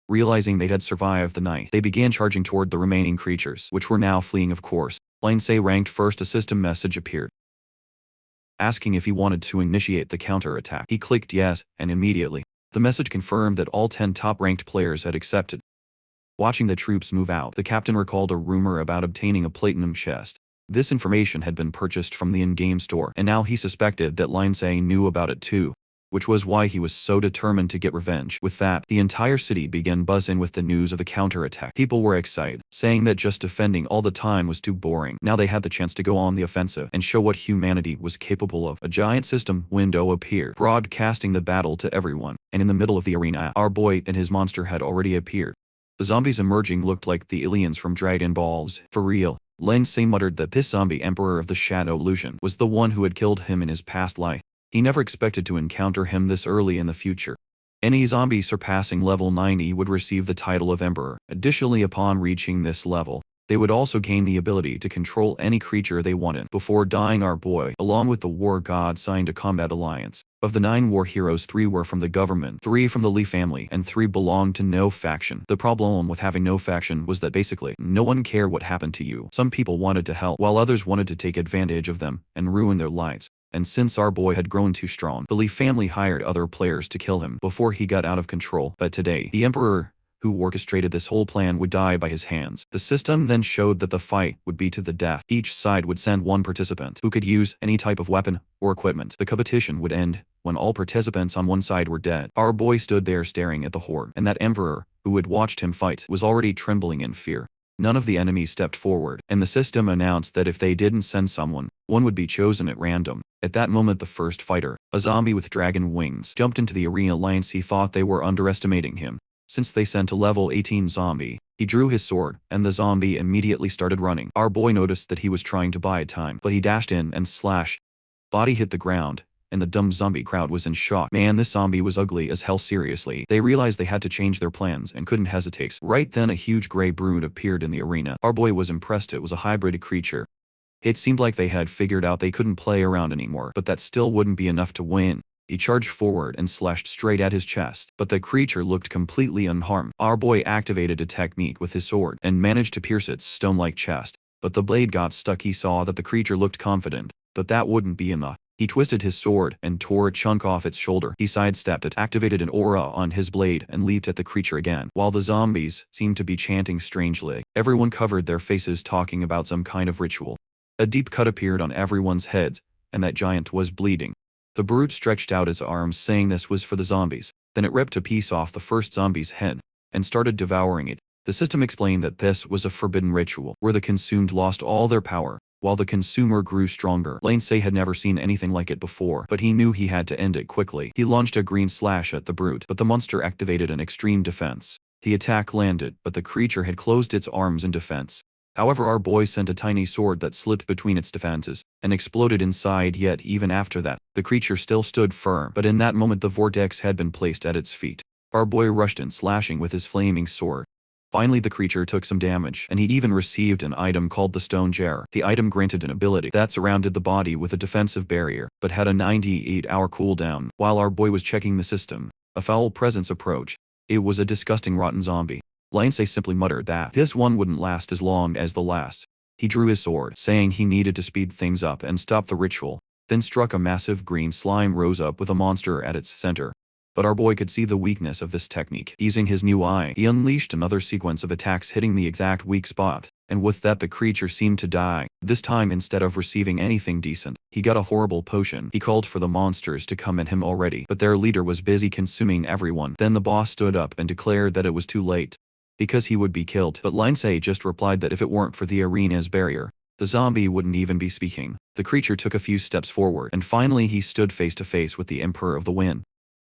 Realizing they had survived the night, they began charging toward the remaining creatures, which were now fleeing, of course. Lindsay ranked first. A system message appeared, asking if he wanted to initiate the counterattack. He clicked yes, and immediately, the message confirmed that all 10 top-ranked players had accepted. Watching the troops move out, the captain recalled a rumor about obtaining a platinum chest. This information had been purchased from the in-game store, and now he suspected that Lindsay knew about it too, which was why he was so determined to get revenge. With that, the entire city began buzzing with the news of the counterattack. People were excited, saying that just defending all the time was too boring. Now they had the chance to go on the offensive and show what humanity was capable of. A giant system window appeared, broadcasting the battle to everyone, and in the middle of the arena, our boy and his monster had already appeared. The zombies emerging looked like the aliens from Dragon Balls. For real. Lindsay muttered that this zombie emperor of the Shadow Illusion was the one who had killed him in his past life. He never expected to encounter him this early in the future. Any zombie surpassing level 90 would receive the title of Emperor. Additionally, upon reaching this level, they would also gain the ability to control any creature they wanted. Before dying, our boy, along with the war god, signed a combat alliance. Of the 9 war heroes, 3 were from the government, 3 from the Lee family, and 3 belonged to no faction. The problem with having no faction was that basically, no one cared what happened to you. Some people wanted to help, while others wanted to take advantage of them and ruin their lives. And since our boy had grown too strong, the Lee family hired other players to kill him before he got out of control. But today, the Emperor, who orchestrated this whole plan, would die by his hands. The system then showed that the fight would be to the death. Each side would send 1 participant who could use any type of weapon or equipment. The competition would end when all participants on one side were dead. Our boy stood there staring at the horde, and that Emperor, who had watched him fight, was already trembling in fear. None of the enemies stepped forward, and the system announced that if they didn't send someone, one would be chosen at random. At that moment, the first fighter, a zombie with dragon wings, jumped into the arena alliance. He thought they were underestimating him, since they sent a level 18 zombie. He drew his sword, and the zombie immediately started running. Our boy noticed that he was trying to buy time, but he dashed in and slashed. Body hit the ground, and the dumb zombie crowd was in shock. Man, this zombie was ugly as hell. Seriously. They realized they had to change their plans and couldn't hesitate. Right then, a huge gray brood appeared in the arena. Our boy was impressed. It was a hybrid creature. It seemed like they had figured out they couldn't play around anymore, but that still wouldn't be enough to win. He charged forward and slashed straight at his chest, but the creature looked completely unharmed. Our boy activated a technique with his sword and managed to pierce its stone-like chest, but the blade got stuck. He saw that the creature looked confident, but that wouldn't be enough. He twisted his sword and tore a chunk off its shoulder. He sidestepped it, activated an aura on his blade, and leaped at the creature again. While the zombies seemed to be chanting strangely, everyone covered their faces, talking about some kind of ritual. A deep cut appeared on everyone's heads, and that giant was bleeding. The brute stretched out its arms, saying this was for the zombies. Then it ripped a piece off the first zombie's head and started devouring it. The system explained that this was a forbidden ritual, where the consumed lost all their power, while the consumer grew stronger. Lindsay had never seen anything like it before, but he knew he had to end it quickly. He launched a green slash at the brute, but the monster activated an extreme defense. The attack landed, but the creature had closed its arms in defense. However, our boy sent a tiny sword that slipped between its defenses and exploded inside. Yet even after that, the creature still stood firm. But in that moment, the vortex had been placed at its feet. Our boy rushed in, slashing with his flaming sword. Finally, the creature took some damage, and he even received an item called the Stone Jar. The item granted an ability that surrounded the body with a defensive barrier, but had a 98-hour cooldown. While our boy was checking the system, a foul presence approached. It was a disgusting rotten zombie. Lindsay simply muttered that this one wouldn't last as long as the last. He drew his sword, saying he needed to speed things up and stop the ritual, then struck a massive green slime rose up with a monster at its center. But our boy could see the weakness of this technique. Using his new eye, he unleashed another sequence of attacks hitting the exact weak spot, and with that the creature seemed to die. This time instead of receiving anything decent, he got a horrible potion. He called for the monsters to come at him already, but their leader was busy consuming everyone. Then the boss stood up and declared that it was too late, because he would be killed. But Lindsay just replied that if it weren't for the arena's barrier, the zombie wouldn't even be speaking. The creature took a few steps forward, and finally he stood face to face with the Emperor of the Wind.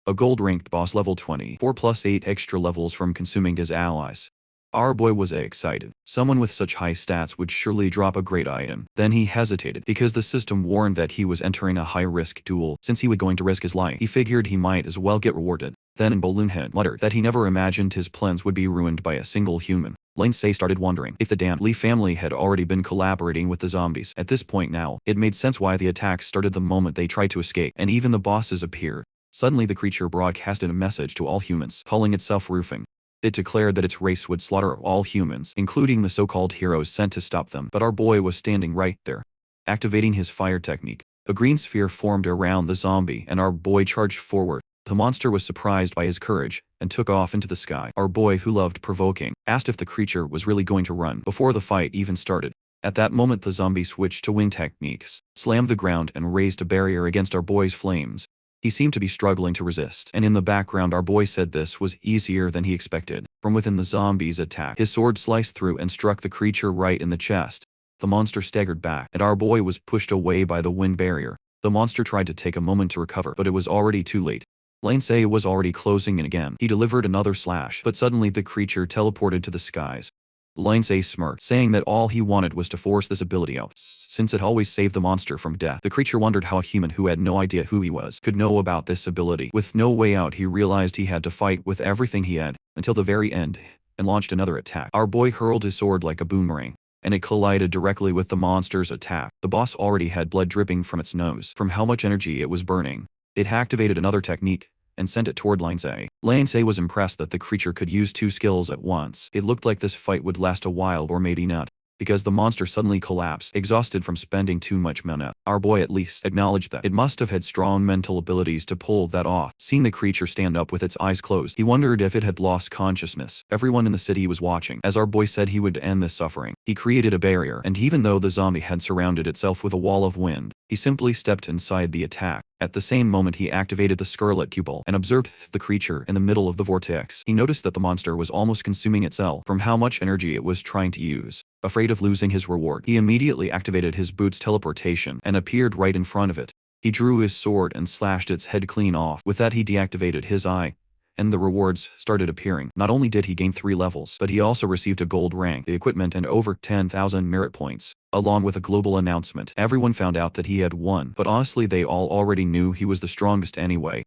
A gold-ranked boss level 20, 4 plus 8 extra levels from consuming his allies. Our boy was excited. Someone with such high stats would surely drop a great item. Then he hesitated, because the system warned that he was entering a high-risk duel. Since he was going to risk his life, he figured he might as well get rewarded. Then Balloonhead muttered that he never imagined his plans would be ruined by a single human. Lindsay started wondering if the damn Lee family had already been collaborating with the zombies. At this point now, it made sense why the attacks started the moment they tried to escape, and even the bosses appeared. Suddenly the creature broadcasted a message to all humans, calling itself roofing. It declared that its race would slaughter all humans, including the so-called heroes sent to stop them. But our boy was standing right there. Activating his fire technique, a green sphere formed around the zombie and our boy charged forward. The monster was surprised by his courage, and took off into the sky. Our boy, who loved provoking, asked if the creature was really going to run before the fight even started. At that moment the zombie switched to wing techniques, slammed the ground and raised a barrier against our boy's flames. He seemed to be struggling to resist, and in the background our boy said this was easier than he expected. From within the zombie's attack, his sword sliced through and struck the creature right in the chest. The monster staggered back, and our boy was pushed away by the wind barrier. The monster tried to take a moment to recover, but it was already too late. Lindsay was already closing in again. He delivered another slash, but suddenly the creature teleported to the skies. Lindsay smirked, saying that all he wanted was to force this ability out, since it always saved the monster from death. The creature wondered how a human who had no idea who he was could know about this ability. With no way out, he realized he had to fight with everything he had, until the very end, and launched another attack. Our boy hurled his sword like a boomerang, and it collided directly with the monster's attack. The boss already had blood dripping from its nose, from how much energy it was burning. It activated another technique, and sent it toward Lindsay. Lindsay was impressed that the creature could use two skills at once. It looked like this fight would last a while, or maybe not, because the monster suddenly collapsed, exhausted from spending too much mana. Our boy at least acknowledged that it must have had strong mental abilities to pull that off. Seeing the creature stand up with its eyes closed, he wondered if it had lost consciousness. Everyone in the city was watching, as our boy said he would end this suffering. He created a barrier, and even though the zombie had surrounded itself with a wall of wind, he simply stepped inside the attack. At the same moment he activated the scarlet pupil and observed the creature in the middle of the vortex. He noticed that the monster was almost consuming itself from how much energy it was trying to use. Afraid of losing his reward, he immediately activated his boot's teleportation and appeared right in front of it. He drew his sword and slashed its head clean off. With that he deactivated his eye, and the rewards started appearing. Not only did he gain 3 levels, but he also received a gold rank, the equipment, and over 10,000 merit points. Along with a global announcement, everyone found out that he had won, but honestly they all already knew he was the strongest anyway.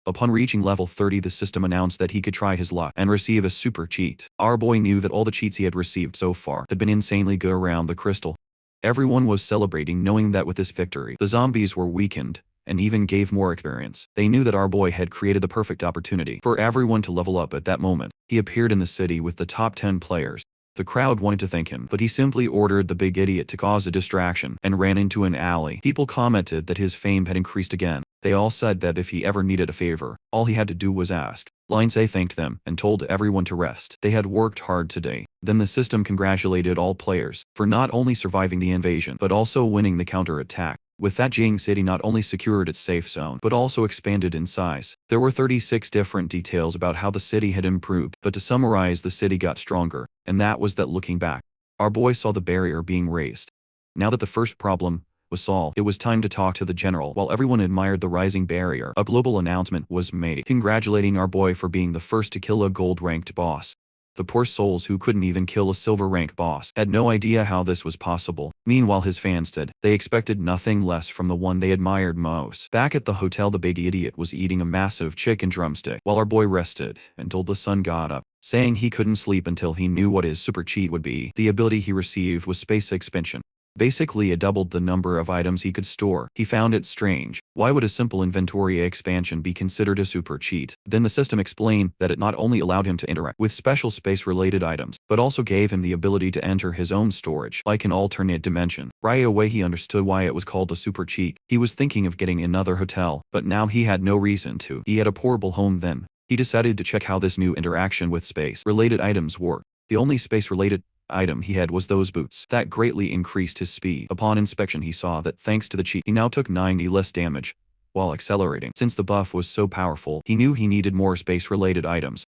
Upon reaching level 30 the system announced that he could try his luck and receive a super cheat. Our boy knew that all the cheats he had received so far had been insanely good around the crystal. Everyone was celebrating, knowing that with this victory, the zombies were weakened, and even gave more experience. They knew that our boy had created the perfect opportunity for everyone to level up at that moment. He appeared in the city with the top 10 players. The crowd wanted to thank him, but he simply ordered the big idiot to cause a distraction and ran into an alley. People commented that his fame had increased again. They all said that if he ever needed a favor, all he had to do was ask. Lindsay thanked them and told everyone to rest. They had worked hard today. Then the system congratulated all players for not only surviving the invasion, but also winning the counter-attack. With that, Jing City not only secured its safe zone, but also expanded in size. There were 36 different details about how the city had improved, but to summarize, the city got stronger, and that was that looking back, our boy saw the barrier being raised. Now that the first problem was solved, it was time to talk to the general. While everyone admired the rising barrier, a global announcement was made, congratulating our boy for being the first to kill a gold-ranked boss. The poor souls who couldn't even kill a silver-rank boss had no idea how this was possible. Meanwhile his fans did. They expected nothing less from the one they admired most. Back at the hotel the big idiot was eating a massive chicken drumstick, while our boy rested until the sun got up, saying he couldn't sleep until he knew what his super cheat would be. The ability he received was space expansion. Basically, it doubled the number of items he could store. He found it strange. Why would a simple inventory expansion be considered a super cheat? Then the system explained that it not only allowed him to interact with special space-related items, but also gave him the ability to enter his own storage, like an alternate dimension. Right away he understood why it was called a super cheat. He was thinking of getting another hotel, but now he had no reason to. He had a portable home then. He decided to check how this new interaction with space-related items worked. The only space-related item he had was those boots. That greatly increased his speed. Upon inspection he saw that thanks to the cheat he now took 90 less damage while accelerating. Since the buff was so powerful, he knew he needed more space-related items.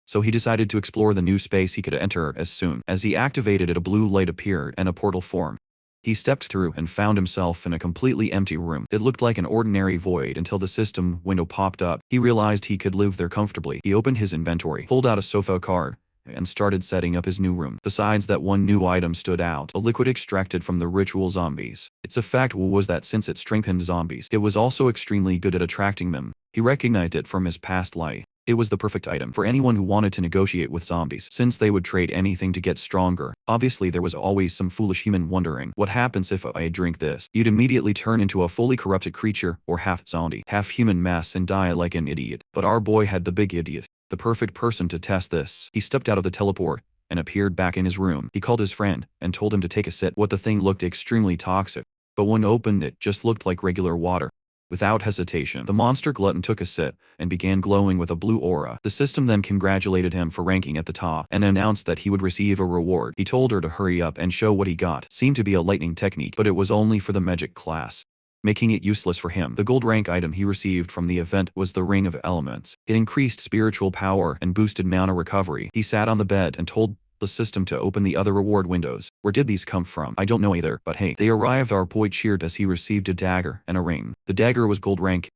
So he decided to explore the new space he could enter. As soon as he activated it, a blue light appeared and a portal formed. He stepped through and found himself in a completely empty room. It looked like an ordinary void until the system window popped up. He realized he could live there comfortably. He opened his inventory, pulled out a sofa card, and started setting up his new room. Besides that, one new item stood out, a liquid extracted from the ritual zombies. Its effect was that since it strengthened zombies, it was also extremely good at attracting them. He recognized it from his past life. It was the perfect item for anyone who wanted to negotiate with zombies, since they would trade anything to get stronger. Obviously there was always some foolish human wondering, what happens if I drink this? You'd immediately turn into a fully corrupted creature, or half zombie, half human mess, and die like an idiot. But our boy had the big idiot, the perfect person to test this. He stepped out of the teleport and appeared back in his room. He called his friend and told him to take a sip. What the thing looked extremely toxic, but when opened it just looked like regular water. Without hesitation, the monster glutton took a sip and began glowing with a blue aura. The system then congratulated him for ranking at the top and announced that he would receive a reward. He told her to hurry up and show what he got. Seemed to be a lightning technique, but it was only for the magic class, making it useless for him. The gold rank item he received from the event was the Ring of Elements. It increased spiritual power and boosted mana recovery. He sat on the bed and told the system to open the other reward windows. Where did these come from? I don't know either, but hey, they arrived. Our boy cheered as he received a dagger and a ring. The dagger was gold rank